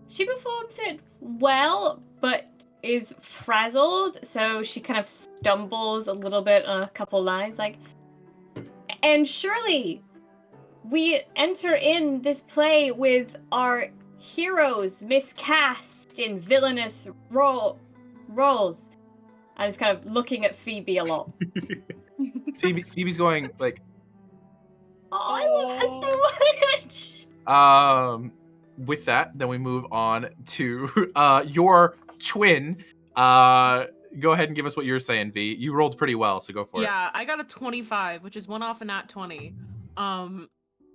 she performs it well, but is frazzled, so she kind of stumbles a little bit on a couple lines, like. And surely, we enter in this play with our heroes miscast in villainous roles. I was kind of looking at Phoebe a lot. Phoebe's going like, Oh, I love her so much. with that, then we move on to your twin. Go ahead and give us what you're saying, V. You rolled pretty well, so go for it. Yeah, I got a 25, which is one off a nat 20.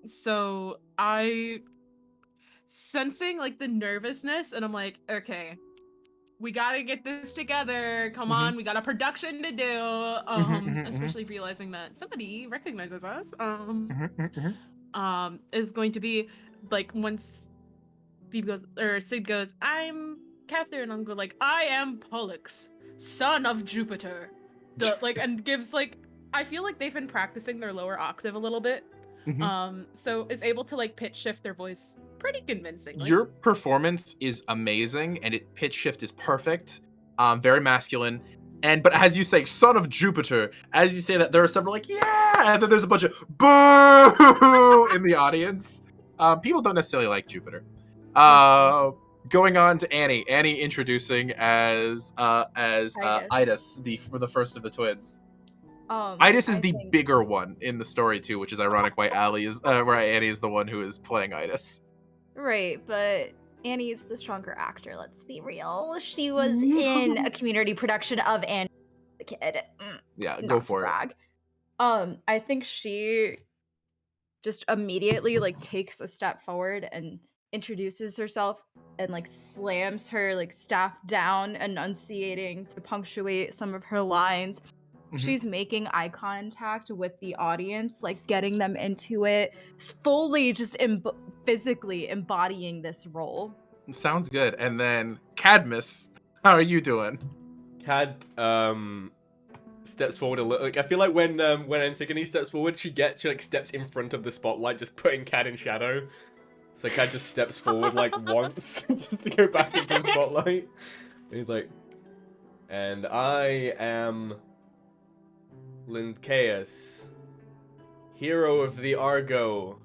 So I sensing like the nervousness, and I'm like, okay, we gotta get this together. Come on, we got a production to do. Especially realizing that somebody recognizes us. Is going to be like once Phoebe goes or Syd goes, I'm Castor, and I'm go like, I am Pollux, son of Jupiter. And gives like, I feel like they've been practicing their lower octave a little bit. So is able to like pitch shift their voice pretty convincingly. Your performance is amazing, and pitch shift is perfect. Very masculine. But as you say, son of Jupiter, as you say that, there are several like, yeah, and then there's a bunch of boo in the audience. People don't necessarily like Jupiter. Going on to Annie. Annie introducing as Idas, the first of the twins. Idas is the bigger one in the story too, which is ironic why Annie is the one who is playing Idas. Right, but Annie's the stronger actor, let's be real. She was in a community production of Annie the Kid. Yeah, Not go to for it. brag. I think she just immediately like takes a step forward and introduces herself and like slams her like staff down, enunciating to punctuate some of her lines. She's making eye contact with the audience, like getting them into it, fully just physically embodying this role. Sounds good. And then Cadmus, how are you doing? Cad steps forward a little. Like, I feel like when Antigone steps forward, she like steps in front of the spotlight, just putting Cad in shadow. So Cad just steps forward like once just to go back into the spotlight. And he's like, and I am Lyncaeus, hero of the Argo,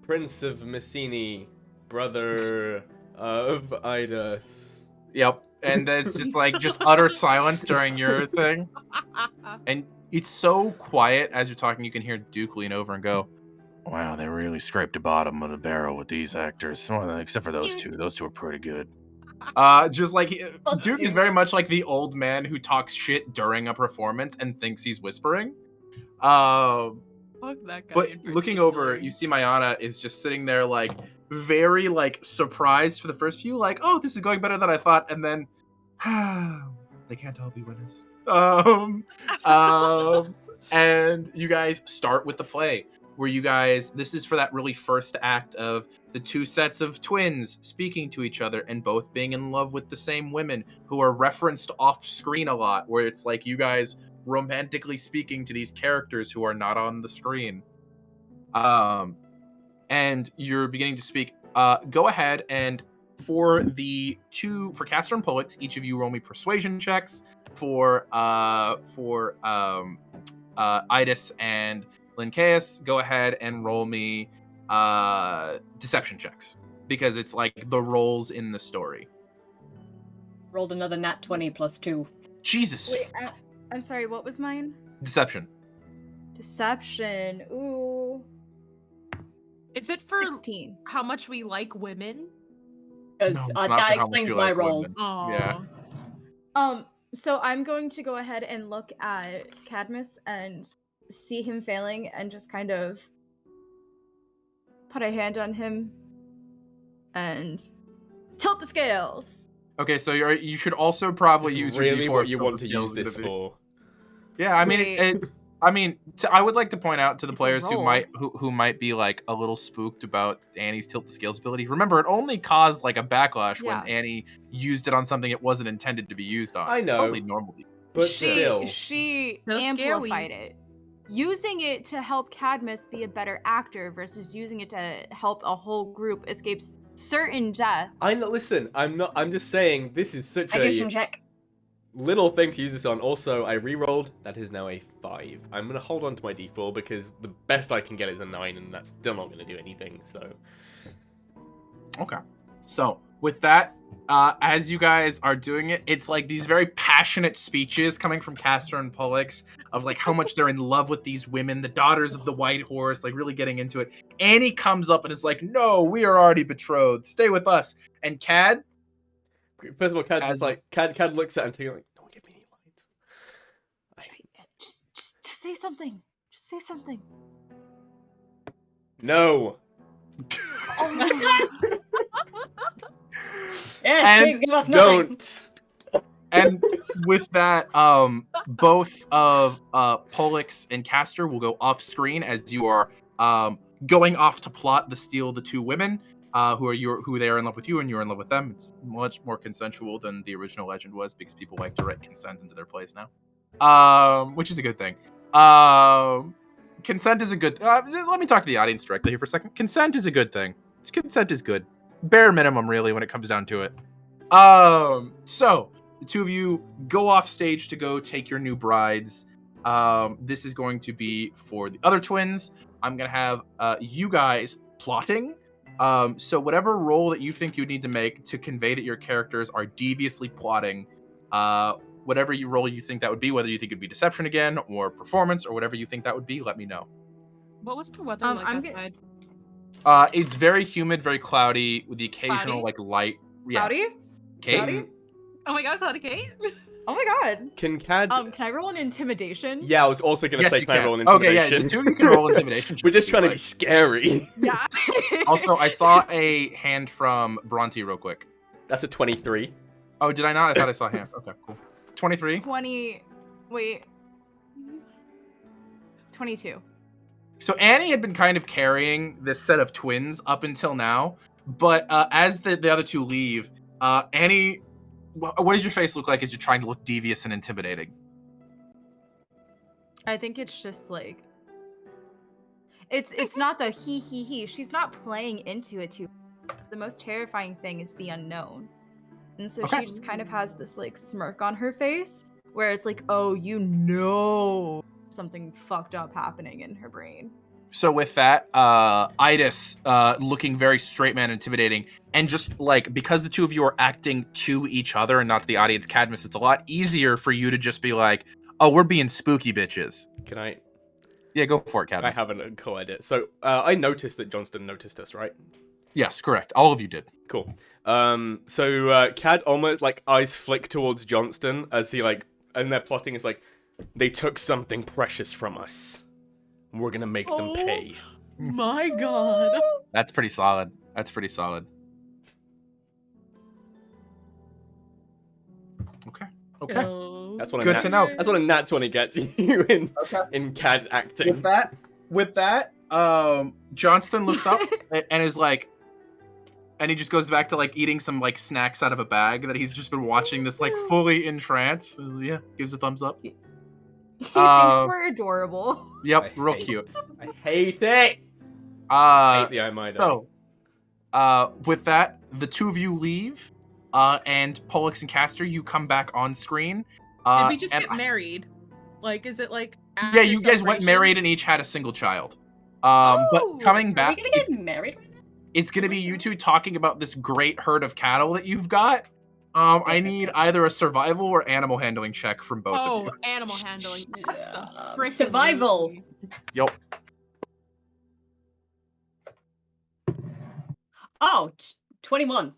prince of Messini, brother of Idas. Yep. And it's just like utter silence during your thing. And it's so quiet as you're talking, you can hear Duke lean over and go, wow, they really scraped the bottom of the barrel with these actors. Well, except for those two. Those two are pretty good. Just like Duke is very much like the old man who talks shit during a performance and thinks he's whispering. Fuck that guy. But in looking over, particular. you see Mayana is just sitting there like very like surprised for the first few, like, oh, this is going better than I thought, and then they can't all be winners. And you guys start with the play. where you guys, this is for that really first act of the two sets of twins speaking to each other and both being in love with the same women who are referenced off screen a lot, where it's like you guys romantically speaking to these characters who are not on the screen. And you're beginning to speak. Go ahead and for Castor and Pollux, each of you roll me persuasion checks. For Idis and Lincaeus, go ahead and roll me deception checks, because it's like the roles in the story. Rolled another nat 20 plus 2. Jesus. Wait, I'm sorry, what was mine? Deception. Deception. Ooh. Is it for 16. how much we like women? Because No, it's not for that how much explains you my like role. women. Aww. Yeah. So I'm going to go ahead and look at Cadmus and see him failing and just kind of put a hand on him and tilt the scales. Okay, so you should also probably It's use really your D4 what you for want the to skills use this to be- for. Yeah, I mean, Wait. I would like to point out to the It's a players who roll. might be like a little spooked about Annie's tilt the scales ability. Remember, it only caused like a backlash Yeah. when Annie used it on something it wasn't intended to be used on. I It's know. totally normal. But she still. So amplified scary. it. Using it to help Cadmus be a better actor versus using it to help a whole group escape certain death. Listen, I'm just saying, this is such Addition a check. little thing to use this on. Also, I re-rolled. That is now a 5. I'm going to hold on to my D4 because the best I can get is a 9, and that's still not going to do anything, so... Okay. So, with that, as you guys are doing it, it's like these very passionate speeches coming from Castor and Pollux of like how much they're in love with these women, the daughters of the White Horse, like really getting into it. Annie comes up and is like, "No, we are already betrothed. Stay with us." And Cad, First of all, Cad's As- just like... Cad looks at Antigone like, don't give me any lines. Just say something. Just say something. No! Oh my god. Yes, And give us nothing. Don't! and with that, both of Pollux and Castor will go off screen as you are going off to plot the steal the two women. Who they are in love with you and you're in love with them. It's much more consensual than the original legend was, because people like to write consent into their plays now, which is a good thing. Consent is a good. Let me talk to the audience directly here for a second. Consent is a good thing. Consent is good, bare minimum, really, when it comes down to it. So the two of you go off stage to go take your new brides. This is going to be for the other twins. I'm gonna have you guys plotting. So whatever role that you think you need to make to convey that your characters are deviously plotting, whatever role you think that would be, whether you think it'd be deception again or performance or whatever you think that would be, let me know. What was the weather like I'm outside? It's very humid, very cloudy, with the occasional Cloudy? like light. Yeah. Cloudy? Kate? Cloudy? Oh my god, Cloudy Kate? Oh my god. Can Cad... Can I roll an intimidation? Yeah, I was also going to Yes, say you can I can. roll an Okay, yeah, intimidation? the two of you can roll intimidation We're checks just if trying to you'd be scary. Yeah. Also, I saw a hand from Bronte real quick. That's a 23. Oh, did I not? I thought I saw a hand. Okay, cool. 23. 22. So Annie had been kind of carrying this set of twins up until now, but as the other two leave, Annie, what does your face look like as you're trying to look devious and intimidating? I think it's just like it's not the he. She's not playing into it too. The most terrifying thing is the unknown. And so Okay. she just kind of has this like smirk on her face where it's like, "Oh, you know something fucked up happening in her brain." So with that, Idis looking very straight man intimidating, and just like because the two of you are acting to each other and not to the audience, Cadmus, it's a lot easier for you to just be like, "Oh, we're being spooky bitches." Can I... Yeah, go for it, I Cadmus. haven't a co-edit. So, I noticed that Johnston noticed us, right? Yes, correct. All of you did. Cool. So Cad almost, like, eyes flick towards Johnston as he, like... And their plotting is like, they took something precious from us. We're gonna make them pay. My god. That's pretty solid. That's pretty solid. Okay. Okay. That's what Good to know. That's what a nat 20 gets you in Cad acting. With that, Johnston looks up and is like, and he just goes back to like eating some like snacks out of a bag that he's just been watching this like fully in trance. Yeah, gives a thumbs up. He thinks Uh, we're adorable. Yep, real cute. I hate it. I hate the Imida. So, with that, the two of you leave, and Pollux and Castor, you come back on screen. Did we just get married? Like, is it like? Yeah, you guys went celebration? married and each had a single child. But coming Are we back, gonna get married? it's gonna be you two talking about this great herd of cattle that you've got. I need either a survival or animal handling check from both of you. Oh, animal handling. Survival. Yep. Oh, 21.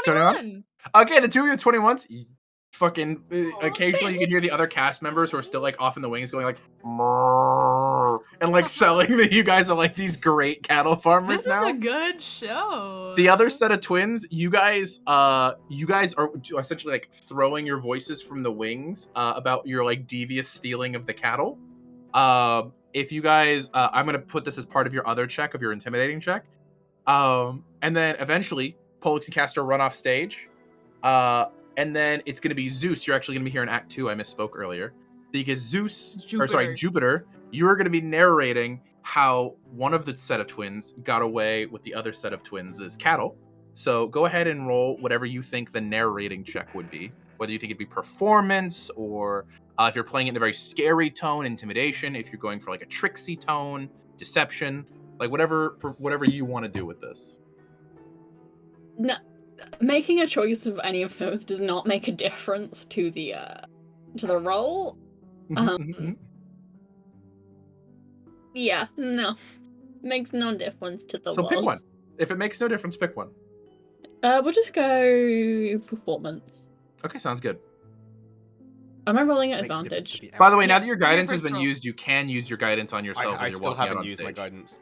21. Okay, the two of you 21s. Fucking occasionally you can hear the other cast members who are still like off in the wings going like "Mrrr," and like selling that you guys are like these great cattle farmers This now. is a good show. The other set of twins, you guys are essentially like throwing your voices from the wings about your like devious stealing of the cattle. If you guys, I'm gonna put this as part of your other check, of your intimidating check. And then eventually Pollux and Castor run off stage. And then it's gonna be Zeus. You're actually gonna be here in Act 2. I misspoke earlier. Because Jupiter, you are gonna be narrating how one of the set of twins got away with the other set of twins' cattle. So go ahead and roll whatever you think the narrating check would be. Whether you think it'd be performance, or if you're playing it in a very scary tone, intimidation. If you're going for like a tricksy tone, deception, like whatever you want to do with this. No, making a choice of any of those does not make a difference to the role. Yeah, no, makes no difference to the So role. pick one. If it makes no difference, pick one. We'll just go performance. Okay, sounds good. Am I rolling at Makes a difference advantage? to be By the way, now Yes, that your it's your guidance has first been roll. used, you can use your guidance on yourself I as you're still walking out haven't on used my stage. guidance.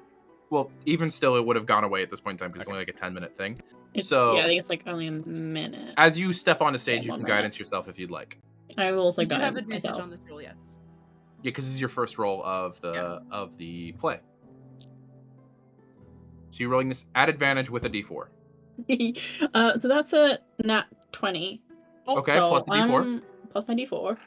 Well, even still, it would have gone away at this point in time because it's only like a 10-minute thing. It's, So- yeah, I think it's like only a minute. As you step onto stage, Yeah, you 1 can minute. guidance yourself if you'd like. I will also You do have guide advantage myself. on this roll, yes. Yeah, because this is your first roll of the play. So you're rolling this at advantage with a d4. So that's a nat 20. Okay, So plus a d4. plus my d4.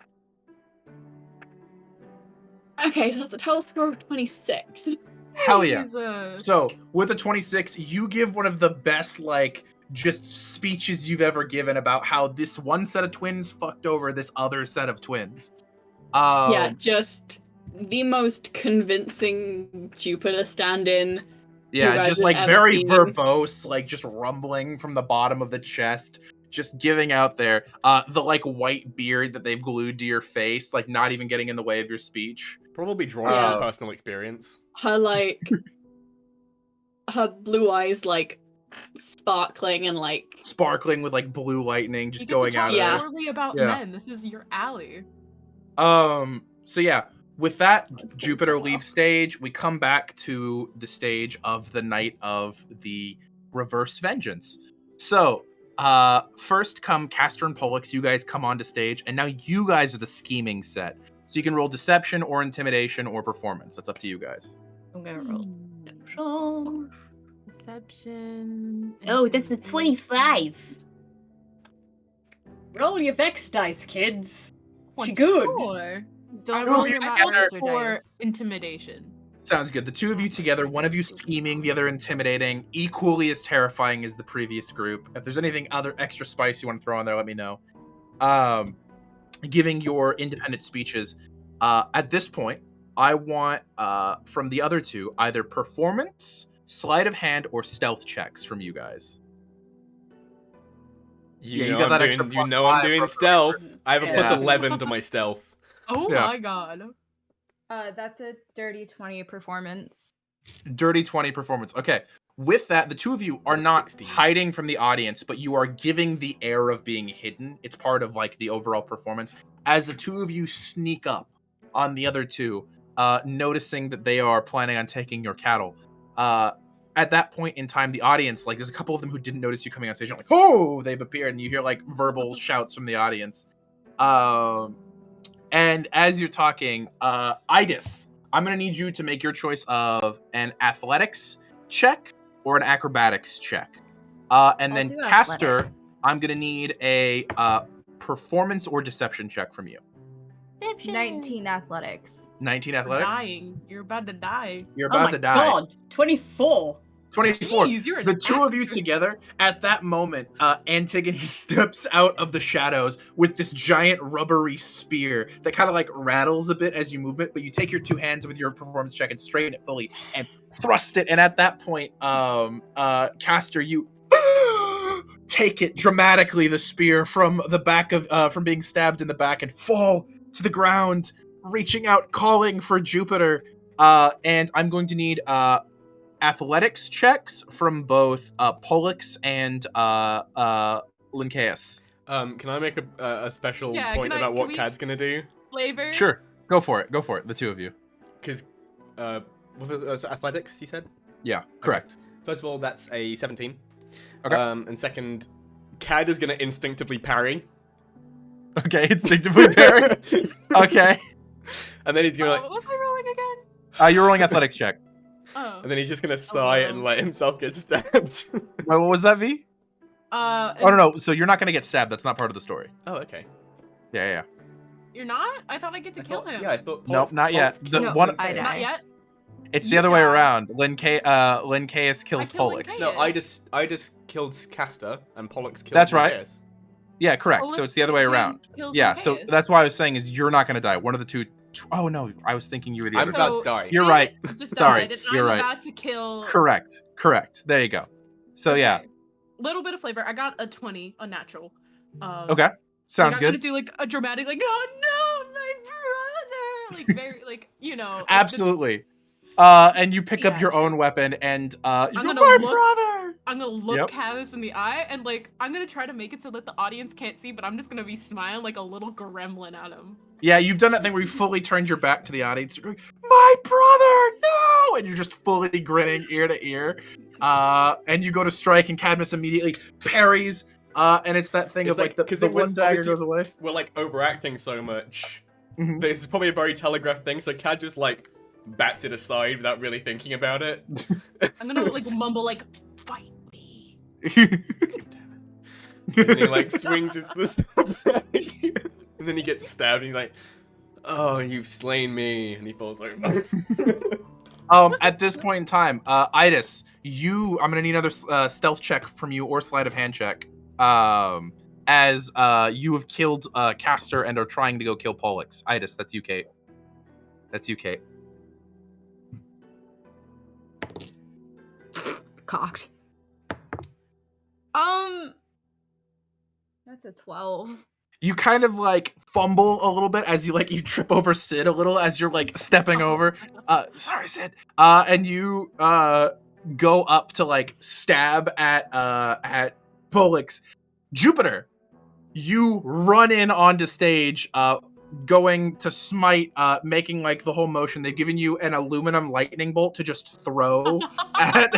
Okay, so that's a total score of 26. Hell yeah. Jesus. So with a 26, you give one of the best like just speeches you've ever given about how this one set of twins fucked over this other set of twins. Yeah, just the most convincing Jupiter stand-in. Yeah, guys just have like ever very seen. verbose, like just rumbling from the bottom of the chest, just giving out there. The like white beard that they've glued to your face, like not even getting in the way of your speech. Probably drawn Yeah. from personal experience. Her like her blue eyes like sparkling and like Sparkling with like blue lightning, just You get to going talk out Yeah. of poorly about Yeah. men. This is your alley. it. So yeah, with that, Jupiter leaves stage. We come back to the stage of the night of the reverse vengeance. So first come Castor and Pollux. You guys come onto stage, and now you guys are the scheming set. So you can roll deception or intimidation or performance. That's up to you guys. I'm gonna roll. Deception. Oh, that's a intimidation. 25. Roll your vex dice, kids. She good. 24. Don't I roll rolled your I rolled monster for dice. intimidation. Sounds good. The two of you together, one of you scheming, the other intimidating, equally as terrifying as the previous group. If there's anything other extra spice you want to throw on there, let me know. Giving your independent speeches. At this point, I want from the other two either performance, sleight of hand, or stealth checks from you guys. You you know got that I'm extra doing, +5 I'm doing from- stealth. I have a plus Yeah. 11 to my stealth. Oh Yeah. my god. That's a dirty 20 performance. Dirty 20 performance. Okay. With that, the two of you are Plus not 16. hiding from the audience, but you are giving the air of being hidden. It's part of like the overall performance. As the two of you sneak up on the other two, noticing that they are planning on taking your cattle. At that point in time, the audience, like there's a couple of them who didn't notice you coming on stage. Like, oh, they've appeared, and you hear like verbal shouts from the audience. And as you're talking, Idis, I'm gonna need you to make your choice of an athletics check or an acrobatics check. And I'll then do Caster, athletics. I'm gonna need a performance or deception check from you. 19 athletics. 19 You're athletics. dying. You're about to die. You're Oh about my to die. god, 24. 24. Jeez, you're an The two of you actor. together, at that moment, Antigone steps out of the shadows with this giant rubbery spear that kind of like rattles a bit as you move it, but you take your two hands with your performance check and straighten it fully and thrust it. And at that point, Caster, you take it dramatically, the spear from the back of from being stabbed in the back, and fall to the ground, reaching out, calling for Jupiter. And I'm going to need athletics checks from both Pollux and Lincaeus. Can I make a special Yeah, point can about what we- Cad's gonna do? Flavor. Sure, go for it, the two of you. Because, so athletics, you said? Yeah, correct. First of all, that's a 17. Okay. And second, Cad is gonna instinctively parry. Okay, instinctively parry. Okay. And then he's gonna What was I rolling again? You're rolling athletics check. Oh. and then he's just gonna sigh and let himself get stabbed. What was that, V? Oh, no. So you're not going to get stabbed. That's not part of the story. Oh, okay. Yeah. You're not? I thought I get to kill him. Yeah, I thought. Nope, not yet. The No, one, I die. Not yet. it's the You other way die. around. Lincaeus kills I kill Pollux. Lincaeus. No, I just killed Caster and Pollux killed. That's right. Lincaeus. Yeah, correct. Pollux So it's the other way kills around. Kills Yeah, so Lincaeus. that's why I was saying is you're not going to die. One of the two. Oh, no. I was thinking you were the I'm other about two. to die. You're Sid right. Just Sorry, died, and you're I'm right. about to kill. Correct. There you go. So, yeah. Okay. Little bit of flavor. I got a 20, a natural. Okay. Sounds I'm good. gonna do like a dramatic, like, oh no, my brother, like very, like, you know. like, the- Absolutely. And you pick up Yeah. your own weapon and you I'm go, gonna my look- brother! I'm gonna look Yep. Cadmus in the eye, and like I'm gonna try to make it so that the audience can't see, but I'm just gonna be smiling like a little gremlin at him. Yeah, you've done that thing where you fully turned your back to the audience. You're going, my brother, no! And you're just fully grinning ear to ear. And you go to strike, and Cadmus immediately parries. And it's that thing It's of like, like- 'cause the it one was dagger obviously- goes away. We're like overacting so much. Mhm. This is probably a very telegraphed thing, so Cad just like bats it aside without really thinking about it. I'm gonna like mumble like, fight me. And then he like swings his fist back. And then he gets stabbed and he's like, oh, you've slain me. And he falls over. At this point in time, Idis, I'm gonna need another stealth check from you or sleight of hand check. As you have killed Caster and are trying to go kill Pollux. Idis, that's you, Kate. That's you, Kate. Cocked. That's a 12. You kind of like fumble a little bit as you trip over Syd a little as you're like stepping over. Sorry, Syd. And you go up to like stab at Pollux. Jupiter, you run in onto stage, going to smite, making like the whole motion. They've given you an aluminum lightning bolt to just throw at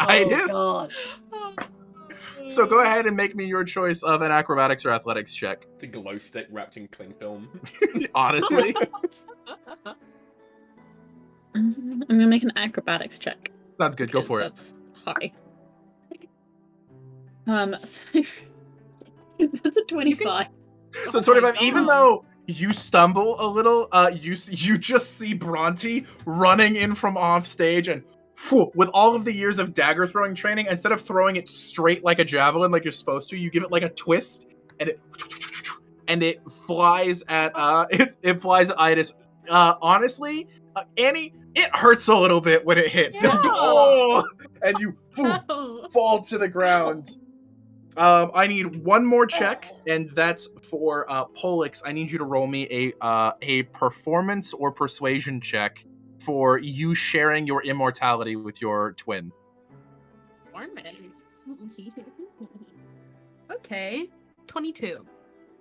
Idis. Oh god. So go ahead and make me your choice of an acrobatics or athletics check. It's a glow stick wrapped in cling film. Honestly. I'm gonna make an acrobatics check. Sounds good. Go for it. That's high. That's a 25. So 25, even though you stumble a little, you just see Bronte running in from off stage and with all of the years of dagger throwing training, instead of throwing it straight like a javelin like you're supposed to, you give it like a twist and it flies at it flies at Idis. Honestly, Annie, it hurts a little bit when it hits. Yeah. Oh! And you No. fall to the ground. I need one more check, and that's for Pollux. I need you to roll me a performance or persuasion check for you sharing your immortality with your twin. Okay. 22.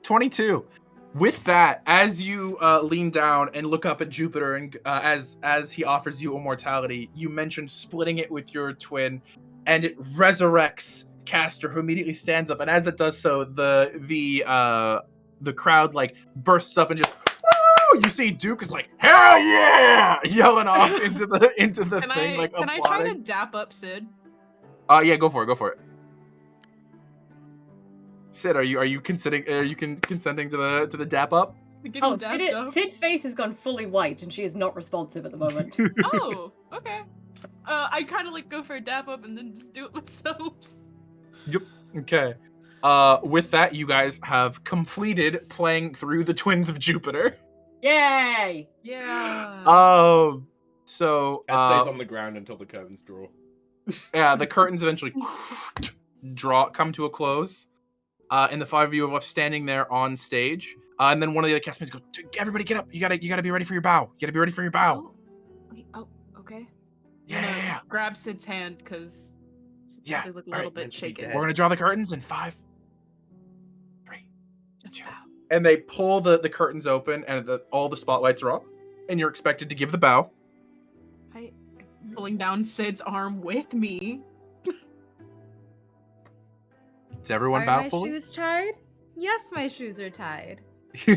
22. With that, as you lean down and look up at Jupiter, and as he offers you immortality, you mentioned splitting it with your twin, and it resurrects Caster, who immediately stands up. And as it does so, the crowd like bursts up and just You see Duke is like, hell yeah, yelling off into the thing, like Can I applauding. try to dap up Syd? Yeah, go for it. Syd, are you consenting? Consenting to the dap up? Get Oh, him dapped up? Syd's face has gone fully white, and she is not responsive at the moment. Oh, okay. I kind of like go for a dap up and then just do it myself. Yep. Okay. With that, you guys have completed playing through the Twins of Jupiter. Yay! Yeah. So That stays on the ground until the curtains draw. yeah, the curtains eventually come to a close. And the five of you are left standing there on stage. And then one of the other castmates goes, "Everybody get up! You gotta be ready for your bow. You gotta be ready for your bow." Okay. Yeah. Grab Syd's hand because Yeah. they look a All little right, bit shaken. We're gonna draw the curtains in 5, 3, Just 2. bow. And they pull the curtains open, and all the spotlights are up, and you're expected to give the bow. Pulling down Syd's arm with me. Does everyone Are bow my fully? shoes tied? Yes, my shoes are tied. I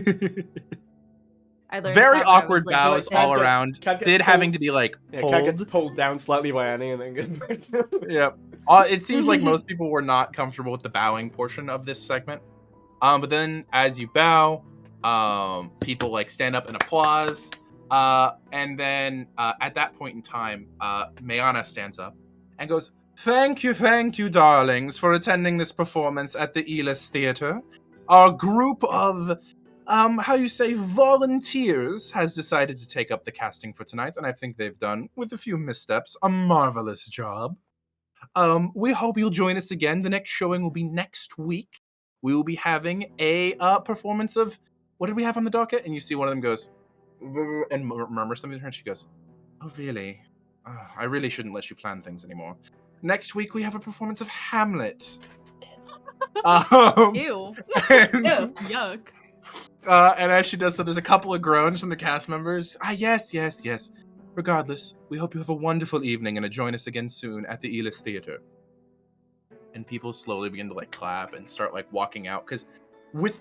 learned Very that when I awkward was, like, bows six. all around. Cat gets Sid having pulled- to be like Yeah, Cat gets pulled. pulled down slightly by Annie and then gets back. Yep. It seems like most people were not comfortable with the bowing portion of this segment. But then as you bow, people like stand up and applause. And then at that point in time, Mayana stands up and goes, Thank you, darlings, for attending this performance at the Elis Theater. Our group of, volunteers has decided to take up the casting for tonight, and I think they've done, with a few missteps, a marvelous job. We hope you'll join us again. The next showing will be next week. We will be having a performance of, what did we have on the docket? And you see one of them goes, and murmurs something to her, and she goes, oh, really? I really shouldn't let you plan things anymore. Next week, we have a performance of Hamlet. Ew. And, Yuck. and as she does so, there's a couple of groans from the cast members. Yes. Regardless, we hope you have a wonderful evening and join us again soon at the Elis Theater. And people slowly begin to like clap and start like walking out, because with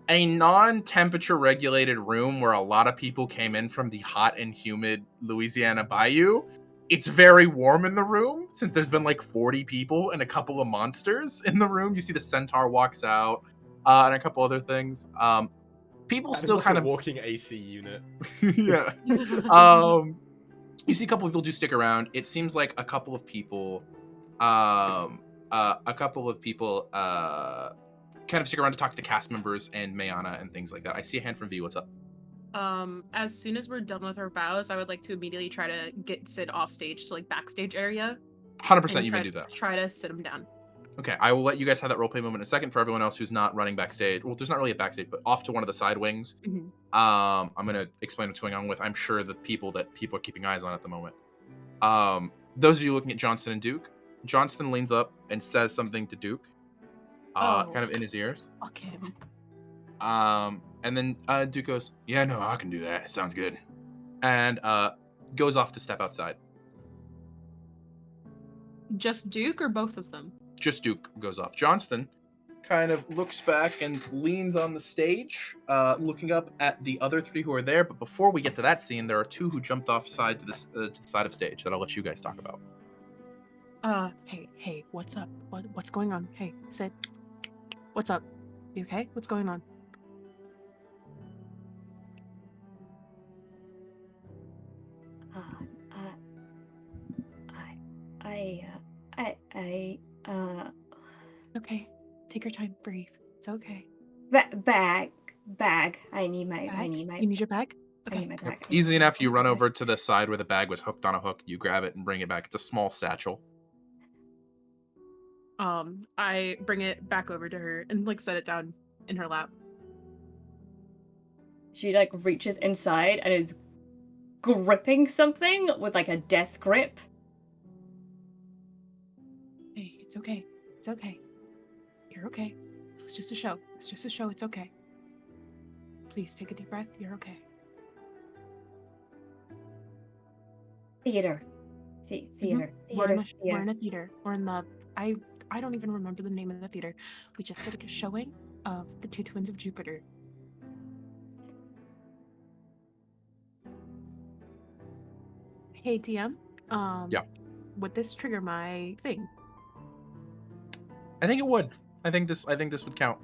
a non-temperature regulated room where a lot of people came in from the hot and humid Louisiana bayou, it's very warm in the room since there's been like 40 people and a couple of monsters in the room. You see the centaur walks out and a couple other things. People still like kind a of walking AC unit. yeah. You see a couple of people do stick around. It seems like a couple of people kind of stick around to talk to the cast members and Mayana and things like that. I see a hand from V. What's up? As soon as we're done with our bows, I would like to immediately try to get Syd off stage to like backstage area. 100% you may do that. Try to sit him down. Okay, I will let you guys have that roleplay moment in a second. For everyone else who's not running backstage, well, there's not really a backstage, but off to one of the side wings. Mhm. I'm gonna explain what's going on with, I'm sure, the people that people are keeping eyes on at the moment. Those of you looking at Johnston and Duke, Johnston leans up and says something to Duke, kind of in his ears. Fuck him. And then Duke goes, yeah, no, I can do that. Sounds good. And goes off to step outside. Just Duke or both of them? Just Duke goes off. Johnston kind of looks back and leans on the stage, looking up at the other three who are there. But before we get to that scene, there are two who jumped off side to the side of stage that I'll let you guys talk about. Hey, what's up? What's going on? Hey, Syd. What's up? You okay? What's going on? Okay, take your time, breathe. It's okay. Bag. I need my. You need your bag? I need my bag. Easy enough. You run over to the side where the bag was hooked on a hook. You grab it and bring it back. It's a small satchel. I bring it back over to her and like set it down in her lap. She like reaches inside and is gripping something with like a death grip. Hey, it's okay. It's okay. You're okay. It's just a show. It's okay. Please take a deep breath. You're okay. Theater. We're in a theater. We're in the I don't even remember the name of the theater. We just did a showing of the Two Twins of Jupiter. Hey TM. Yeah. Would this trigger my thing? I think it would. I think this would count.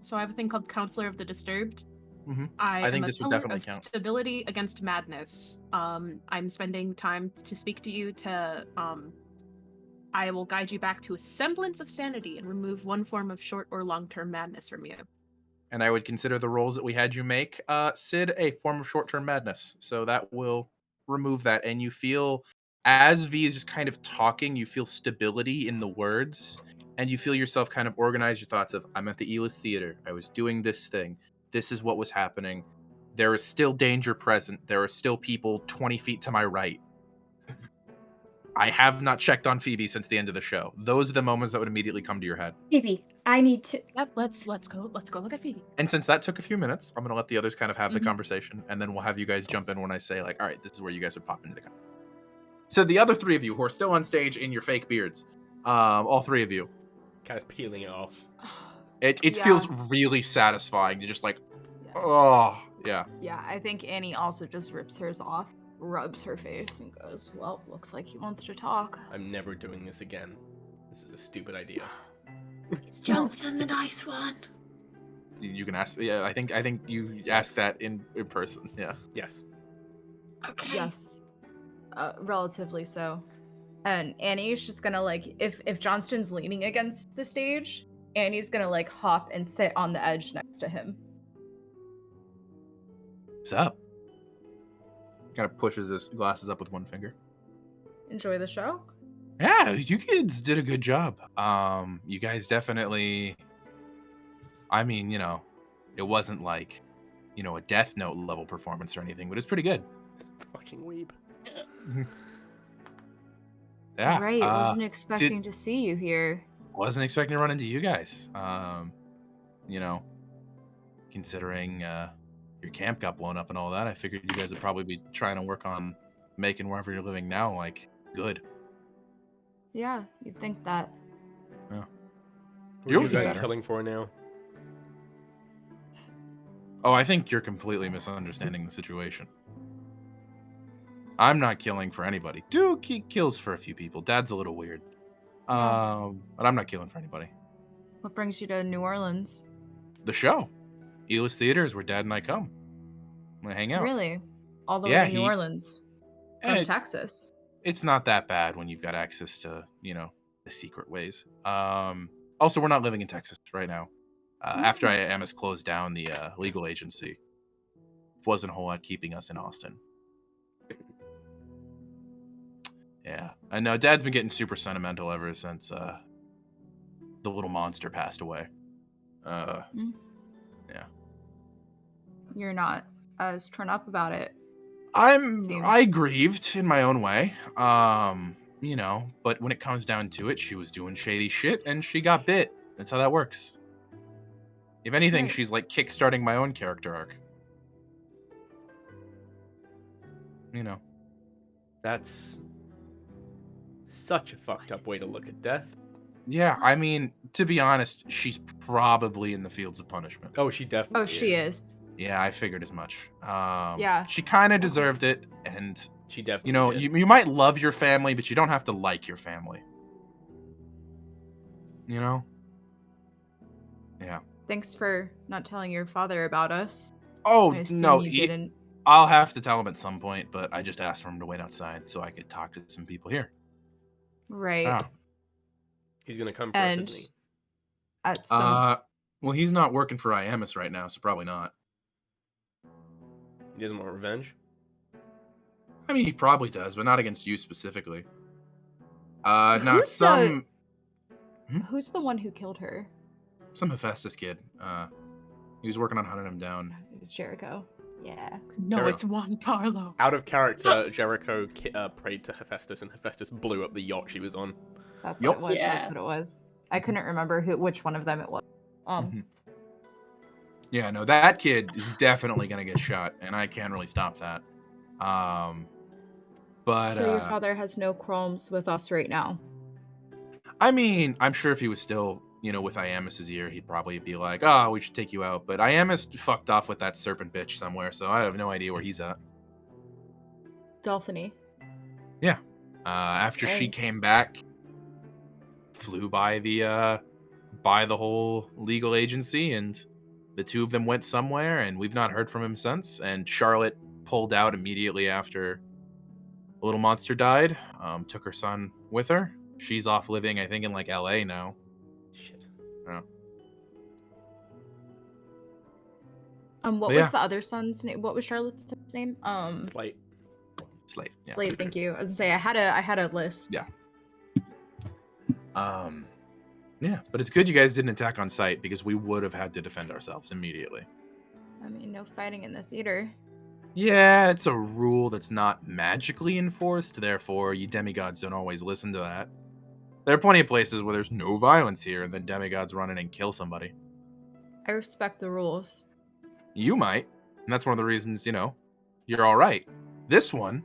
So I have a thing called Counselor of the Disturbed. Mm-hmm. I think am this a would pillar definitely of count. stability against madness. I'm spending time to speak to you to I will guide you back to a semblance of sanity and remove one form of short or long-term madness from you. And I would consider the roles that we had you make, Syd, a form of short-term madness. So that will remove that. And you feel, as V is just kind of talking, you feel stability in the words. And you feel yourself kind of organize your thoughts of, I'm at the Elis Theater. I was doing this thing. This is what was happening. There is still danger present. There are still people 20 feet to my right. I have not checked on Phoebe since the end of the show. Those are the moments that would immediately come to your head. Phoebe, I need to. Yep, let's go look at Phoebe. And since that took a few minutes, I'm going to let the others kind of have the Mhm. conversation, and then we'll have you guys jump in when I say, like, all right, this is where you guys would pop into the conversation. So the other three of you who are still on stage in your fake beards, all three of you, Kind of peeling it off. it Yeah. feels really satisfying to just like, oh, yeah. Yeah, I think Annie also just rips hers off, rubs her face, and goes, well, looks like he wants to talk. I'm never doing this again. This was a stupid idea. It's Johnson, the nice one. You can ask, yeah, I think you ask that in person, yeah. Yes. Okay. Yes. Relatively so. And Annie's just gonna, like, if Johnston's leaning against the stage, Annie's gonna, like, hop and sit on the edge next to him. What's up? Kind of pushes his glasses up with one finger. Enjoy the show? Yeah, you kids did a good job. You guys definitely, I mean, you know, it wasn't like, you know, a Death Note level performance or anything, but it's pretty good. Fucking weeb. Yeah. Right, wasn't expecting to see you here. Wasn't expecting to run into you guys. You know, considering your camp got blown up and all that, I figured you guys would probably be trying to work on making wherever you're living now, like, good. Yeah, you'd think that. Yeah. Who You're are you looking guys better. killing for now? Oh, I think you're completely misunderstanding the situation. I'm not killing for anybody. Duke, he kills for a few people. Dad's a little weird. But I'm not killing for anybody. What brings you to New Orleans? The show. Elis Theater is where Dad and I come. We hang out. Really? All the Yeah, way to New Orleans? From it's- Texas? It's not that bad when you've got access to, you know, the secret ways. Also, we're not living in Texas right now. After IAMS closed down the legal agency, wasn't a whole lot keeping us in Austin. Yeah, I know. Dad's been getting super sentimental ever since the little monster passed away. Yeah. You're not as torn up about it. Seems. I grieved in my own way. You know, but when it comes down to it, she was doing shady shit and she got bit. That's how that works. If anything, Right. she's like kickstarting my own character arc. You know. That's such a fucked up way to look at death. Yeah, I mean, to be honest, she's probably in the fields of punishment. Oh, she definitely Oh, she is. Yeah, I figured as much. Yeah. She kind of deserved it, and She definitely you know, did. you might love your family, but you don't have to like your family. You know? Yeah. Thanks for not telling your father about us. Oh I assume no, you didn't. I'll have to tell him at some point, but I just asked for him to wait outside so I could talk to some people here. Right. Ah. He's gonna come for us, And isn't he? at some Well, he's not working for IAMS right now, so probably not. He doesn't want revenge. I mean, he probably does, but not against you specifically. No, Who's it's some who's the one who killed her? Hephaestus kid. He was working on hunting him down. It was Jericho. Yeah. No, Carol. it's Juan Carlo. Out of character, Jericho prayed to Hephaestus, and Hephaestus blew up the yacht she was on. That's Yup. what it was. Yeah. That's what it was. I couldn't remember which one of them it was. Mhm. Yeah, no, that kid is definitely gonna get shot, and I can't really stop that. But So your father has no qualms with us right now. I mean, I'm sure if he was still, you know, with IAMS' ear, he'd probably be like, "Oh, we should take you out." But IAMS fucked off with that serpent bitch somewhere, so I have no idea where he's at. Dolphiny. Yeah. After she Nice. came back, flew by the whole legal agency, and the two of them went somewhere, and we've not heard from him since. And Charlotte pulled out immediately after a little monster died. Took her son with her. She's off living, I think, in like LA now. Shit. Yeah. What But was yeah. the other son's name? What was Charlotte's name? Slate. Slate. Yeah. Slade. Thank you. I was gonna say I had a list. Yeah. Yeah, but it's good you guys didn't attack on sight, because we would have had to defend ourselves immediately. I mean, no fighting in the theater. Yeah, it's a rule that's not magically enforced, therefore you demigods don't always listen to that. There are plenty of places where there's no violence here, and then demigods run in and kill somebody. I respect the rules. You might, and that's one of the reasons, you're alright. This one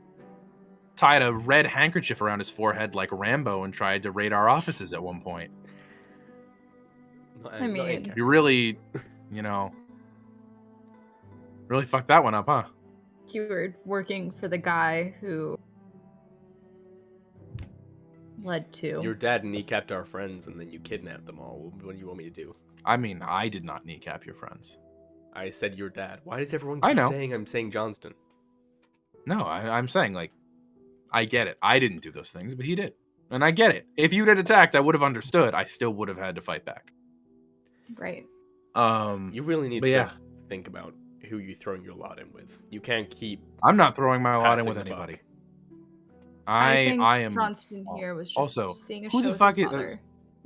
tied a red handkerchief around his forehead like Rambo and tried to raid our offices at one point. I mean- You really, really fucked that one up, huh? You were working for the guy who led to. Your dad kneecapped our friends and then you kidnapped them all. What do you want me to do? I mean, I did not kneecap your friends. I said your dad. Why does everyone I keep know. saying I'm saying Johnston? No, I'm saying, like, I get it. I didn't do those things, but he did. And I get it. If you'd had attacked, I would have understood. I still would have had to fight back. Right. You really need but to yeah. think about who you're throwing your lot in with. You can't keep I'm not throwing my lot in passing with the anybody. buck. I think I am. Johnston here was just Also, seeing a who show the with fuck his is? mother.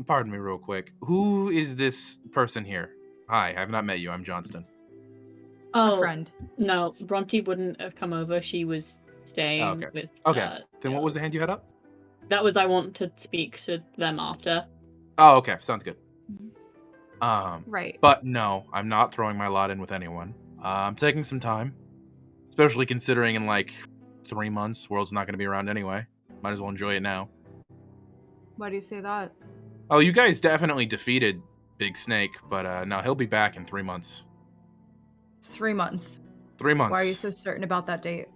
Pardon me, real quick. Who is this person here? Hi, I've not met you. I'm Johnston. A friend. No, Bronte wouldn't have come over. She was staying Oh, okay. with. Okay. Then what was the girls. hand you had up? That was I want to speak to them after. Oh, okay. Sounds good. Right. But no, I'm not throwing my lot in with anyone. I'm taking some time, especially considering in like 3 months, world's not going to be around anyway. Might as well enjoy it now. Why do you say that? Oh, you guys definitely defeated Big Snake, but no, he'll be back in 3 months. 3 months. 3 months. Why are you so certain about that date?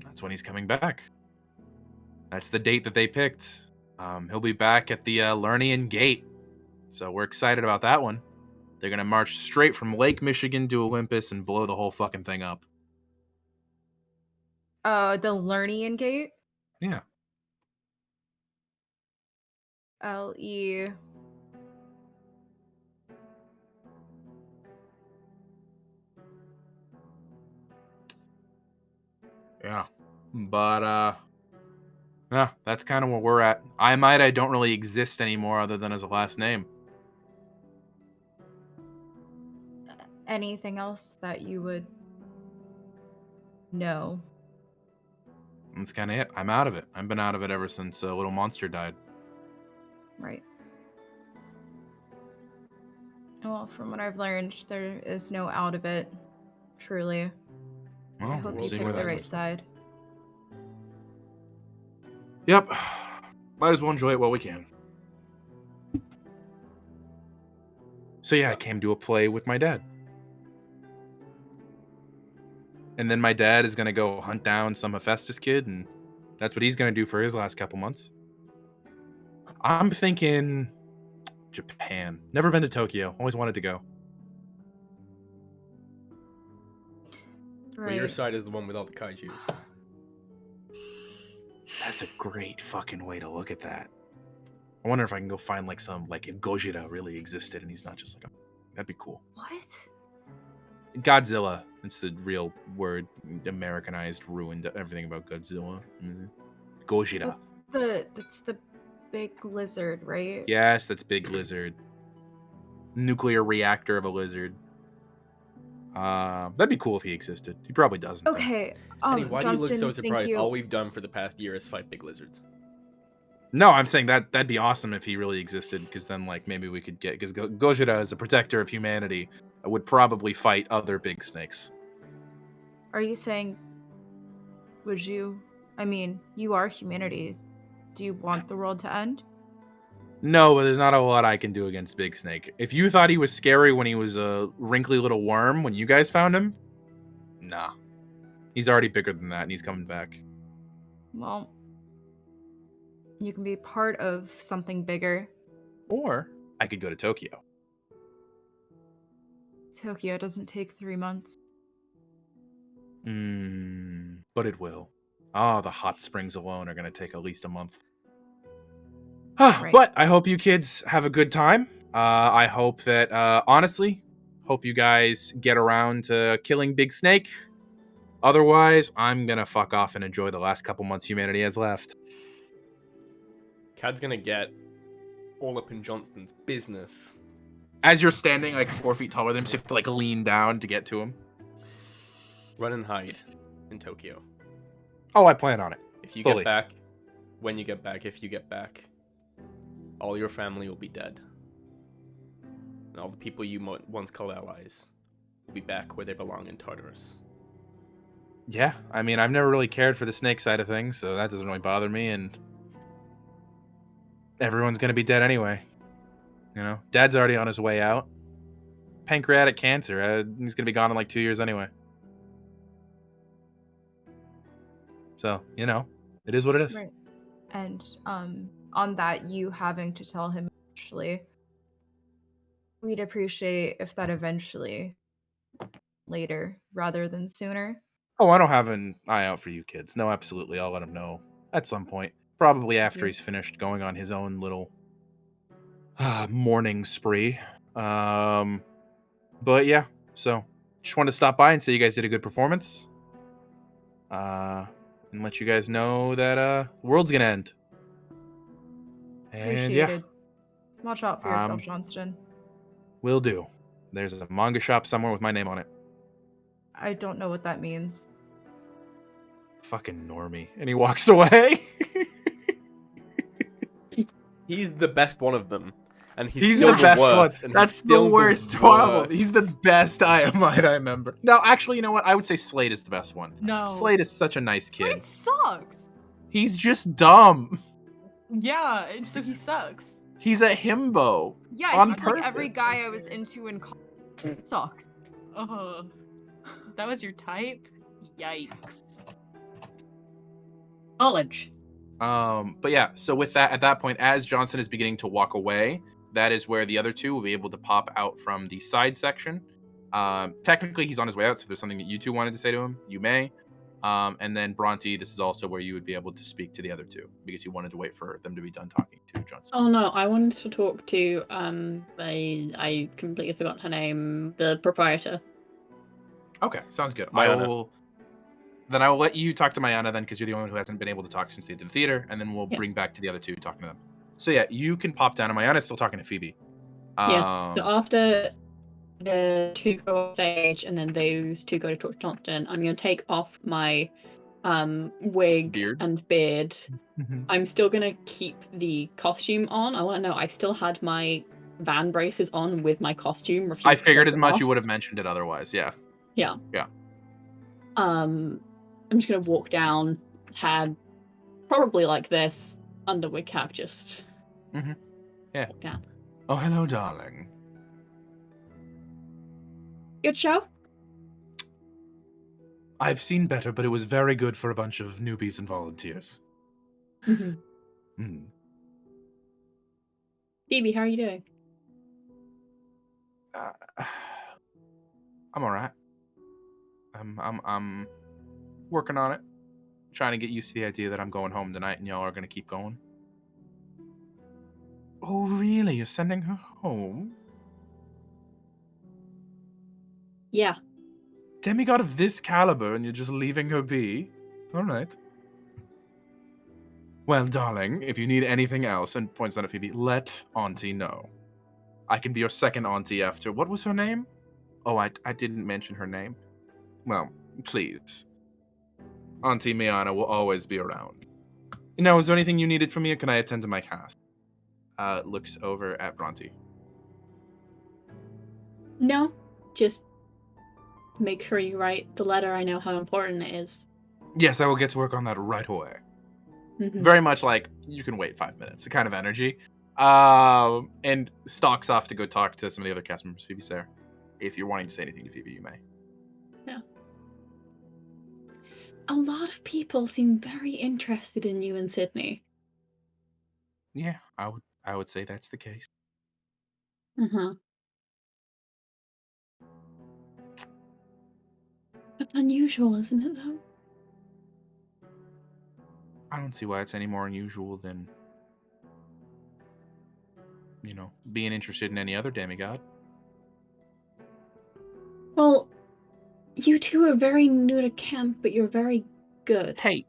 That's when he's coming back. That's the date that they picked. He'll be back at the Lernian Gate. So we're excited about that one. They're going to march straight from Lake Michigan to Olympus and blow the whole fucking thing up. The Lernian Gate? Yeah. L-E... Yeah. But, yeah, that's kind of where we're at. I don't really exist anymore other than as a last name. Anything else that you would know? That's kind of it. I'm out of it. I've been out of it ever since Little Monster died. Right. Well, from what I've learned, there is no out of it. Truly. Well, I hope we'll you see take where the that right goes. side. Yep. Might as well enjoy it while we can. So yeah, I came to a play with my dad. And then my dad is going to go hunt down some Hephaestus kid, and that's what he's going to do for his last couple months. I'm thinking Japan. Never been to Tokyo. Always wanted to go. Well, your Right. side is the one with all the kaijus. That's a great fucking way to look at that. I wonder if I can go find like some, like if Gojira really existed and he's not just like a... That'd be cool. What? Godzilla. It's the real word. Americanized, ruined everything about Godzilla. Gojira. That's the big lizard, right? Yes, that's big lizard. Nuclear reactor of a lizard. That'd be cool if he existed. He probably doesn't. though. Okay. Annie, why do you look Johnston, so thank surprised? you. All we've done for the past year is fight big lizards. No, I'm saying that'd be awesome if he really existed, because then like maybe we could get, because Gojira is a protector of humanity, would probably fight other big snakes. Are you saying, would you? I mean, you are humanity. Do you want the world to end? No, but there's not a lot I can do against Big Snake. If you thought he was scary when he was a wrinkly little worm when you guys found him, nah. He's already bigger than that, and he's coming back. Well, you can be part of something bigger. Or I could go to Tokyo. Tokyo doesn't take 3 months. But it will. Oh, the hot springs alone are going to take at least a month. Right. But I hope you kids have a good time. I hope that, honestly, hope you guys get around to killing Big Snake. Otherwise, I'm going to fuck off and enjoy the last couple months humanity has left. Cad's gonna get all up in Johnston's business. As you're standing like 4 feet taller than him, so you have to like lean down to get to him. Run and hide in Tokyo. Oh, I plan on it. If you Fully. get back, when you get back, if you get back, all your family will be dead. And all the people you once called allies will be back where they belong in Tartarus. Yeah, I mean, I've never really cared for the snake side of things, so that doesn't really bother me, and everyone's gonna be dead anyway. You know, Dad's already on his way out. Pancreatic cancer, he's gonna be gone in like 2 years anyway. So, you know, it is what it is. Right. And on that, you having to tell him eventually, we'd appreciate if that eventually later rather than sooner. Oh, I don't have an eye out for you kids. No, absolutely. I'll let him know at some point. Probably after he's finished going on his own little mourning spree. But yeah, so just wanted to stop by and say you guys did a good performance. And let you guys know that the world's gonna end. And Appreciated. Watch out for yourself, Johnston. Will do. There's a manga shop somewhere with my name on it. I don't know what that means. Fucking normie. And he walks away. He's the best one of them. And He's still the best worst, one. and That's he's the still worst one of them. worst. He's the best I remember. No, actually, you know what? I would say Slade is the best one. No. Slade is such a nice kid. Slade sucks. He's just dumb. Yeah, so he sucks. He's a himbo. Yeah, On he's like every purpose. guy I was into in college. Sucks. That was your type? Yikes. College. But yeah, so with that, at that point, as Johnson is beginning to walk away, that is where the other two will be able to pop out from the side section. Technically, he's on his way out, so if there's something that you two wanted to say to him, you may. And then Bronte, this is also where you would be able to speak to the other two, because you wanted to wait for them to be done talking to Johnson. Oh no, I wanted to talk to I completely forgot her name, the proprietor. Okay, sounds good. Mayana. Then I will let you talk to Mayana then, because you're the only one who hasn't been able to talk since they did the theater, and then we'll bring back to the other two talking to them. So yeah, you can pop down, and Mayana's still talking to Phoebe. Yes. So after the two go on stage and then those two go to talk to Johnston, I'm going to take off my wig and beard. I'm still going to keep the costume on. I want to know, I still had my van braces on with my costume. I figured as much. You would have mentioned it otherwise. Yeah. Yeah. Yeah. I'm just going to walk down, had probably like this, underwig cap, just Yeah. walk down. Oh, hello, darling. Good show? I've seen better, but it was very good for a bunch of newbies and volunteers. Phoebe, how are you doing? I'm all right. I'm working on it. Trying to get used to the idea that I'm going home tonight and y'all are going to keep going. Oh, really? You're sending her home? Yeah. Demigod of this caliber and you're just leaving her be? All right. Well, darling, if you need anything else, and points out at Phoebe, let Auntie know. I can be your second auntie after... What was her name? Oh, I didn't mention her name. Well, please. Auntie Mayana will always be around. Now, is there anything you needed from me, or can I attend to my cast? Looks over at Bronte. No, just make sure you write the letter. I know how important it is. Yes, I will get to work on that right away. Very much like, you can wait 5 minutes, the kind of energy. And stalks off to go talk to some of the other cast members. Phoebe's there. If you're wanting to say anything to Phoebe, you may. Yeah. a lot of people seem very interested in you and Sydney. Yeah, I would say that's the case. Uh-huh. That's unusual, isn't it, though? I don't see why it's any more unusual than, being interested in any other demigod. Well, you two are very new to camp, but you're very good. Hey,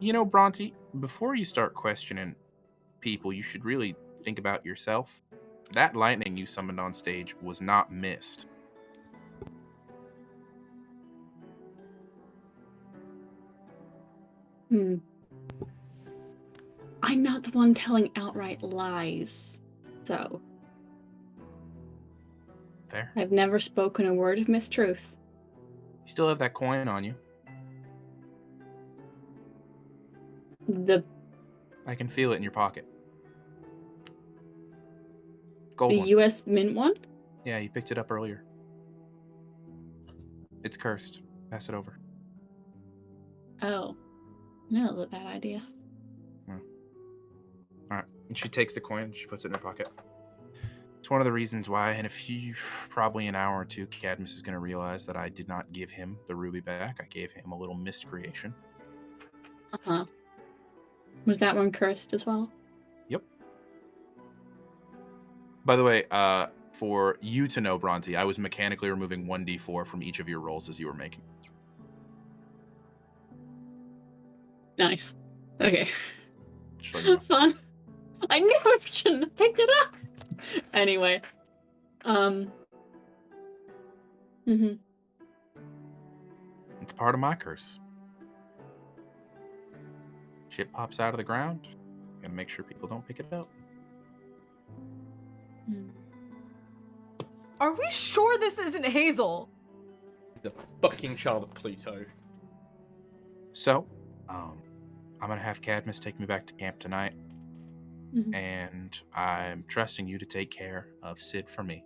Bronte, before you start questioning people, you should really think about yourself. That lightning you summoned on stage was not missed. I'm not the one telling outright lies, so... Fair. I've never spoken a word of mistruth. You still have that coin on you. I can feel it in your pocket. Gold The one. US Mint one? Yeah, you picked it up earlier. It's cursed. Pass it over. Oh. No, that's a bad idea. Alright. And she takes the coin and she puts it in her pocket. It's one of the reasons why, in probably an hour or two, Cadmus is going to realize that I did not give him the ruby back. I gave him a little mist creation. Uh-huh. Was that one cursed as well? Yep. By the way, for you to know, Bronte, I was mechanically removing 1d4 from each of your rolls as you were making. Nice. Okay. Just let you know. Fun. I knew I shouldn't have picked it up. Anyway. It's part of my curse. Shit pops out of the ground. Gotta make sure people don't pick it up. Are we sure this isn't Hazel? The fucking child of Pluto. So, I'm gonna have Cadmus take me back to camp tonight. Mhm. And I'm trusting you to take care of Syd for me.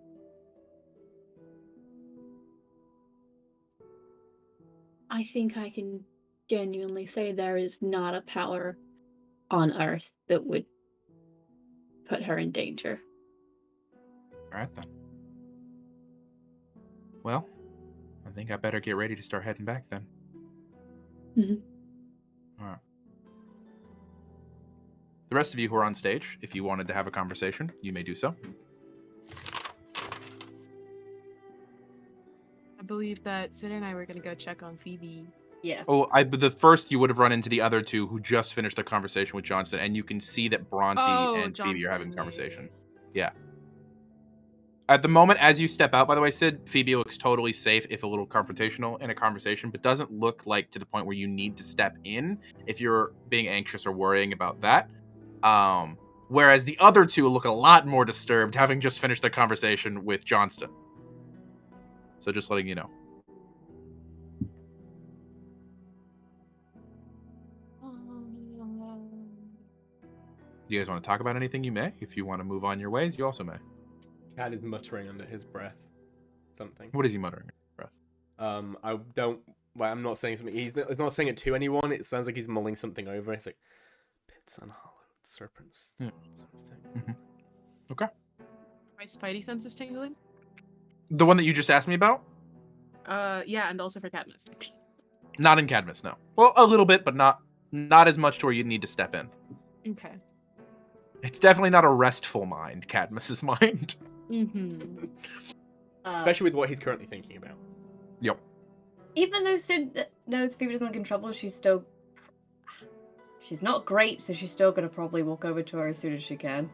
I think I can genuinely say there is not a power on Earth that would put her in danger. Alright then. Well, I think I better get ready to start heading back then. Alright. The rest of you who are on stage, if you wanted to have a conversation, you may do so. I believe that Syd and I were gonna go check on Phoebe. Yeah. Oh, the first you would have run into the other two who just finished their conversation with Johnston, and you can see that Bronte and Phoebe are having a conversation. Yeah. At the moment, as you step out, by the way, Syd, Phoebe looks totally safe, if a little confrontational in a conversation, but doesn't look like to the point where you need to step in if you're being anxious or worrying about that. Whereas the other two look a lot more disturbed, having just finished their conversation with Johnston. So just letting you know. Do you guys want to talk about anything? You may. If you want to move on your ways, you also may. Cad is muttering under his breath something. What is he muttering under his breath? I don't... Well, I'm not saying something... He's not saying it to anyone. It sounds like he's mulling something over. It's like... Pits unhollowed, serpents... Yeah. Sort of thing. Mm-hmm. Okay. My spidey sense is tingling. The one that you just asked me about? Yeah, and also for Cadmus. Not in Cadmus, no. Well, a little bit, but not as much to where you'd need to step in. Okay. It's definitely not a restful mind, Cadmus's mind. Mm-hmm. Especially with what he's currently thinking about. Yep. Even though Syd knows Phoebe doesn't look in trouble, she's not great, so she's still gonna probably walk over to her as soon as she can.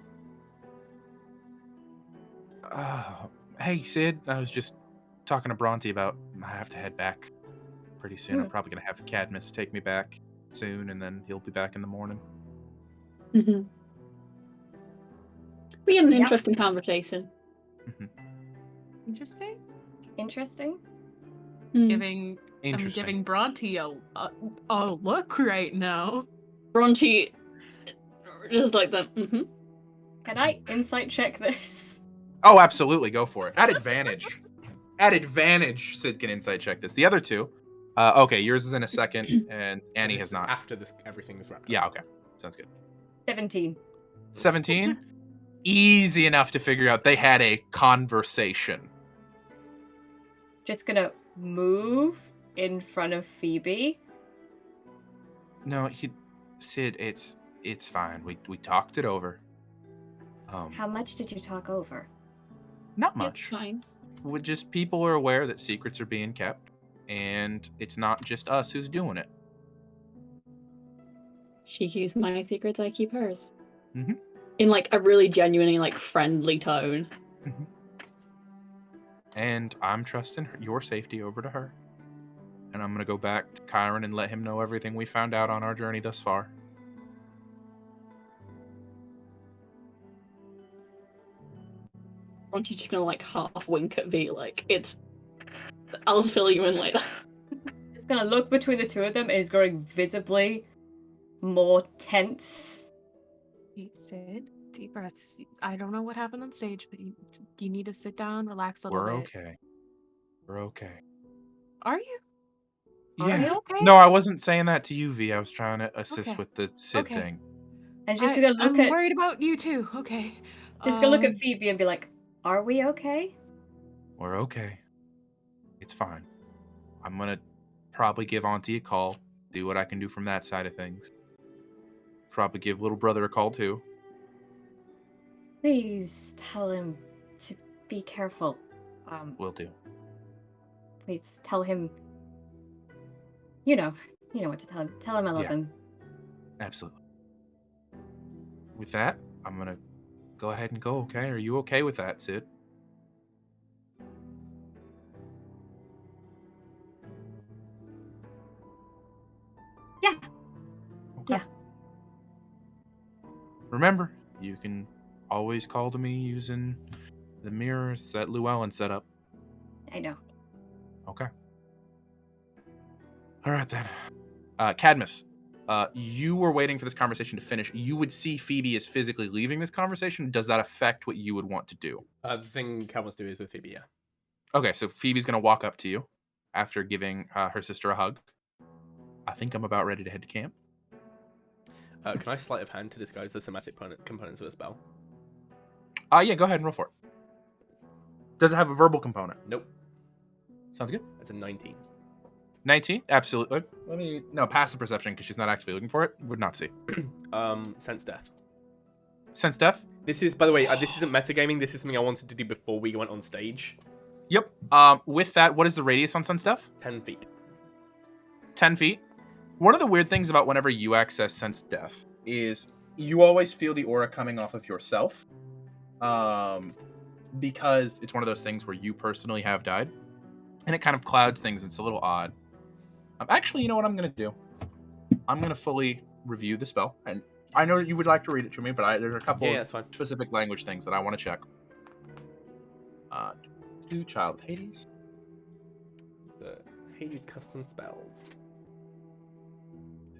Hey, Syd, I was just talking to Bronte about I have to head back pretty soon. I'm probably going to have Cadmus take me back soon, and then he'll be back in the morning. We had an interesting conversation. Interesting. Interesting? Mm. I'm giving Bronte a look right now. Bronte just like that. Can I insight check this? Oh, absolutely. Go for it. At advantage. At advantage, Syd can insight check this. The other two, Okay, yours is in a second, and Annie This has not. After this, everything is wrapped up. Yeah, okay. Sounds good. 17. 17? Easy enough to figure out. They had a conversation. Just gonna move in front of Phoebe. No, Syd, it's fine. We talked it over. How much did you talk over? Not It's much. fine. Just people are aware that secrets are being kept, and it's not just us who's doing it. She keeps my secrets, I keep hers. Mm-hmm. In like a really genuinely like friendly tone. Mm-hmm. And I'm trusting your safety over to her. And I'm gonna go back to Kyron and let him know everything we found out on our journey thus far. Bronte's just gonna like half wink at V, like it's. I'll fill you in later. It's gonna look between the two of them and is growing visibly more tense. Syd, deep breaths. I don't know what happened on stage, but you need to sit down, relax a little We're bit. okay. We're okay. Are you? Yeah. Are you okay? No, I wasn't saying that to you, V. I was trying to assist Okay. with the Syd Okay. thing. And she's gonna look I'm at worried about you too. Okay. just gonna look at Phoebe and be like, "Are we okay?" We're okay. It's fine. I'm gonna probably give Auntie a call, do what I can do from that side of things. Probably give little brother a call too. Please tell him to be careful. Will do. Please tell him. You know what to tell him. Tell him I love Yeah. him. Absolutely. With that, I'm gonna go ahead and go, okay? Are you okay with that, Syd? Yeah. Okay. Yeah. Remember, you can always call to me using the mirrors that Llewellyn set up. I know. Okay. All right, then. Cadmus, you were waiting for this conversation to finish. You would see Phoebe is physically leaving this conversation. Does that affect what you would want to do? The thing Cadmus do is with Phoebe, yeah. Okay, so Phoebe's going to walk up to you after giving her sister a hug. I think I'm about ready to head to camp. Can I sleight of hand to disguise the somatic components of a spell? Yeah, go ahead and roll for it. Does it have a verbal component? Nope. Sounds good. It's a 19. 19? Absolutely. No, passive perception, because she's not actually looking for it. Would not see. Sense death. Sense death? This is, by the way, this isn't metagaming. This is something I wanted to do before we went on stage. Yep. With that, what is the radius on sense death? 10 feet. 10 feet. One of the weird things about whenever you access sense death is you always feel the aura coming off of yourself. Because it's one of those things where you personally have died. And it kind of clouds things. It's a little odd. Actually, you know what I'm going to do? I'm going to fully review the spell. And I know you would like to read it to me, but there's a couple that's fine. specific language things that I want to check. Child of Hades. The Hades custom spells.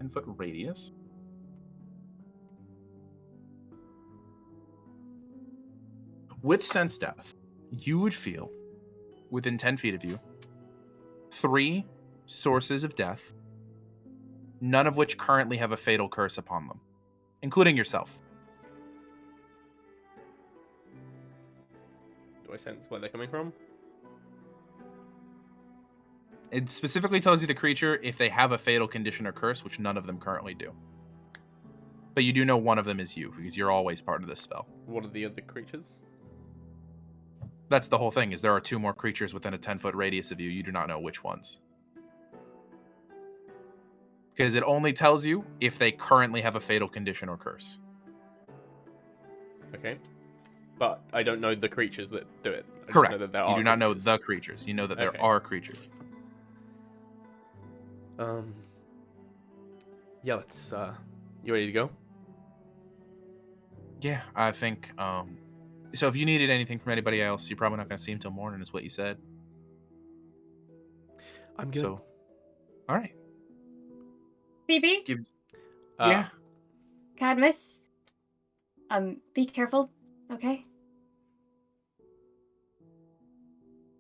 10-foot radius. With sense death, you would feel, within 10 feet of you, 3 sources of death, none of which currently have a fatal curse upon them, including yourself. Do I sense where they're coming from? It specifically tells you the creature if they have a fatal condition or curse, which none of them currently do. But you do know one of them is you, because you're always part of this spell. What are the other creatures? That's the whole thing, is there are 2 more creatures within a 10-foot radius of you. You do not know which ones. Because it only tells you if they currently have a fatal condition or curse. Okay. But I don't know the creatures that do it. I Correct. Just know that there You are do not know creatures. the creatures. You know that there Okay. are creatures. Yeah, let's, you ready to go? Yeah, I think, so if you needed anything from anybody else, you're probably not going to see him till morning, is what you said. I'm good. So, all right. Phoebe, Yeah. Cadmus, be careful, okay?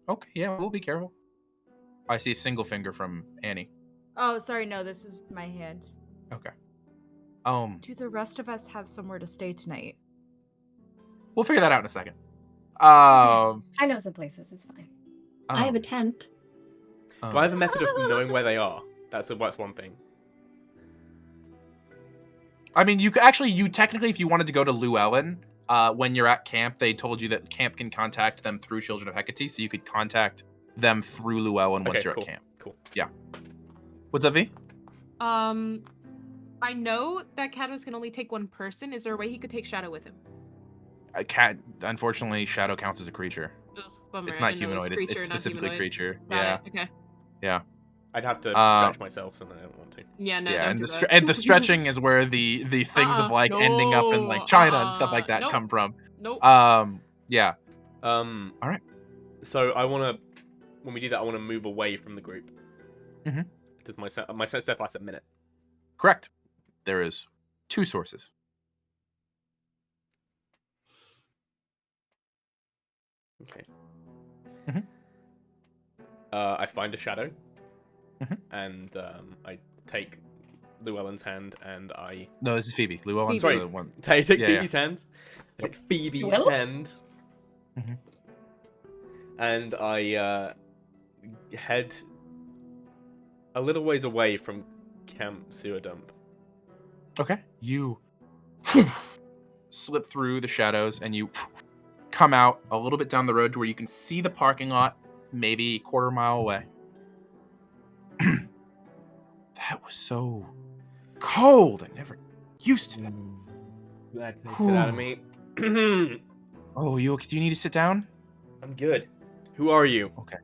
Okay, yeah, we'll be careful. I see a single finger from Annie. Oh, sorry, no, this is my hand. Okay. Do the rest of us have somewhere to stay tonight? We'll figure that out in a second. I know some places. It's fine. I have a tent. Do I have a method of knowing where they are? That's one thing. I mean, you technically, if you wanted to go to Llewellyn, when you're at camp, they told you that camp can contact them through Children of Hecate, so you could contact them through Llewellyn once you're cool. at camp. Cool. Yeah. What's up, V? I know that Cadmus can only take one person. Is there a way he could take Shadow with him? A cat. Unfortunately, Shadow counts as a creature. Ugh, bummer. It's I not didn't know it was humanoid. It's creature, not specifically humanoid. creature. Got Yeah. it, okay. Yeah. I'd have to stretch myself, and I don't want to. Yeah, no, Yeah, don't and do the that. and the stretching is where the things of like ending up in like China and stuff like that nope. come from. Nope. Yeah. All right. So when we do that, I want to move away from the group. Mhm. Does my set stuff lasts a minute? Correct. There is 2 sources. Okay. Mhm. I find a shadow, Mhm. and I take Llewellyn's hand, and I No, this is Phoebe. Llewellyn's Sorry. the one. take Yeah, Phoebe's hand. I take Phoebe's Well? hand, Mhm. and I head a little ways away from Camp Sewer Dump. Okay. You slip through the shadows and you come out a little bit down the road to where you can see the parking lot, maybe a quarter mile away. That was so cold. I never used to that. That takes it out of me. Oh, do you need to sit down? I'm good. Who are you? Okay.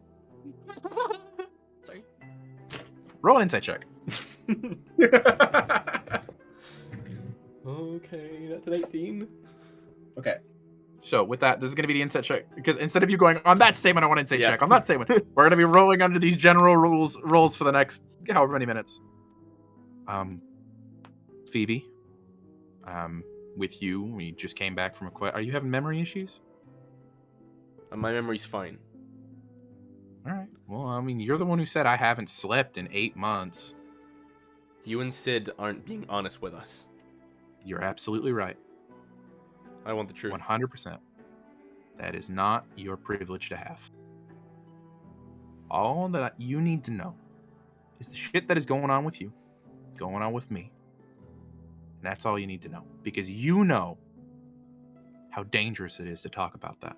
Sorry. Roll an insight check. Okay, that's an 18. Okay. So with that, this is going to be the insight check because instead of you going on that statement, I want to insight Yeah. check on that statement. We're going to be rolling under these general rolls for the next however many minutes. Phoebe, with you, we just came back from a quest. Are you having memory issues? My memory's fine. All right. Well, I mean, you're the one who said I haven't slept in 8 months. You and Syd aren't being honest with us. You're absolutely right. I want the truth. 100%. That is not your privilege to have. All that you need to know is the shit that is going on with you, going on with me. And that's all you need to know. Because you know how dangerous it is to talk about that.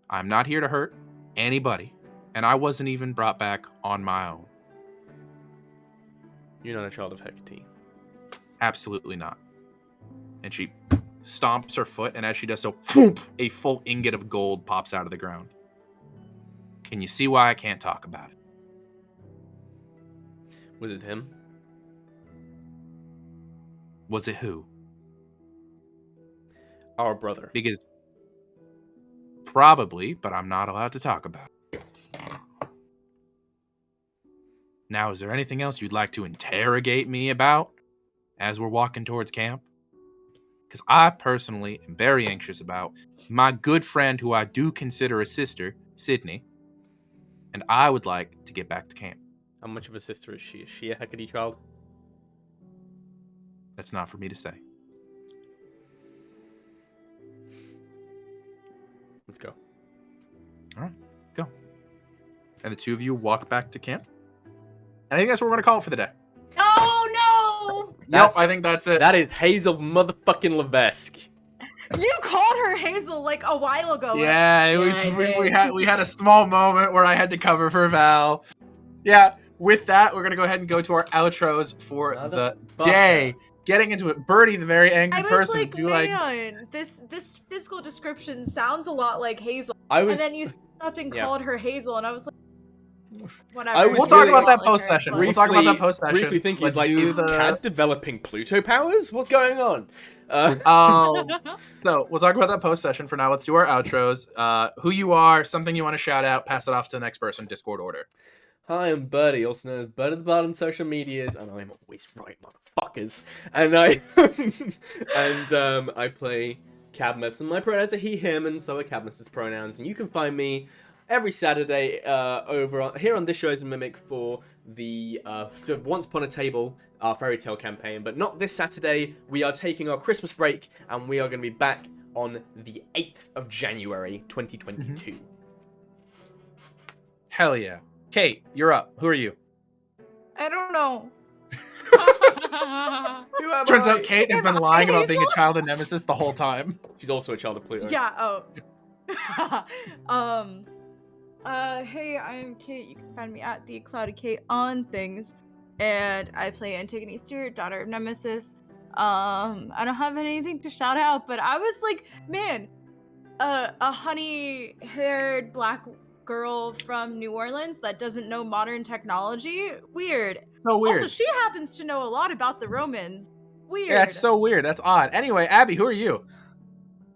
I'm not here to hurt anybody. And I wasn't even brought back on my own. You're not a child of Hecate. Absolutely not. And she stomps her foot, and as she does so, poof, a full ingot of gold pops out of the ground. Can you see why I can't talk about it? Was it him? Was it who? Our brother. Because probably, but I'm not allowed to talk about it. Now, is there anything else you'd like to interrogate me about as we're walking towards camp? Because I personally am very anxious about my good friend who I do consider a sister, Sydney, and I would like to get back to camp. How much of a sister is she? Is she a Hecate child? That's not for me to say. Let's go. All right, go. And the two of you walk back to camp. And I think that's what we're going to call it for the day. Oh Nope, I think that's it. That is Hazel motherfucking Levesque. You called her Hazel like a while ago. Yeah, we had a small moment where I had to cover for Val. Yeah, with that, we're going to go ahead and go to our outros for the day. Getting into it, Burrty, the very angry I was person. like, do you like man, this physical description sounds a lot like Hazel. I was. And then you stopped and Yeah. called her Hazel, and I was like, whatever. I was We'll talk really- about that Calling her, post session. but- We'll talk about that post session. Briefly thinking, Let's like, do is the. Cad developing Pluto powers? What's going on? So we'll talk about that post session. For now, let's do our outros. Who you are, something you want to shout out, pass it off to the next person. Discord order. Hi, I'm Burrty, also known as Bird at the Bard on social medias, and I'm always right, motherfuckers. And I play Cadmus, and my pronouns are he, him, and so are Cadmus's pronouns. And you can find me every Saturday here on This Show Is a Mimic for the Once Upon a Table, our fairy tale campaign. But not this Saturday. We are taking our Christmas break, and we are going to be back on the 8th of January, 2022. Hell yeah. Kate, you're up. Who are you? I don't know. Who am Turns I? out Kate has been lying about being a child of Nemesis the whole time. She's also a child of Pluto. Yeah, hey, I'm Kate. You can find me at the Cloudy Kate on things. And I play Antigone Stewart, daughter of Nemesis. I don't have anything to shout out, but I was like, man, a honey-haired black girl from New Orleans that doesn't know modern technology? Weird. So weird. Also, she happens to know a lot about the Romans. Weird. Yeah, it's so weird. That's odd. Anyway, Abby, who are you?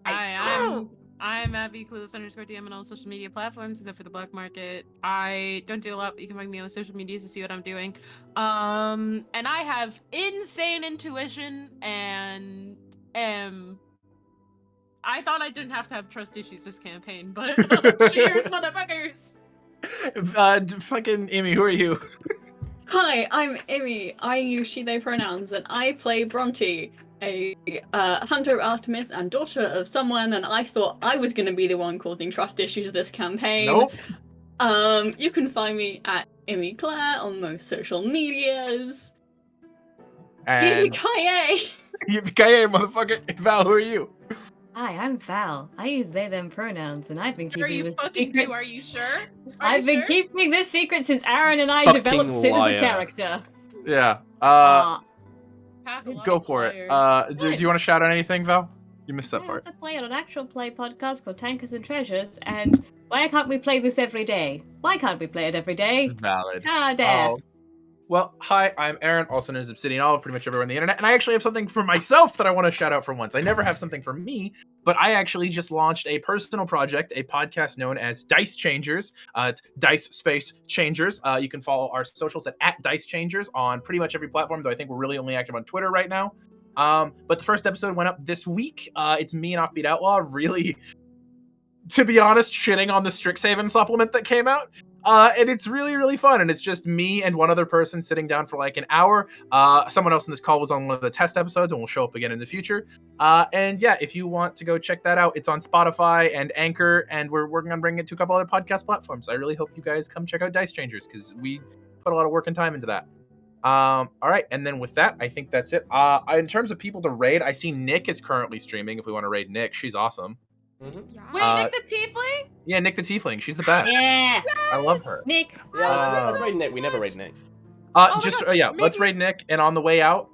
Hi, I'm Abby, clueless_DM on all social media platforms except for the black market. I don't do a lot, but you can find me on social media to see what I'm doing. And I have insane intuition and I thought I didn't have to have trust issues this campaign, but cheers, motherfuckers! Fucking Immy, who are you? Hi, I'm Immy. I use she/they pronouns, and I play Bronte, a hunter of Artemis and daughter of someone, and I thought I was going to be the one causing trust issues this campaign. Nope. You can find me at Immy Claire on most social medias. And Kaye! Yippee-ki-yay, motherfucker. Val, who are you? Hi, I'm Val. I use they them pronouns, and I've been Are keeping you this fucking secret. do? Are you sure? I've been keeping this secret since Aaron and I Fucking developed Sid as liar. a character. Yeah. Go for it. Do you want to shout out anything, Val? You missed that I part. also play on an actual play podcast called Tankers and Treasures, and why can't we play this every day? Why can't we play it every day? Valid. Ah, dare. Well, hi, I'm Aaron, also known as Obsidian Olive, pretty much everywhere on the internet, and I actually have something for myself that I want to shout out for once. I never have something for me, but I actually just launched a personal project, a podcast known as Dice Changers. It's Dice Space Changers. You can follow our socials at Dice Changers on pretty much every platform, though I think we're really only active on Twitter right now. But the first episode went up this week. It's me and Offbeat Outlaw really, to be honest, shitting on the Strixhaven supplement that came out. And it's really, really fun. And it's just me and one other person sitting down for like an hour. Someone else in this call was on one of the test episodes and will show up again in the future. And yeah, if you want to go check that out, it's on Spotify and Anchor, and we're working on bringing it to a couple other podcast platforms. I really hope you guys come check out Dice Changers because we put a lot of work and time into that. All right, and then with that, I think that's it. In terms of people to raid, I see Nick is currently streaming. If we want to raid Nick, she's awesome. Mm-hmm. Yeah. Wait, Nick the Tiefling? Yeah, Nick the Tiefling. She's the best. Yeah, I love her. Nick. Yeah, let's raid Nick. We never raid Nick. my Just God, yeah, maybe- let's raid Nick. And on the way out,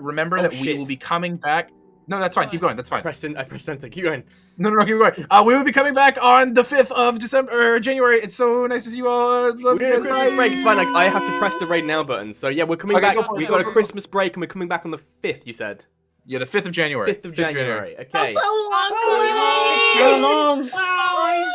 remember Oh, that we shit. will be coming back. No, that's fine. Keep going. That's I fine. pressed enter. Keep going. No, keep going. We will be coming back on the 5th of December or January. It's so nice to see you all. Love We're you doing a guys. Christmas Bye. break. It's fine. Like, I have to press the raid now button. So yeah, we're coming Okay, back. go for it. We've Go, got a go, go. Christmas break, and we're coming back on the 5th. You said Yeah, the 5th of January. 5th of January. Okay. That's a long So long. Bye.